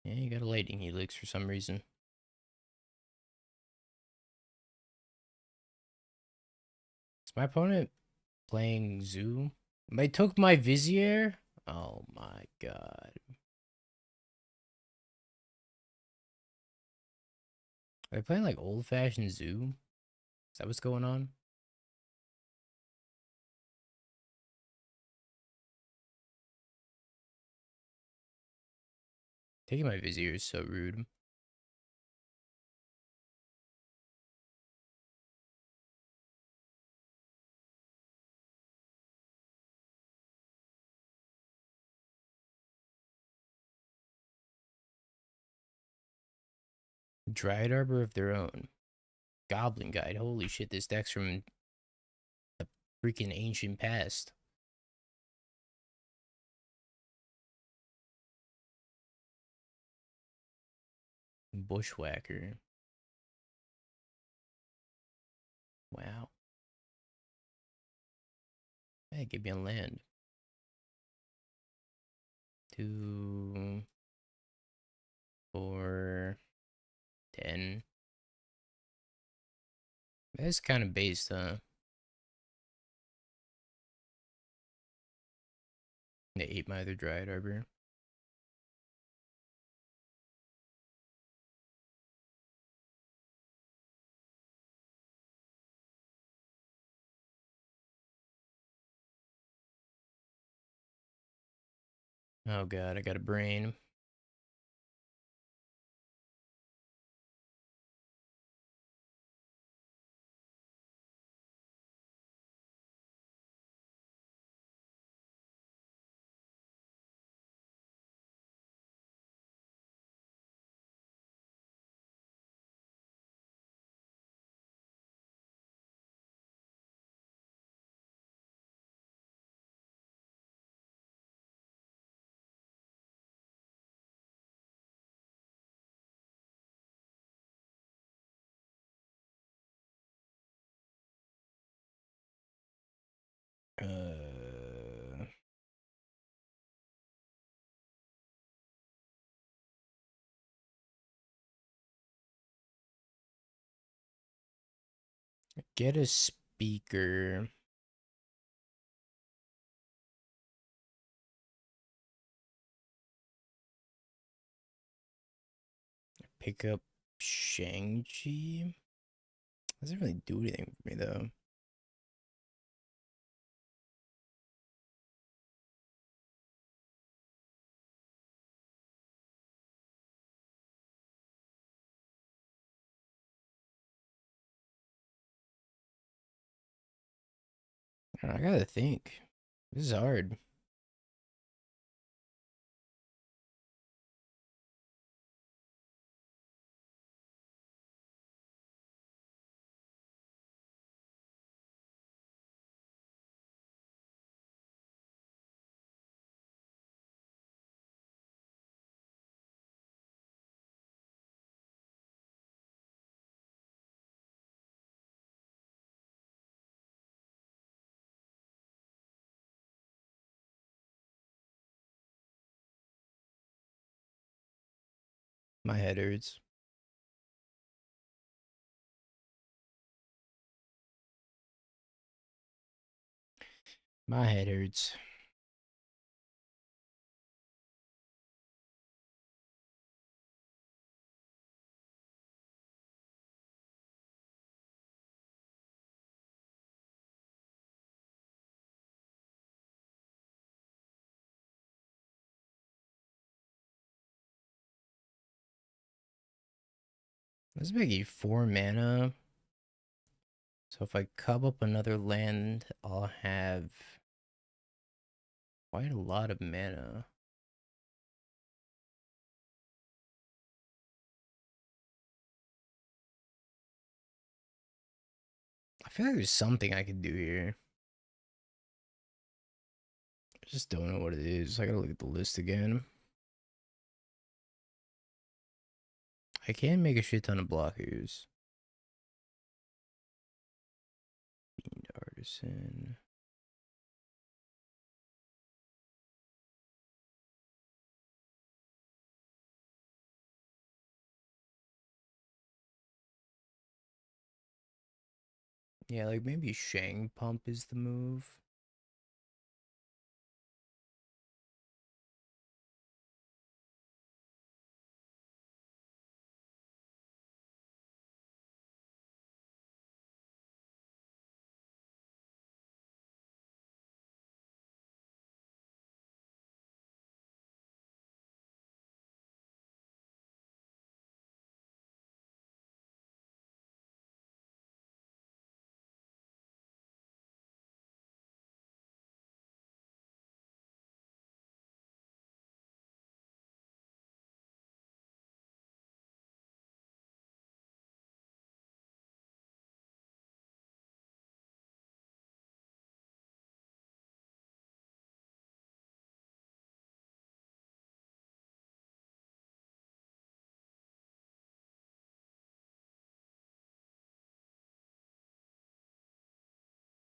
Yeah, you got a Lightning Helix for some reason. Is my opponent playing Zoo? They took my Vizier? Oh my god. Are they playing like old-fashioned Zoo? Is that what's going on? Taking my Vizier is so rude. Dryad Arbor of their own. Goblin Guide. Holy shit, this deck's from the freaking ancient past. Bushwhacker. Wow. Hey, give me a land. 2, 4, 10. That's kind of based, huh? They ate my other Dryad Arbor. Oh god, I got a brain. Get a speaker. Pick up Shang-Chi. Doesn't really do anything for me though. I gotta think. This is hard. My head hurts. My head hurts. Let's make it 4 mana. So if I cub up another land, I'll have quite a lot of mana. feel like there's something I could do here. I just don't know what it is. I gotta look at the list again. I can make a shit ton of blockers. Fiend Artisan. Yeah, like maybe Shang Pump is the move.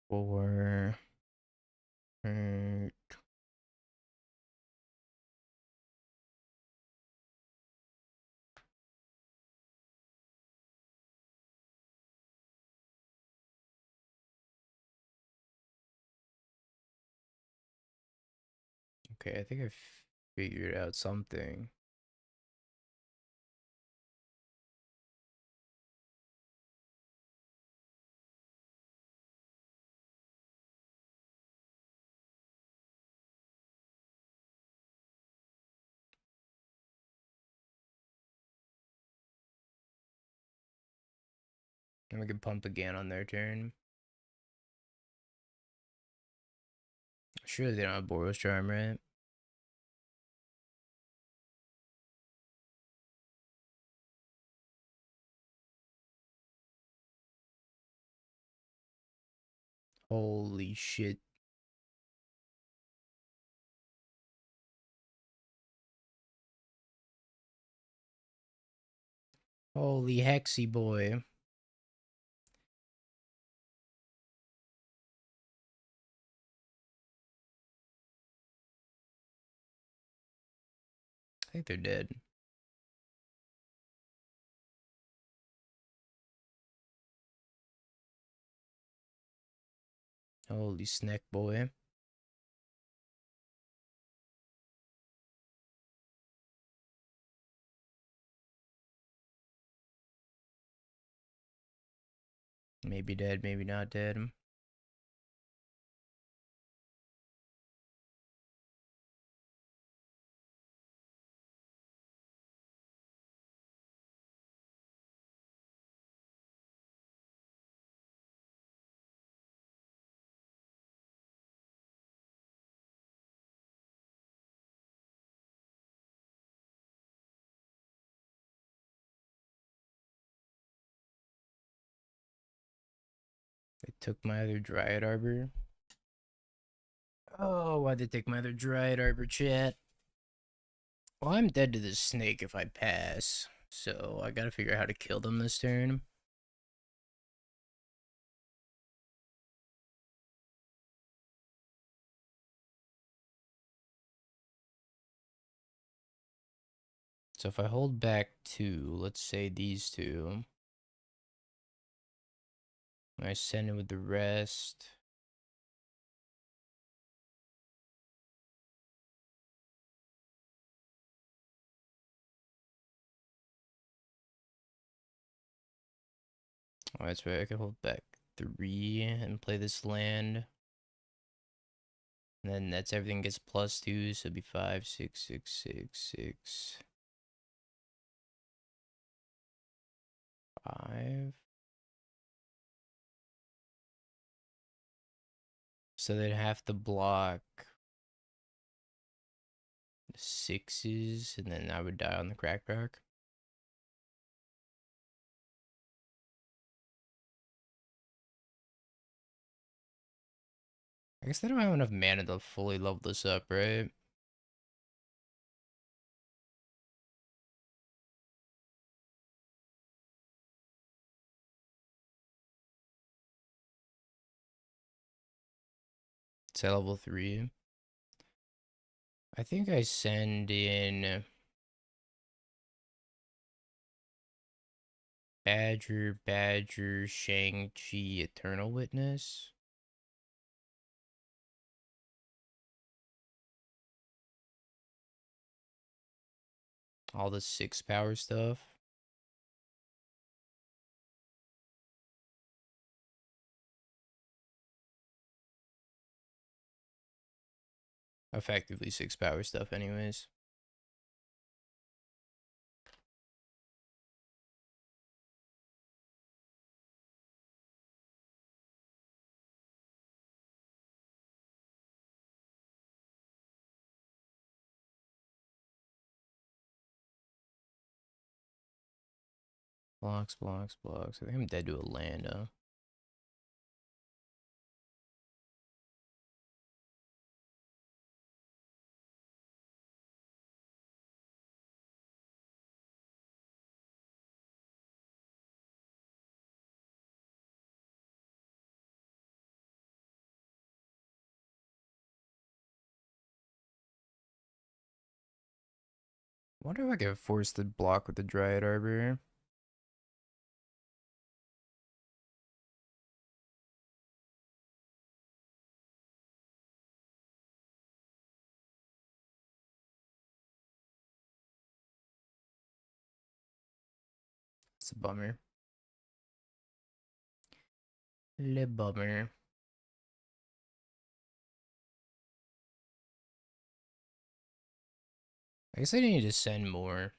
Or okay, I think I figured out something. And we can pump again on their turn. Surely they don't have Boros Charm, right? Holy shit. Holy hexy boy. I think they're dead. Holy snack boy. Maybe dead, maybe not dead. They took my other Dryad Arbor. Oh, why'd they take my other Dryad Arbor, chat? Well, I'm dead to this snake if I pass. So I gotta figure out how to kill them this turn. So if I hold back two, let's say these two, I send it with the rest. Oh, that's right, I can hold back three and play this land. And then that's everything gets +2, so it'd be 5, 6, 6, 6, 6, 5. So they'd have to block the 6s, and then I would die on the crack rock. I guess they don't have enough mana to fully level this up, right? It's at level 3. I think I send in Badger, Shang-Chi, Eternal Witness. All the 6 power stuff. Effectively 6 power stuff anyways. Blocks. I think I'm dead to a land, huh? Wonder if I could force the block with the Dryad Arbor. It's a bummer. Le bummer. I guess I need to send more.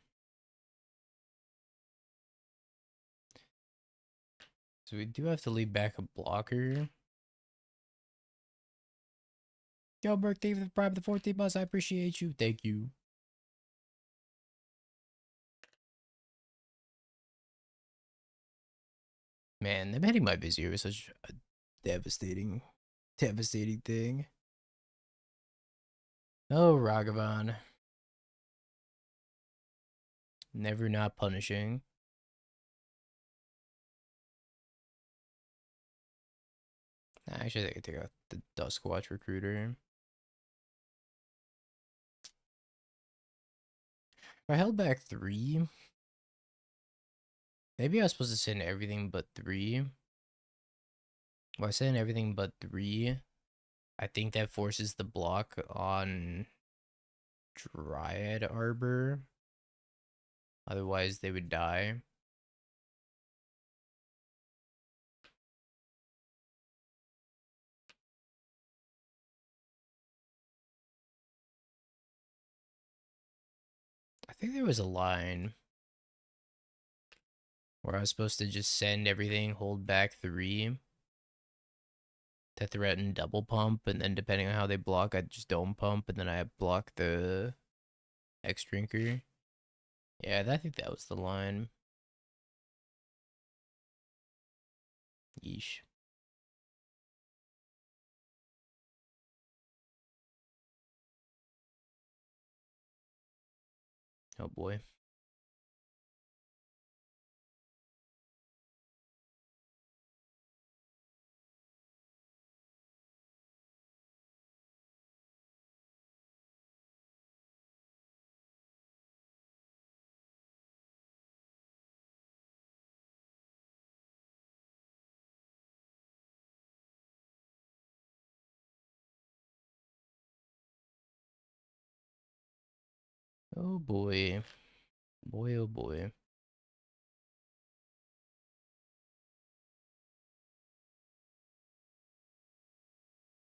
So we do have to leave back a blocker. Yo, birthday for the Prime of the 14 months. I appreciate you. Thank you. Man, them hitting my Vizier was such a devastating thing. Oh, Ragavan. Never not punishing. Actually, I could take out the Duskwatch Recruiter. If I held back 3, maybe I was supposed to send everything but 3. Well, I send everything but 3. I think that forces the block on Dryad Arbor. Otherwise, they would die. I think there was a line where I was supposed to just send everything, hold back 3 to threaten double pump, and then depending on how they block, I'd just dome pump, and then I block the X Drinker. Yeah, I think that was the line. Yeesh. Oh boy. Oh boy. Boy, oh boy.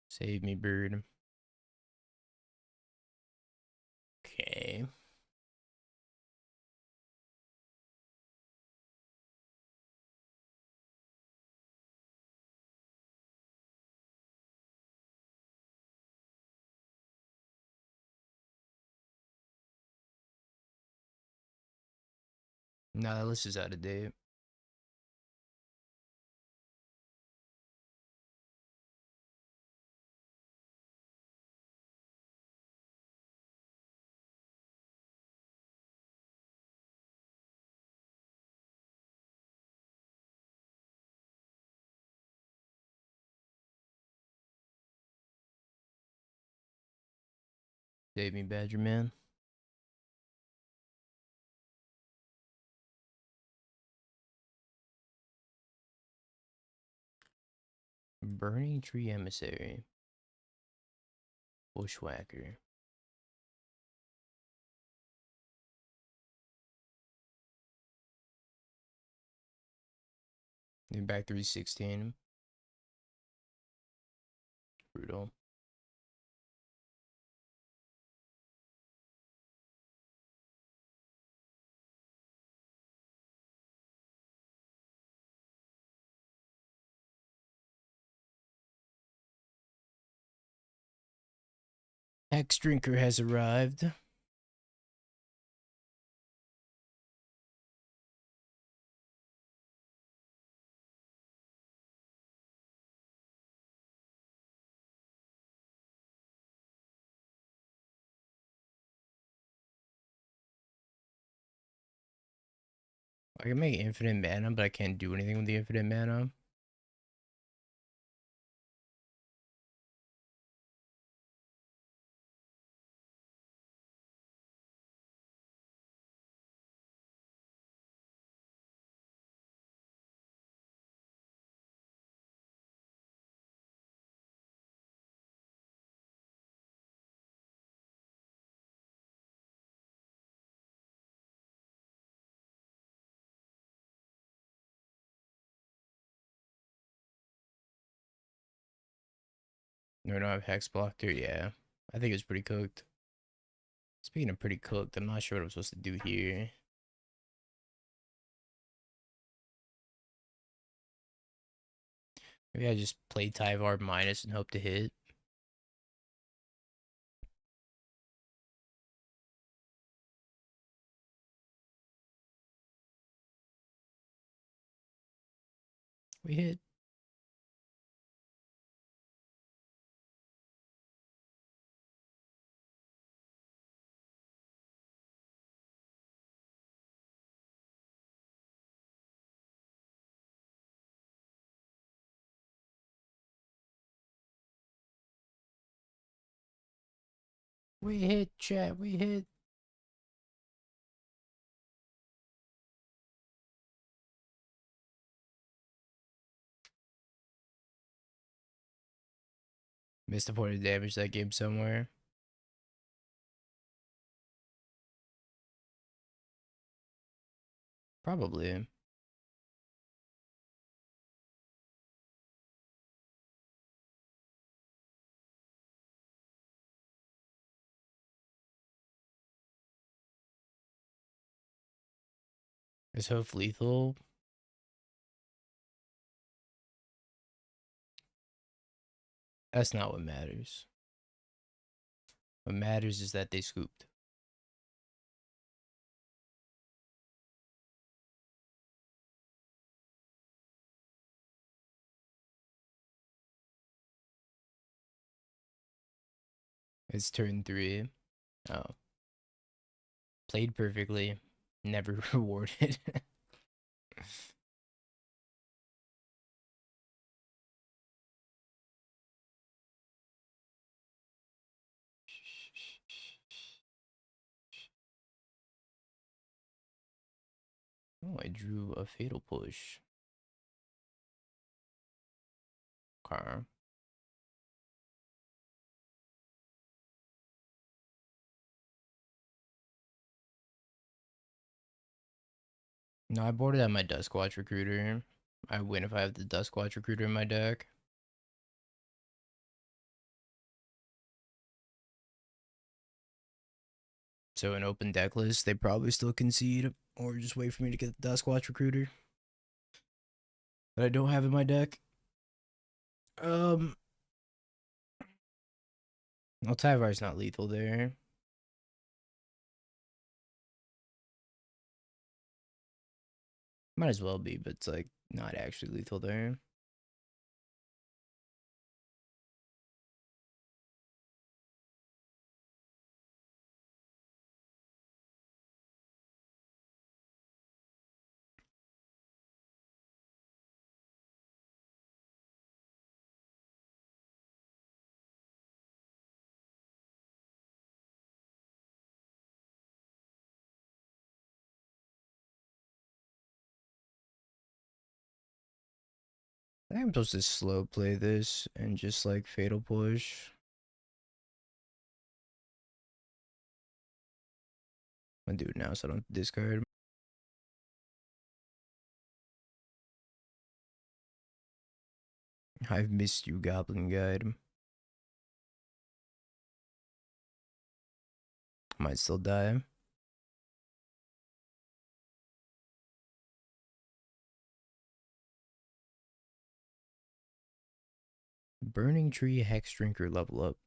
Save me, bird. Okay. Nah, that list is out of date. Save me, Badger Man. Burning Tree Emissary. Bushwhacker. Then back 316. Brutal. Hex Drinker has arrived. I can make infinite mana, but I can't do anything with the infinite mana. No, I don't have Hex Blocker. Yeah. I think it's pretty cooked. Speaking of pretty cooked, I'm not sure what I'm supposed to do here. Maybe I just play Tyvar minus and hope to hit. We hit. We hit, chat. We hit. Missed the point of damage that game somewhere. Probably. Is Hope lethal? That's not what matters. What matters is that they scooped. It's turn 3. Oh. Played perfectly. Never rewarded. Oh, I drew a fatal push. Car. No, I boarded out my Duskwatch Recruiter. I win if I have the Duskwatch Recruiter in my deck. So an open deck list, they probably still concede or just wait for me to get the Duskwatch Recruiter that I don't have in my deck. Well, Tyvar's not lethal there. Might as well be, but it's like not actually lethal there. I think I'm supposed to slow play this and just like fatal push. I'm gonna do it now so I don't discard. I've missed you, Goblin Guide. Might still die. Burning Tree, Hex Drinker level up.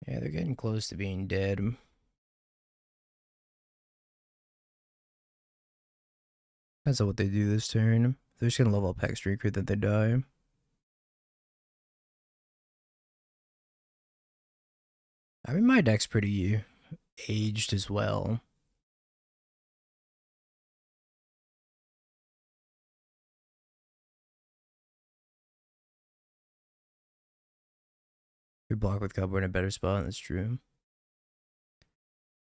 Yeah, they're getting close to being dead. Depends on what they do this turn. They're just gonna level up Hex Drinker, then they die. I mean, my deck's pretty aged as well. If you block with Cup, we're in a better spot. That's true.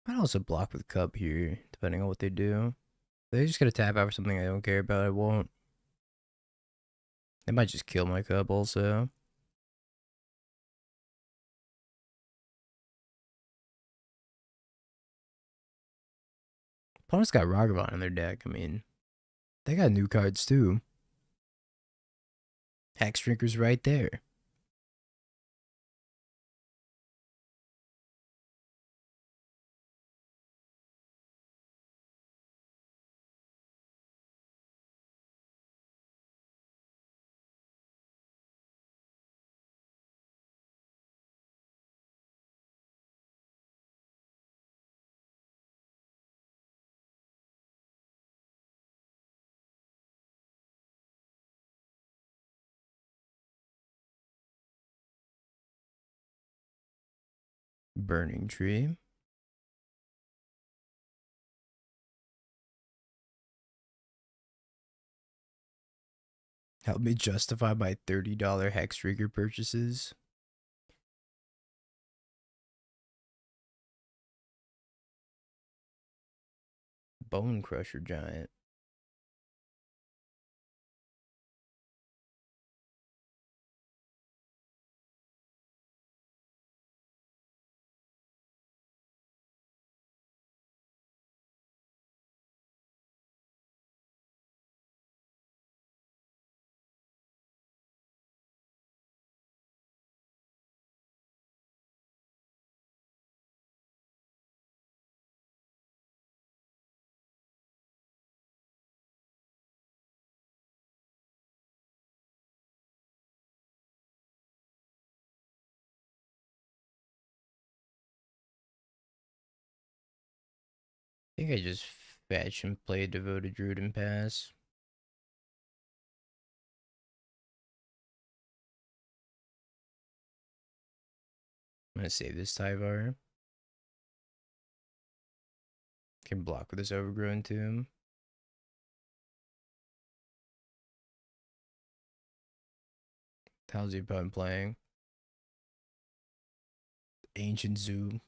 I'd also block with Cup here, depending on what they do. They just gonna tap out for something I don't care about. I won't. They might just kill my Cup also. Opponent's got Ragavan in their deck. I mean, they got new cards too. Hex Drinker's right there. Burning Tree. Help me justify my $30 Hex Drinker purchases. Bone Crusher Giant. I think I just fetch and play Devoted Druid and pass. I'm gonna save this Tyvar. Can block with this Overgrown Tomb. How's the opponent playing? Ancient Zoo.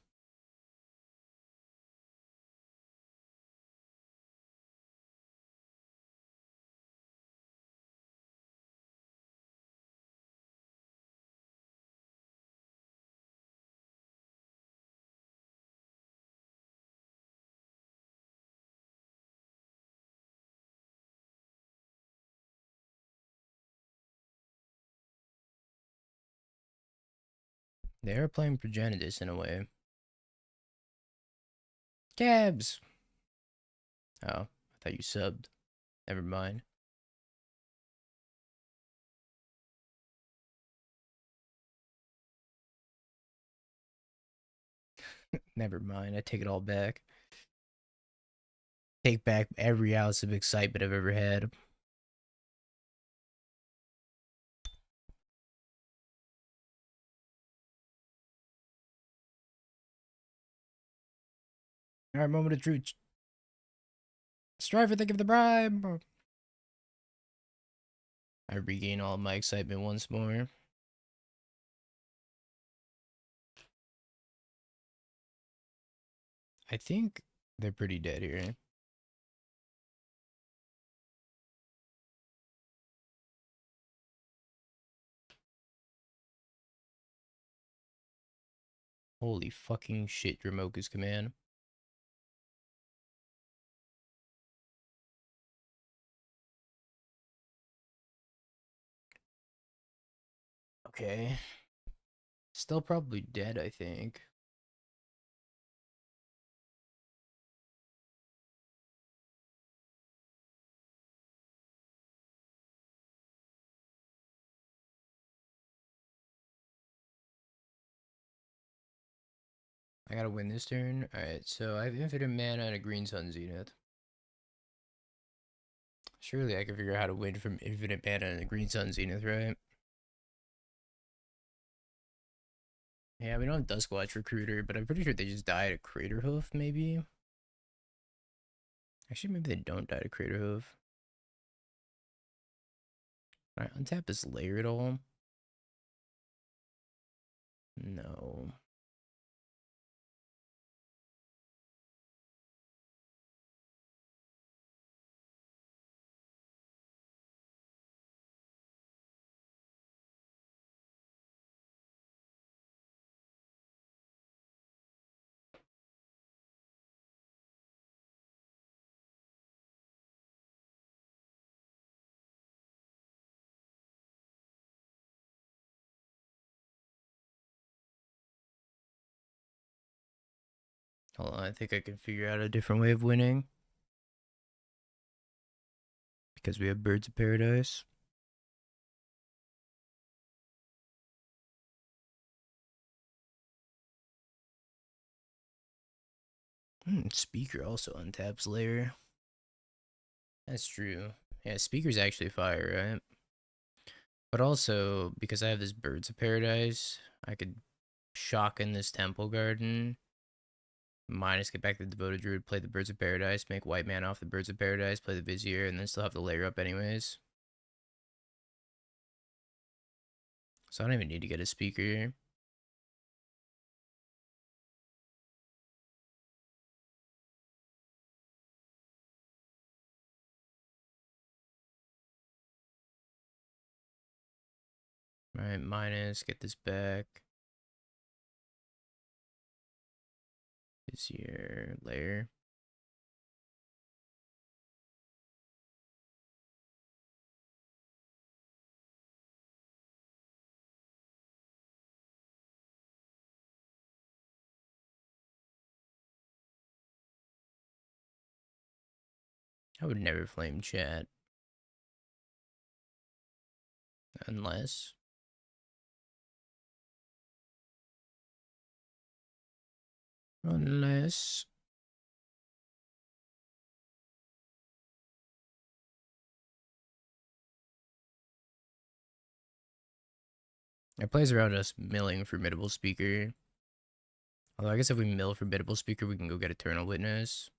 They are playing Progenitus in a way. Cabs! Oh, I thought you subbed. Never mind. Never mind. I take it all back. Take back every ounce of excitement I've ever had. Alright, moment of truth. Strive for think of the bribe. I regain all my excitement once more. I think they're pretty dead here. Holy fucking shit, Dramoka's command. Okay. Still probably dead, I think. I gotta win this turn. Alright, so I have infinite mana and a green sun zenith. Surely I can figure out how to win from infinite mana and a green sun zenith, right? Yeah, we don't have Duskwatch Recruiter, but I'm pretty sure they just die to Crater Hoof, maybe? Actually, maybe they don't die to Crater Hoof. Can I untap this layer at all? No. Hold on, I think I can figure out a different way of winning. Because we have Birds of Paradise. Speaker also untaps layer. That's true. Yeah, Speaker's actually fire, right? But also, because I have this Birds of Paradise, I could shock in this Temple Garden. Minus, get back the Devoted Druid, play the Birds of Paradise, make white mana off the Birds of Paradise, play the Vizier, and then still have the layer up anyways. So I don't even need to get a Speaker. Alright, minus, get this back. Vizier, layer. I would never flame chat. Unless. Unless. It plays around us milling Formidable Speaker. Although I guess if we mill Formidable Speaker, we can go get Eternal Witness.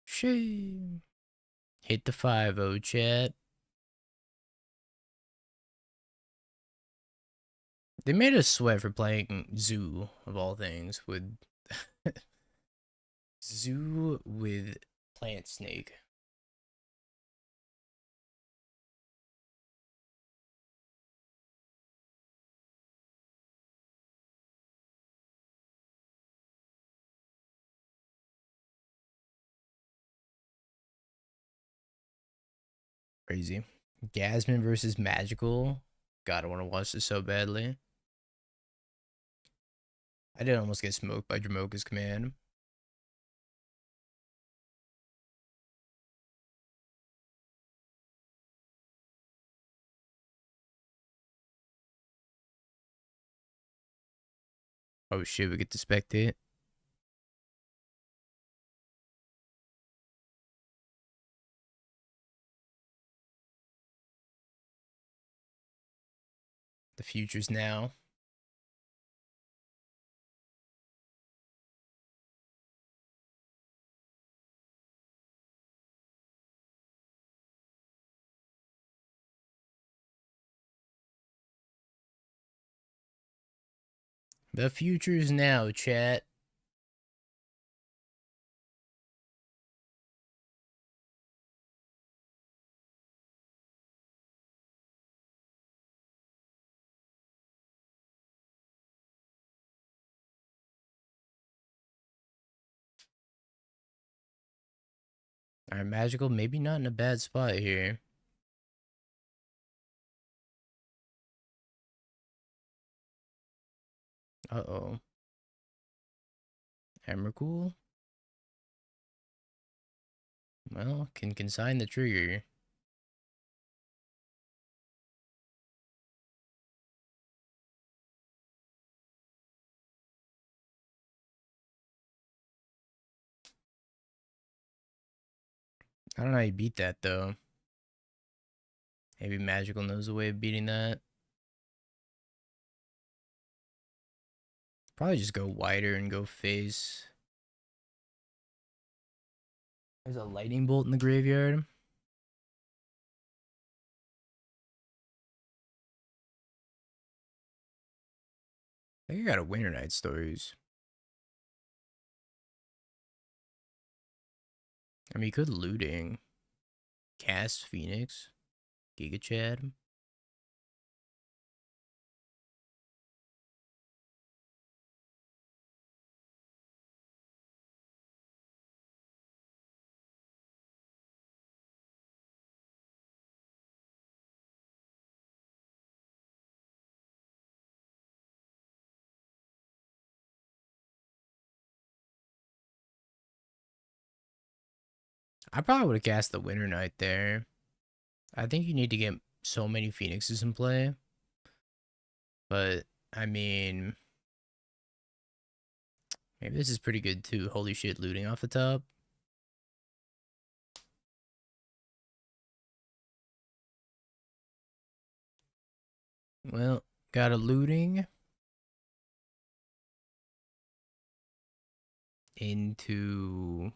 Shame. Hit the 5-0, chat. They made us sweat for playing Zoo, of all things, with... Zoo with Plant Snake. Crazy. Gasman versus Magical. God, I want to watch this so badly. I did almost get smoked by Dramoka's command. Oh shit, we get to spectate. The future's now. The future's now, chat. Alright, Magical, maybe not in a bad spot here. Uh-oh. Emrakul? Well, can consign the trigger. I don't know how you beat that, though. Maybe Magical knows a way of beating that. Probably just go wider and go face. There's a lightning bolt in the graveyard. I think I got a Winter Night Stories. I mean, you could looting. Cast Phoenix. Giga Chad. I probably would have cast the Winter Night there. I think you need to get so many Phoenixes in play. But, I mean, maybe this is pretty good too. Holy shit, looting off the top. Well, got a looting. Into...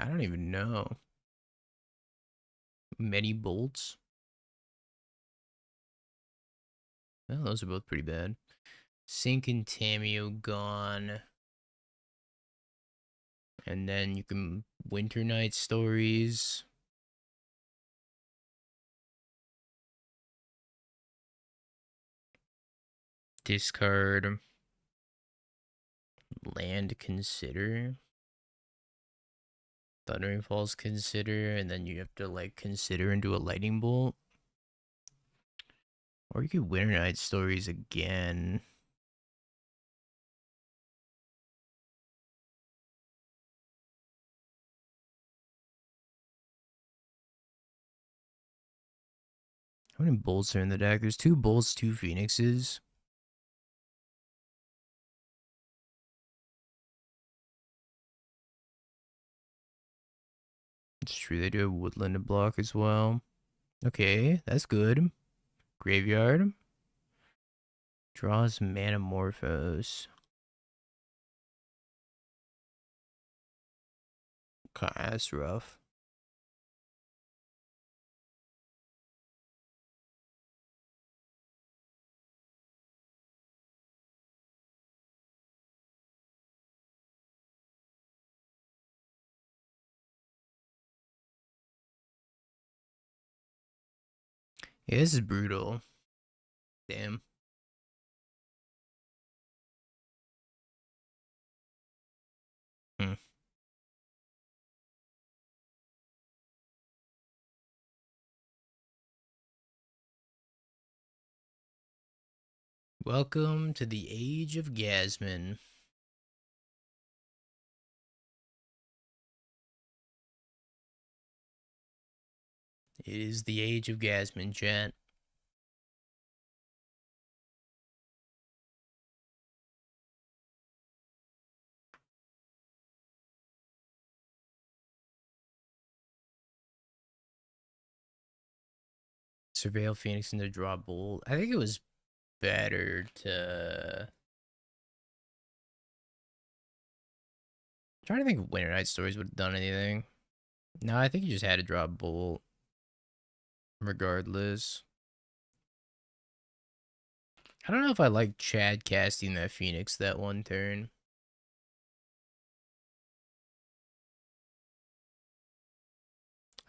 I don't even know. Many bolts. Well, those are both pretty bad. Sink and Tameo gone. And then you can Winter Night Stories. Discard. Land consider. Thundering Falls consider. And then you have to like consider and do a lightning bolt. Or you could Winter Night Stories again. How many bolts are in the deck? There's 2 bolts, 2 phoenixes. It's true, they do have woodland to block as well. Okay, that's good. Graveyard. Draws Manamorphose. Okay, that's rough. Yeah, this is brutal. Damn. Hmm. Welcome to the age of Gasman. It is the age of Gasman, chat. Surveil Phoenix in the draw bolt. I think it was better to... I'm trying to think if Winter Night Stories would have done anything. No, I think you just had to draw bolt. Regardless. I don't know if I like Chad casting that Phoenix that one turn.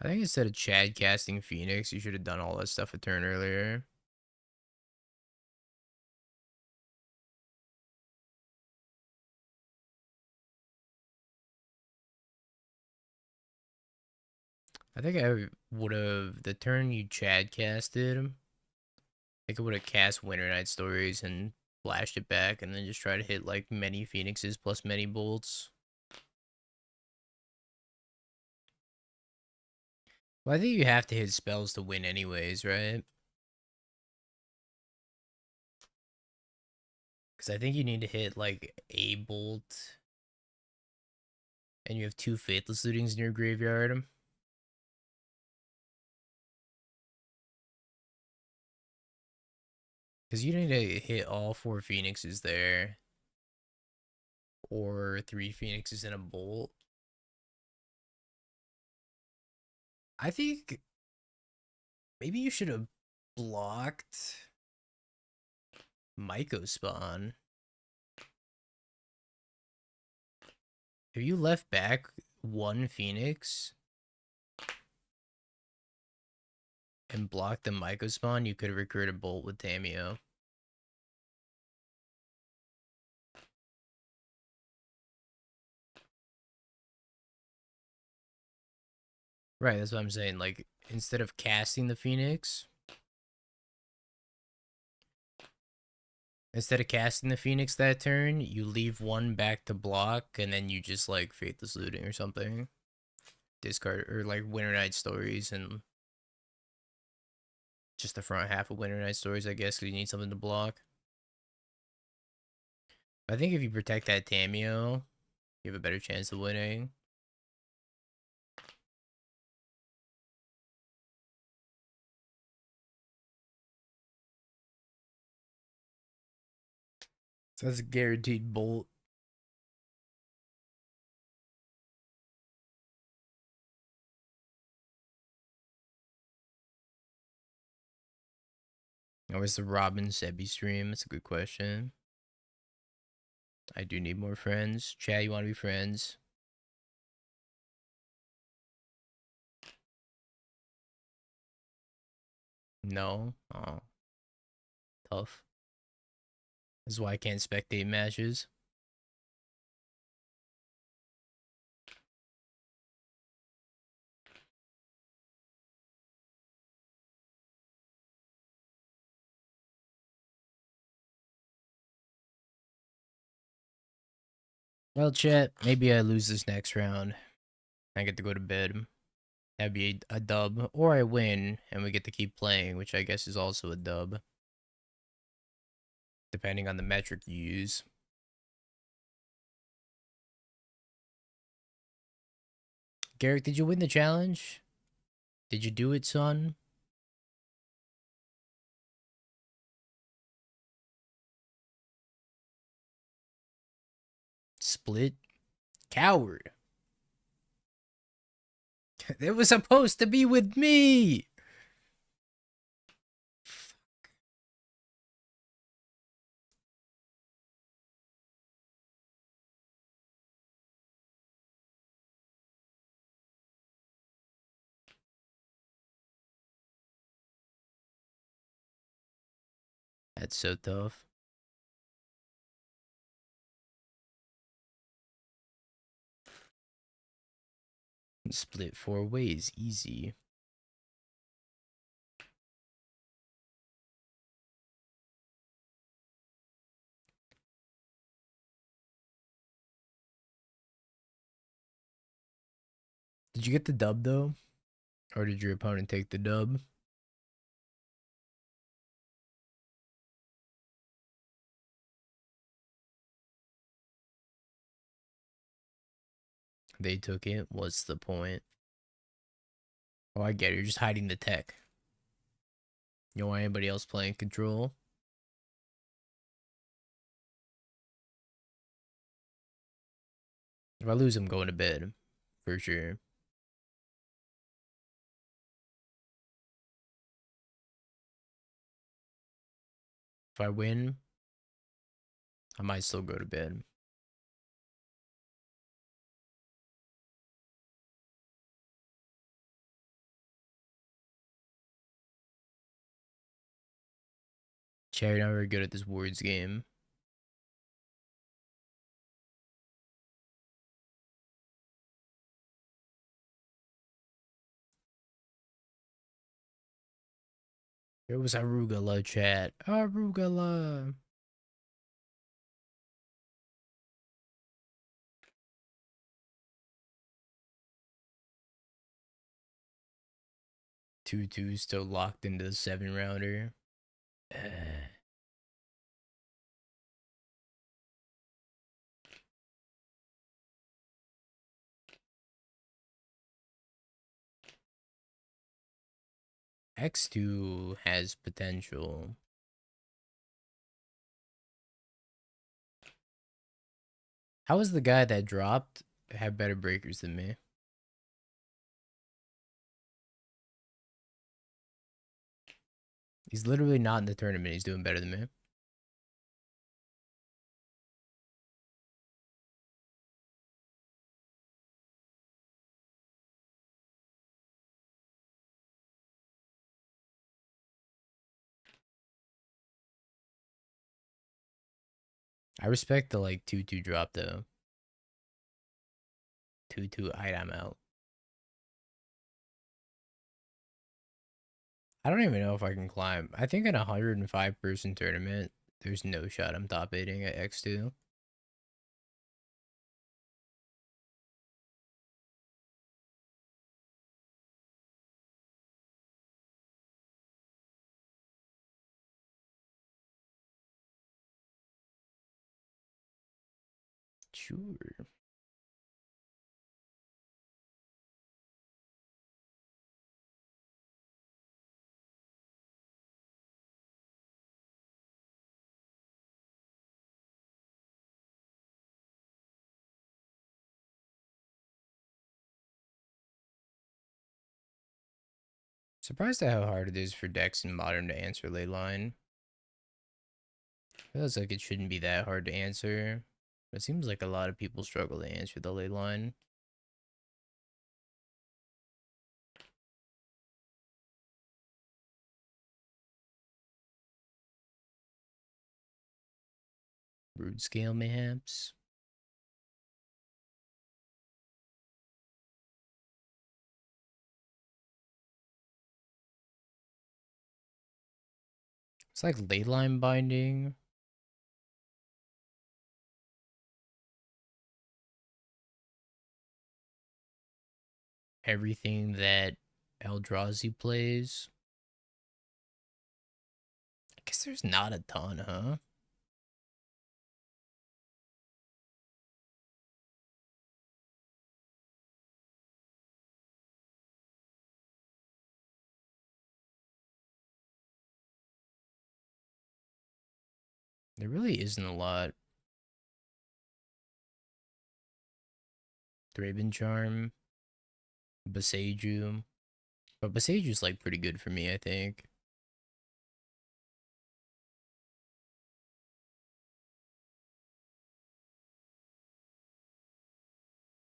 I think instead of Chad casting Phoenix, you should have done all that stuff a turn earlier. I think I would have, the turn you Chad casted, I think I would have cast Winter Night Stories and flashed it back and then just try to hit like many Phoenixes plus many bolts. Well, I think you have to hit spells to win anyways, right? Because I think you need to hit like a bolt. And you have 2 Faithless Lootings in your graveyard. Because you need to hit all 4 Phoenixes there. Or 3 Phoenixes in a bolt. I think maybe you should have blocked Myco Spawn. If you left back 1 Phoenix and blocked the Myco Spawn, you could have recruited Bolt with Tamio. Right, that's what I'm saying. Like, instead of casting the Phoenix, that turn, you leave 1 back to block, and then you just, like, Faithless Looting or something. Discard, or, like, Winter Night Stories, and just the front half of Winter Night Stories, I guess, because you need something to block. I think if you protect that Tamio, you have a better chance of winning. So that's a guaranteed bolt. Or is the Robin Sebi stream? That's a good question. I do need more friends. Chad, you want to be friends? No? Oh. Tough. This is why I can't spectate matches. Well, chat, maybe I lose this next round. I get to go to bed. That'd be a dub. Or I win, and we get to keep playing, which I guess is also a dub. Depending on the metric you use. Garrick, did you win the challenge? Did you do it, son? Split? Coward. It was supposed to be with me! That's so tough. Split 4 ways, easy. Did you get the dub though? Or did your opponent take the dub? They took it. What's the point? Oh, I get it. You're just hiding the tech. You don't want anybody else playing control? If I lose, I'm going to bed. For sure. If I win, I might still go to bed. Cherry not very good at this words game. It was arugula chat. Arugula. Tutu still locked into the 7-rounder. X2 has potential. How is the guy that dropped have better breakers than me? He's literally not in the tournament. He's doing better than me. I respect the like 2-2 drop though. 2-2 item out. I don't even know if I can climb. I think in a 105-person tournament, there's no shot I'm top 8ing at X2. Sure. Surprised at how hard it is for decks in Modern to answer ley line. Feels like it shouldn't be that hard to answer. But it seems like a lot of people struggle to answer the ley line. Brood scale mayhaps. It's like ley line binding. Everything that Eldrazi plays. I guess there's not a ton, huh? There really isn't a lot. Thraben Charm, Boseiju. But Boseiju's like pretty good for me, I think.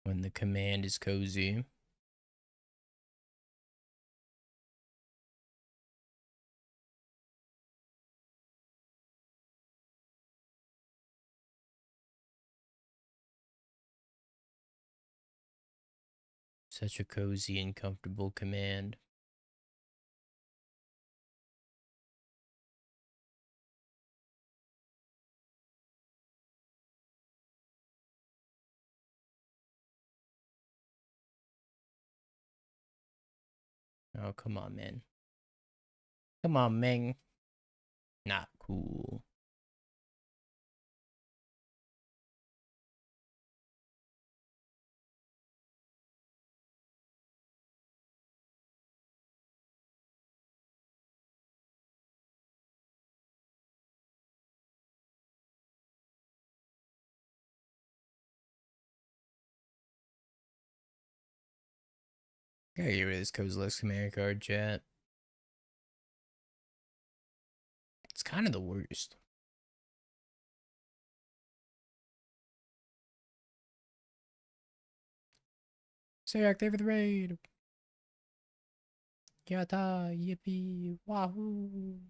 When the command is cozy. Such a cozy and comfortable command. Oh, come on, man. Come on, Ming. Not cool. Gotta get rid of this Kozilek's command card, chat. It's kind of the worst. Say active for the raid. Yata, yippee, wahoo.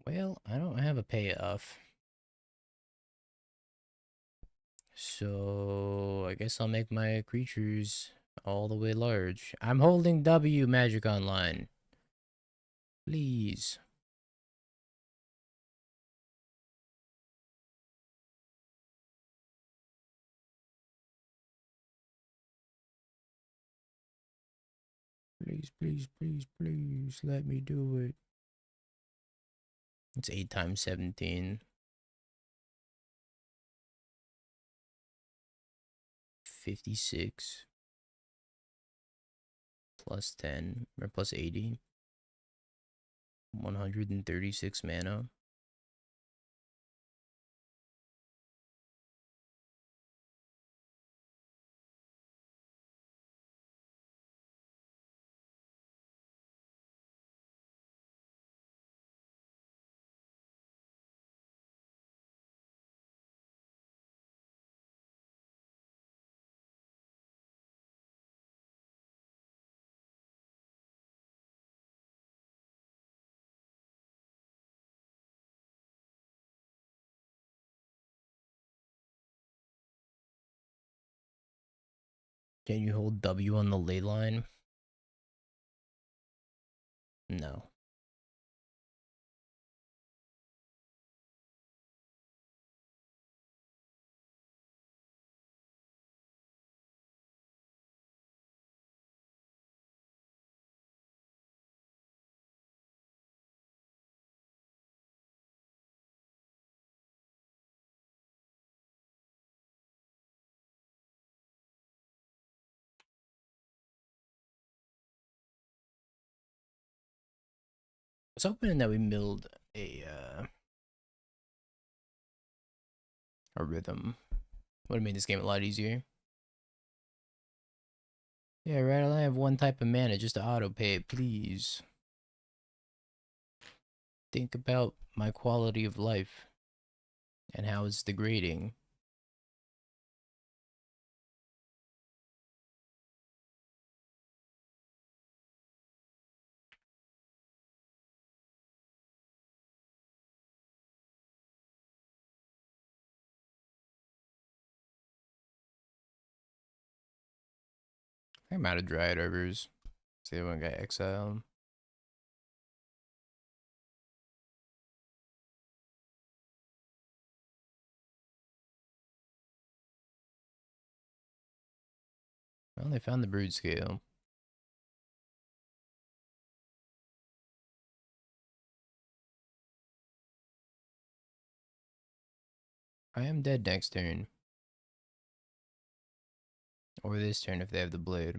Well, I don't have a payoff. So, I guess I'll make my creatures all the way large. I'm holding W, Magic Online. Please. Please, please, please, please, let me do it. It's 8 times 17. 56. Plus 10, or plus 80. 136 mana. Can you hold W on the ley line? No. I was hoping that we milled a rhythm. Would have made this game a lot easier. Yeah, right. I only have one type of mana just to auto pay it, please. Think about my quality of life and how it's degrading. I'm out of Dryad Arbors. See, the one got exiled. Well, they found the brood scale. I am dead next turn. Or this turn if they have the blade.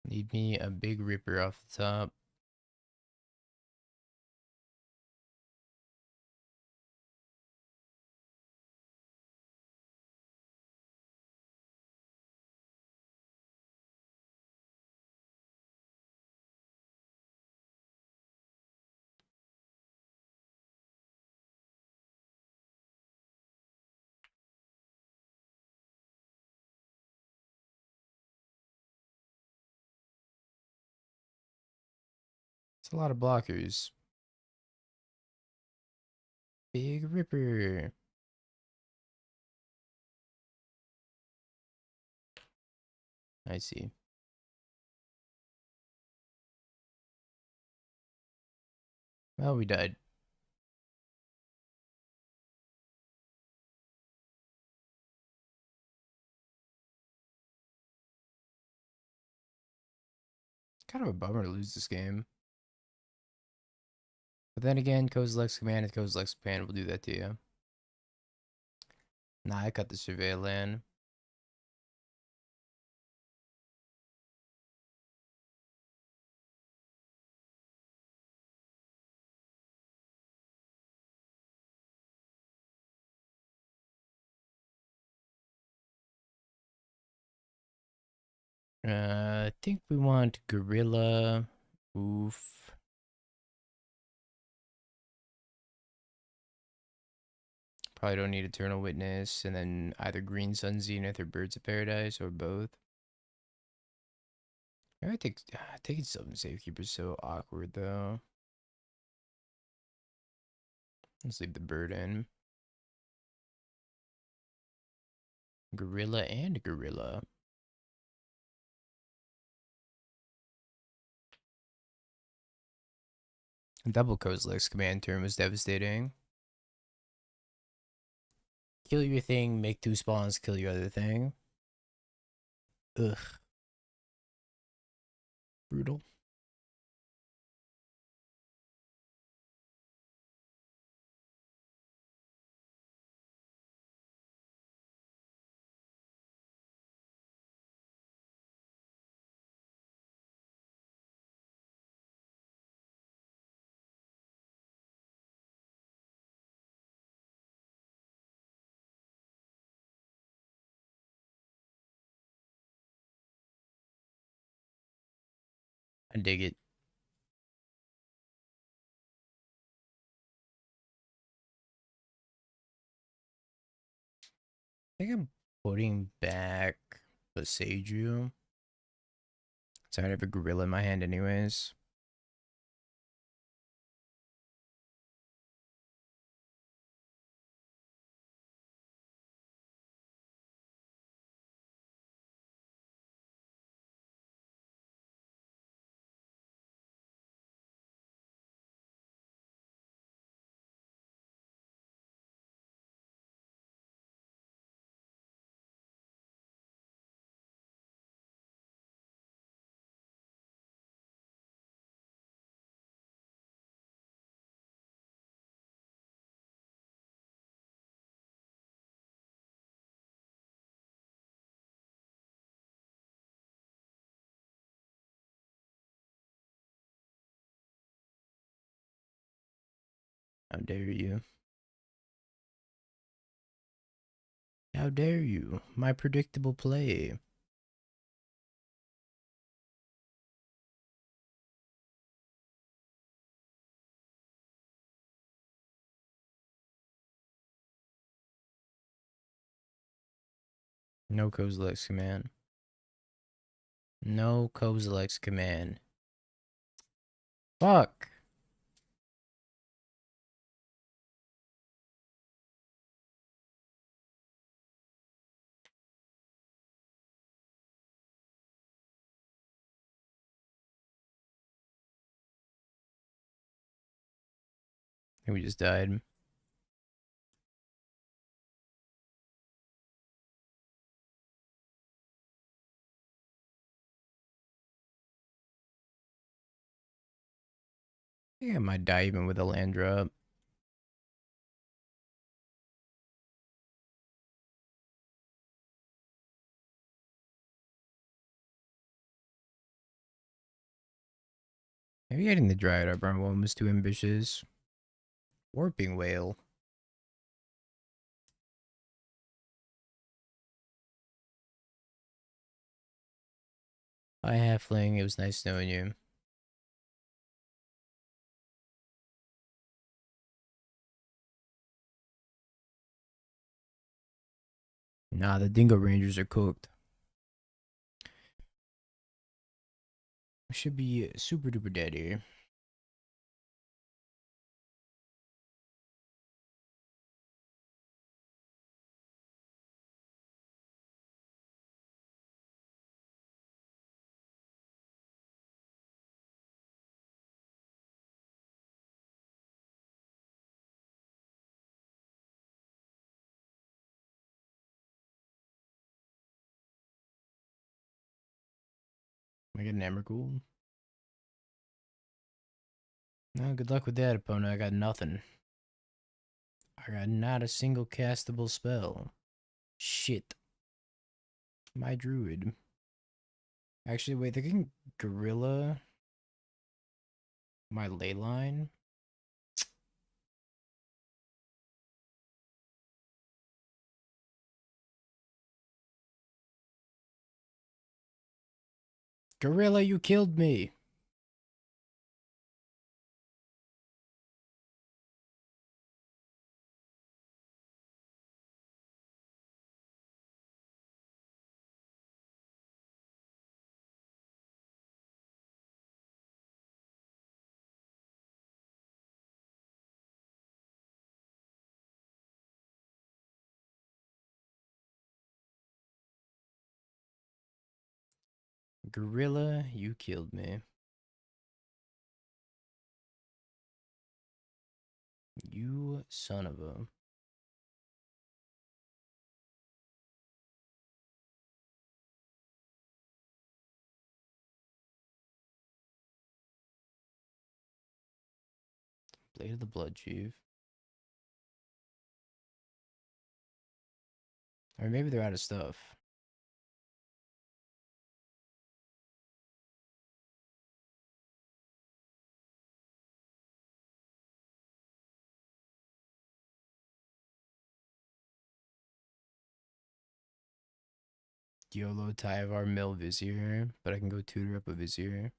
Need me a big ripper off the top. It's a lot of blockers. Big Ripper. I see. Well, we died. Kind of a bummer to lose this game. But then again, Kozilek's Command and Kozilek's Command will do that to you. Nah, I cut the Survey land. I think we want Gorilla. Oof. Probably don't need Eternal Witness, and then either Green Sun Zenith or Birds of Paradise, or both. I think taking Sylvan Safekeeper is so awkward, though. Let's leave the bird in. Gorilla and Gorilla. Double Kozilek's command turn was devastating. Kill your thing, make 2 spawns, kill your other thing. Ugh. Brutal. I dig it. I think I'm putting back the Seiju. So I have a gorilla in my hand anyways. How dare you? How dare you? My predictable play. No Kozilek's command. No Kozilek's command. Fuck. I think we just died. I think I might die even with a land drop. Maybe getting the Dryad Arbor on one was too ambitious. Warping Whale. Hi, Halfling. It was nice knowing you. Nah, the Dingo Rangers are cooked. We should be super duper dead here. get an Emrakul. No, good luck with that, opponent. I got nothing. I got not a single castable spell. Shit. My Druid. Actually, wait, they can Gorilla my Leyline. Gorilla, you killed me. Gorilla, you killed me. You son of a... Blade of the Blood Chief. Or maybe they're out of stuff. YOLO Tyvar Mill Vizier, but I can go tutor up a Vizier.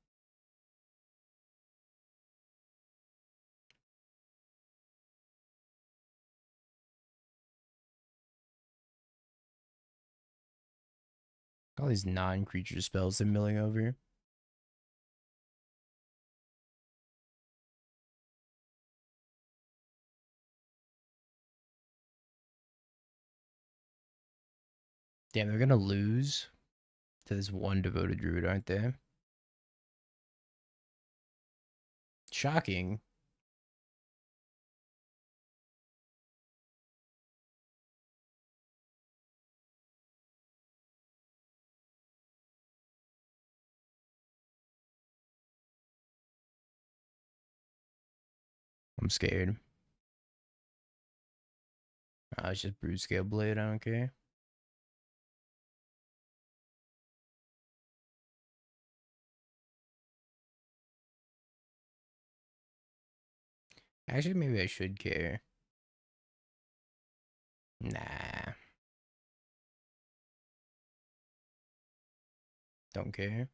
All these non-creature spells they're milling over. Damn, they're gonna lose to this one devoted druid, aren't they? Shocking. I'm scared. It's just Brood Scale Blade, I don't care. Actually, maybe I should care. Nah. Don't care.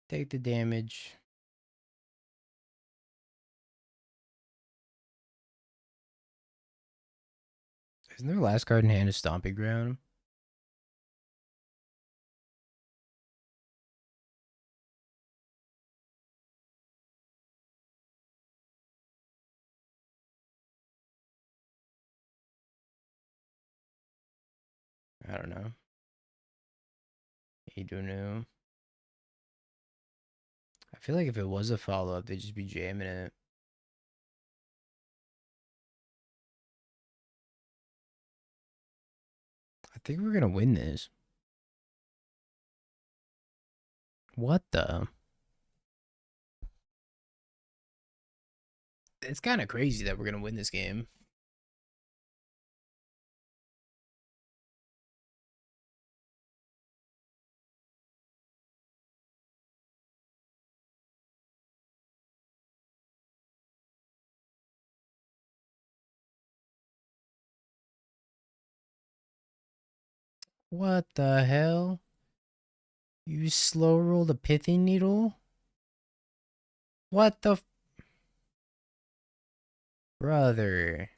Take the damage. Isn't their last card in hand a Stomping Ground? I don't know. You don't know. I feel like if it was a follow-up, they'd just be jamming it. I think we're gonna win this. What the? It's kind of crazy that we're gonna win this game. What the hell? You slow rolled a pithing needle? What the brother?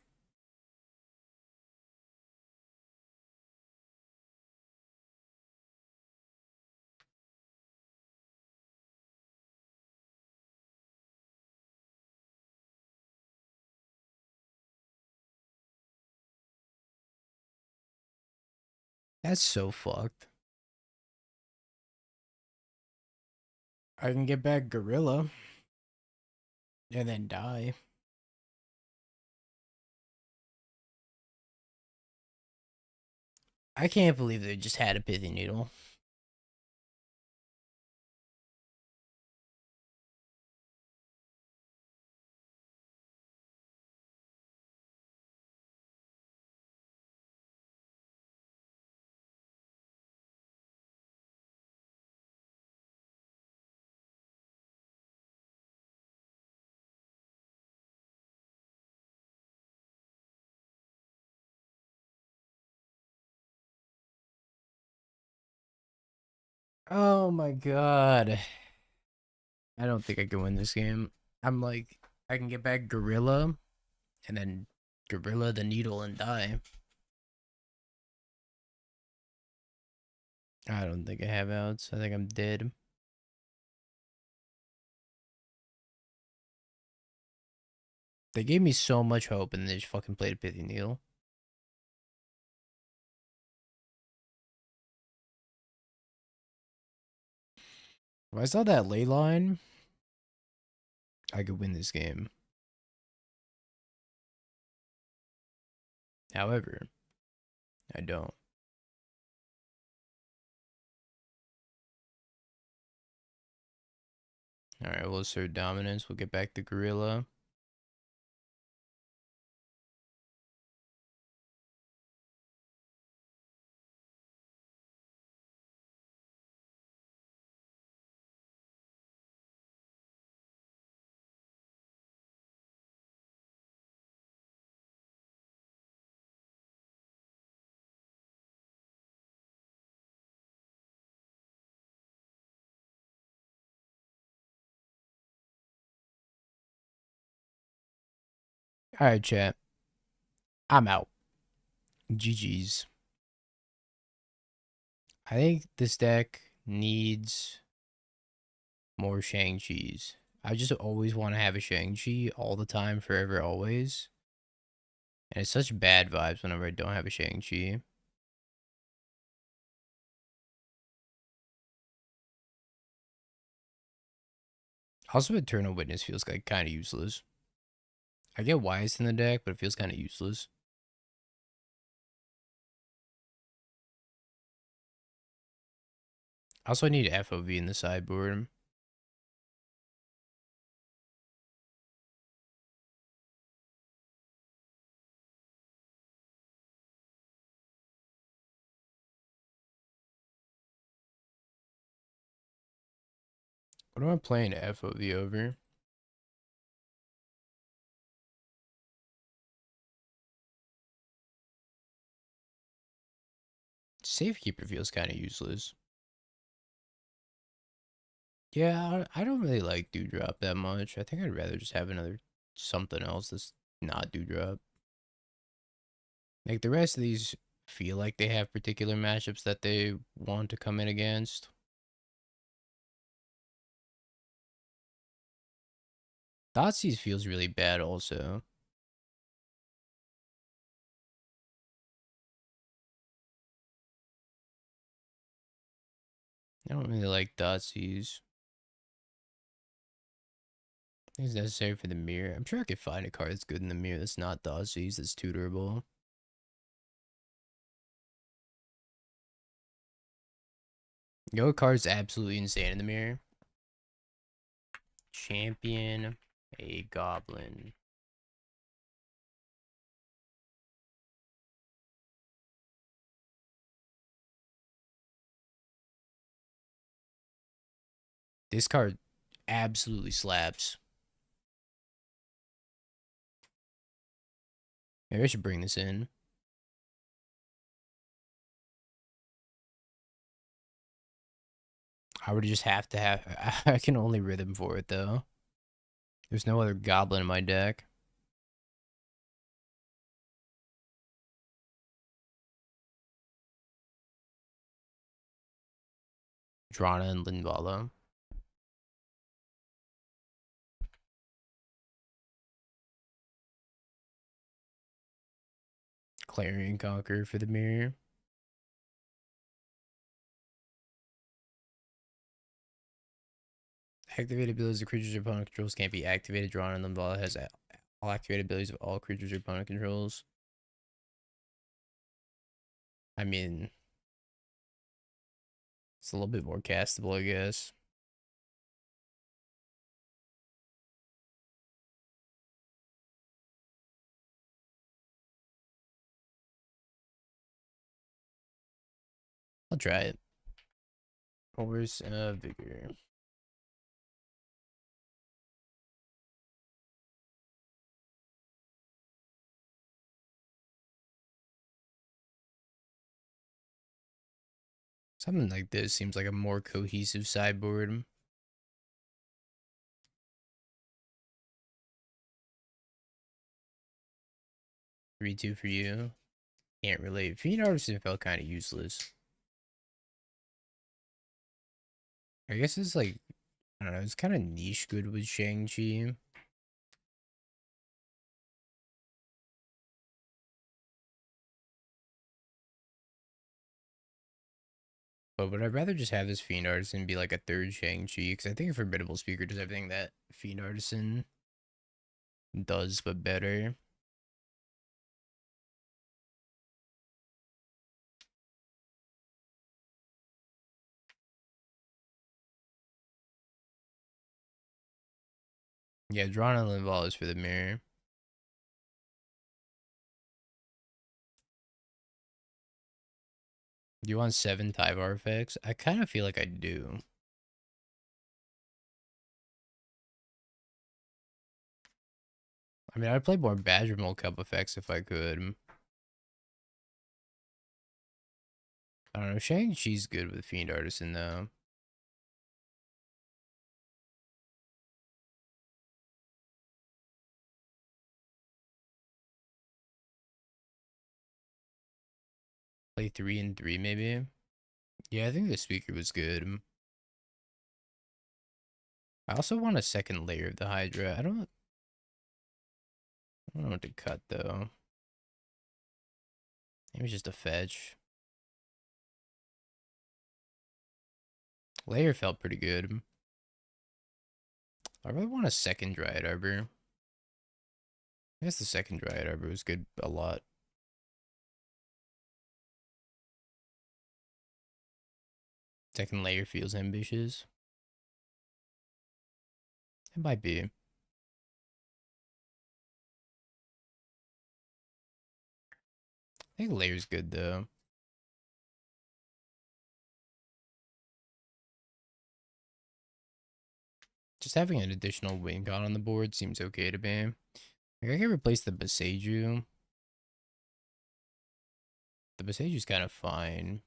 That's so fucked. I can get back Gorilla and then die. I can't believe they just had a pithy needle. Oh my god. I don't think I can win this game. I'm like, I can get back Gorilla, and then Gorilla the Needle and die. I don't think I have outs. I think I'm dead. They gave me so much hope, and they just fucking played a pithy needle. If I saw that ley line, I could win this game. However, I don't. Alright, we'll assert dominance. We'll get back the Gorilla. Alright, chat. I'm out. GG's. I think this deck needs more Shang-Chi's. I just always want to have a Shang-Chi all the time, forever, always. And it's such bad vibes whenever I don't have a Shang-Chi. Also, Eternal Witness feels like kind of useless. I get why it's in the deck, but it feels kind of useless. Also, I need FOV in the sideboard. What am I playing FOV over? Safekeeper feels kind of useless. Yeah, I don't really like Dewdrop that much. I think I'd rather just have another something else that's not Dewdrop. Like, the rest of these feel like they have particular matchups that they want to come in against. Thoughtseize feels really bad also. I don't really like Thoughtseize. I think it's necessary for the mirror. I'm sure I could find a card that's good in the mirror that's not Thoughtseize, that's tutorable. You know what card's absolutely insane in the mirror? Champion a Goblin. This card absolutely slaps. Maybe I should bring this in. I would just have to have... I can only rhythm for it, though. There's no other Goblin in my deck. Drana and Linvala. Clarion Conqueror for the mirror. Activated abilities of creatures your opponent controls can't be activated. Drana and Linvala has all activated abilities of all creatures your opponent controls. I mean, it's a little bit more castable, I guess. I'll try it. Where's Vigor? Something like this seems like a more cohesive sideboard. 3-2 for you. Can't relate. Fiend Artisan felt kind of useless. I guess it's like, I don't know, it's kind of niche good with Shang-Chi. But would I rather just have this Fiend Artisan be like a third Shang-Chi? Because I think a Formidable Speaker does everything that Fiend Artisan does, but better. Yeah, Drawn and Linval is for the mirror. Do you want 7 Tyvar effects? I kind of feel like I do. I mean, I'd play more Badger Mole Cup effects if I could. I don't know. Shang-Chi's good with Fiend Artisan, though. Play 3 and 3, maybe? Yeah, I think the speaker was good. I also want a second layer of the Hydra. I don't know what to cut, though. Maybe just a fetch. Layer felt pretty good. I really want a second Dryad Arbor. I guess the second Dryad Arbor was good a lot. Second layer feels ambitious. It might be. I think layer's good, though. Just having an additional wing god on the board seems okay to me. Like, I can replace the Boseiju. The Boseiju's kind of fine.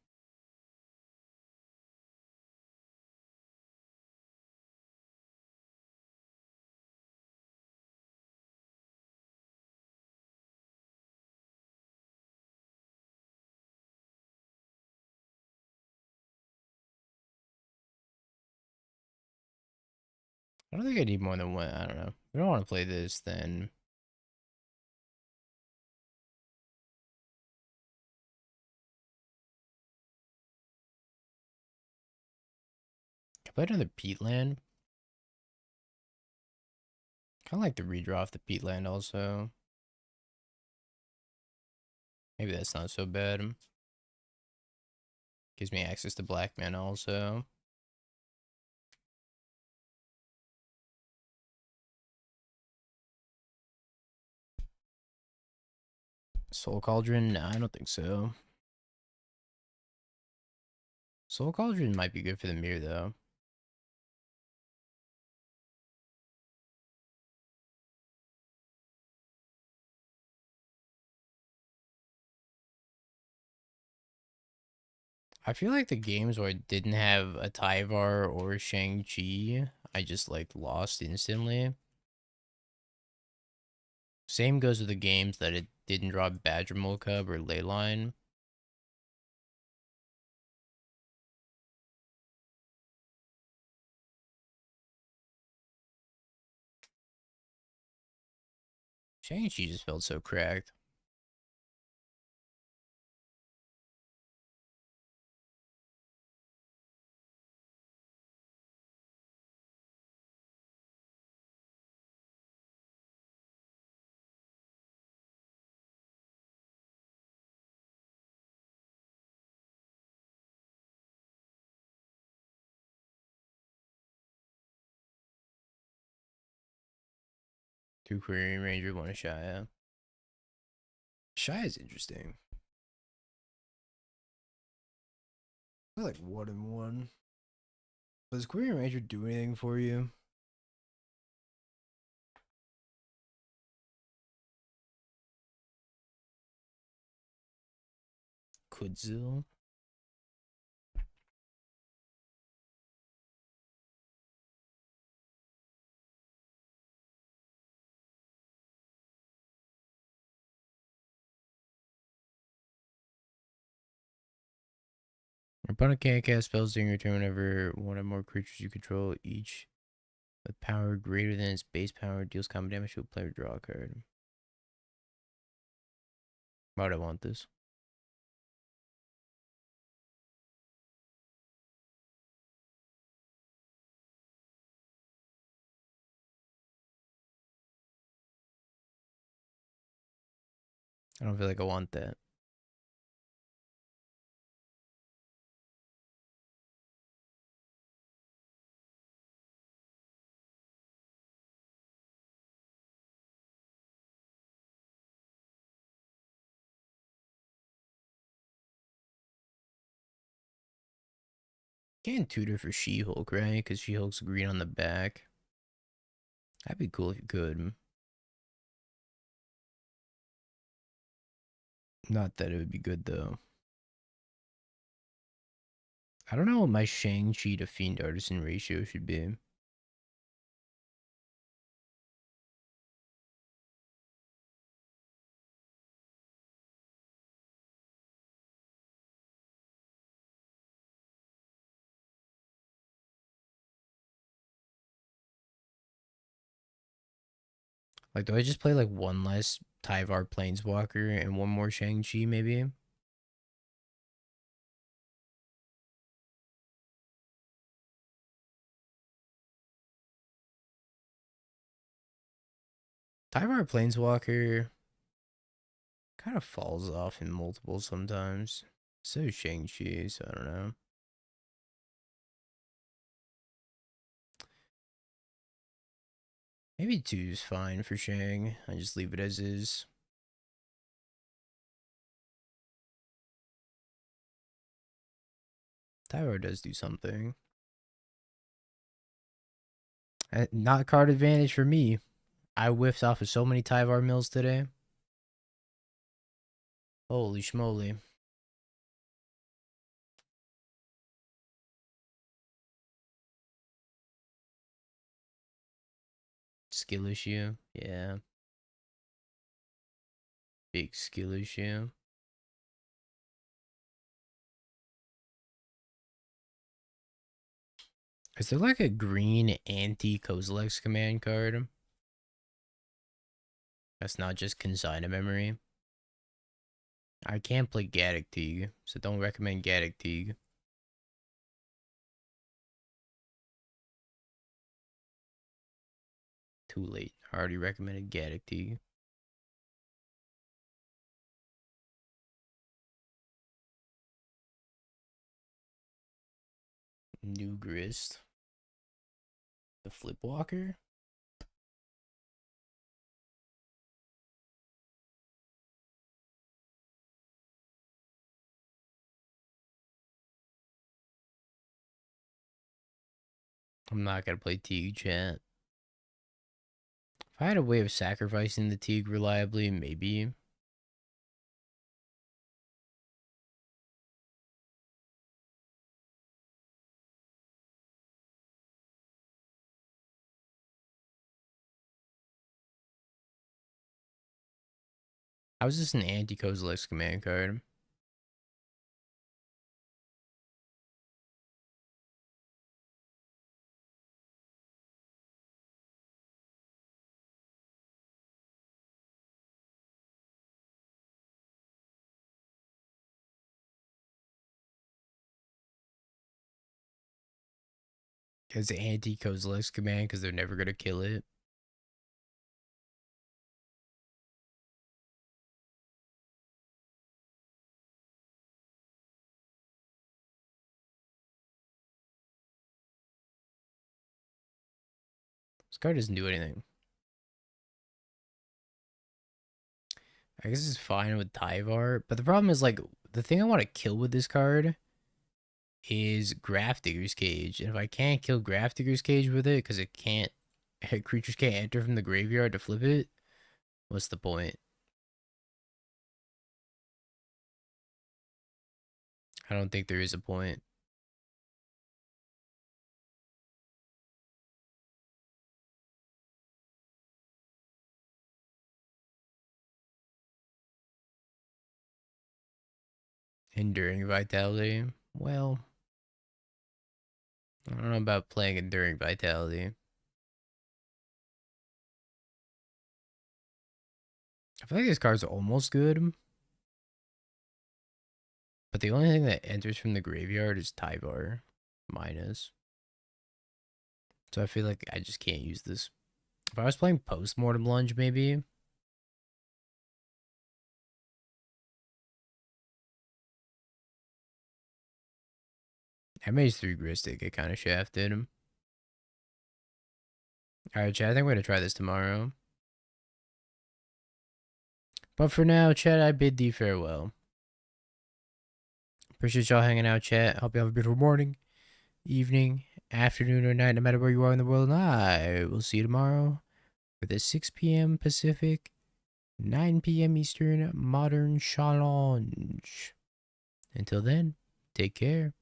I don't think I need more than one. I don't know. If I don't want to play this, then I play another Peatland. Kind of like the redraw off the Peatland also. Maybe that's not so bad. Gives me access to black mana also. Soul Cauldron? Nah, I don't think so. Soul Cauldron might be good for the mirror, though. I feel like the games where I didn't have a Tyvar or a Shang-Chi, I just, like, lost instantly. Same goes with the games that it didn't drop Badger Mole Cub or Leyline. Shang-Chi just felt so cracked. 2 Query Ranger, 1 Shia. Shia is interesting. I like 1 and 1. Does Query Ranger do anything for you? Kudzil? Your opponent can't cast spells during your turn whenever one or more creatures you control, each with power greater than its base power, deals combat damage to a player, draw a card. Why would I want this? I don't feel like I want that. Can't tutor for She-Hulk, right? Because She-Hulk's green on the back. That'd be cool if you could. Not that it would be good, though. I don't know what my Shang-Chi to Fiend Artisan ratio should be. Like, do I just play like one less Tyvar Planeswalker and one more Shang-Chi, maybe? Tyvar Planeswalker kind of falls off in multiple sometimes. So Shang-Chi, so I don't know. Maybe 2 is fine for Shang. I just leave it as is. Tyvar does do something. Not card advantage for me. I whiffed off of so many Tyvar mills today. Holy schmoly. Skill issue. Yeah. Big skill issue. Is there like a green anti-Kozilek's command card? That's not just consign memory. I can't play Gaddock Teague, so don't recommend Gaddock Teague. Too late. I already recommended Gaddock Teague. New Grist. The Flipwalker? I'm not gonna play Teague, chat. If I had a way of sacrificing the Teague reliably, maybe. How is this an anti-Kozilek's command card? It's anti-Kozilek's command because they're never gonna kill it. This card doesn't do anything. I guess it's fine with Tyvar, but the problem is like the thing I want to kill with this card is Grafdigger's Cage, and if I can't kill Grafdigger's Cage with it because it can't, creatures can't enter from the graveyard to flip it, what's the point? I don't think there is a point. Enduring Vitality. Well, I don't know about playing Enduring Vitality. I feel like this card's almost good, but the only thing that enters from the graveyard is Tyvar minus. So I feel like I just can't use this. If I was playing Postmortem Lunge, maybe. I made 3 Gristic. It kind of shafted him. Alright, chat. I think we're going to try this tomorrow. But for now, chat, I bid thee farewell. Appreciate y'all hanging out, chat. Hope you have a beautiful morning, evening, afternoon, or night, no matter where you are in the world. And I will see you tomorrow with a 6 p.m. Pacific, 9 p.m. Eastern Modern Challenge. Until then, take care.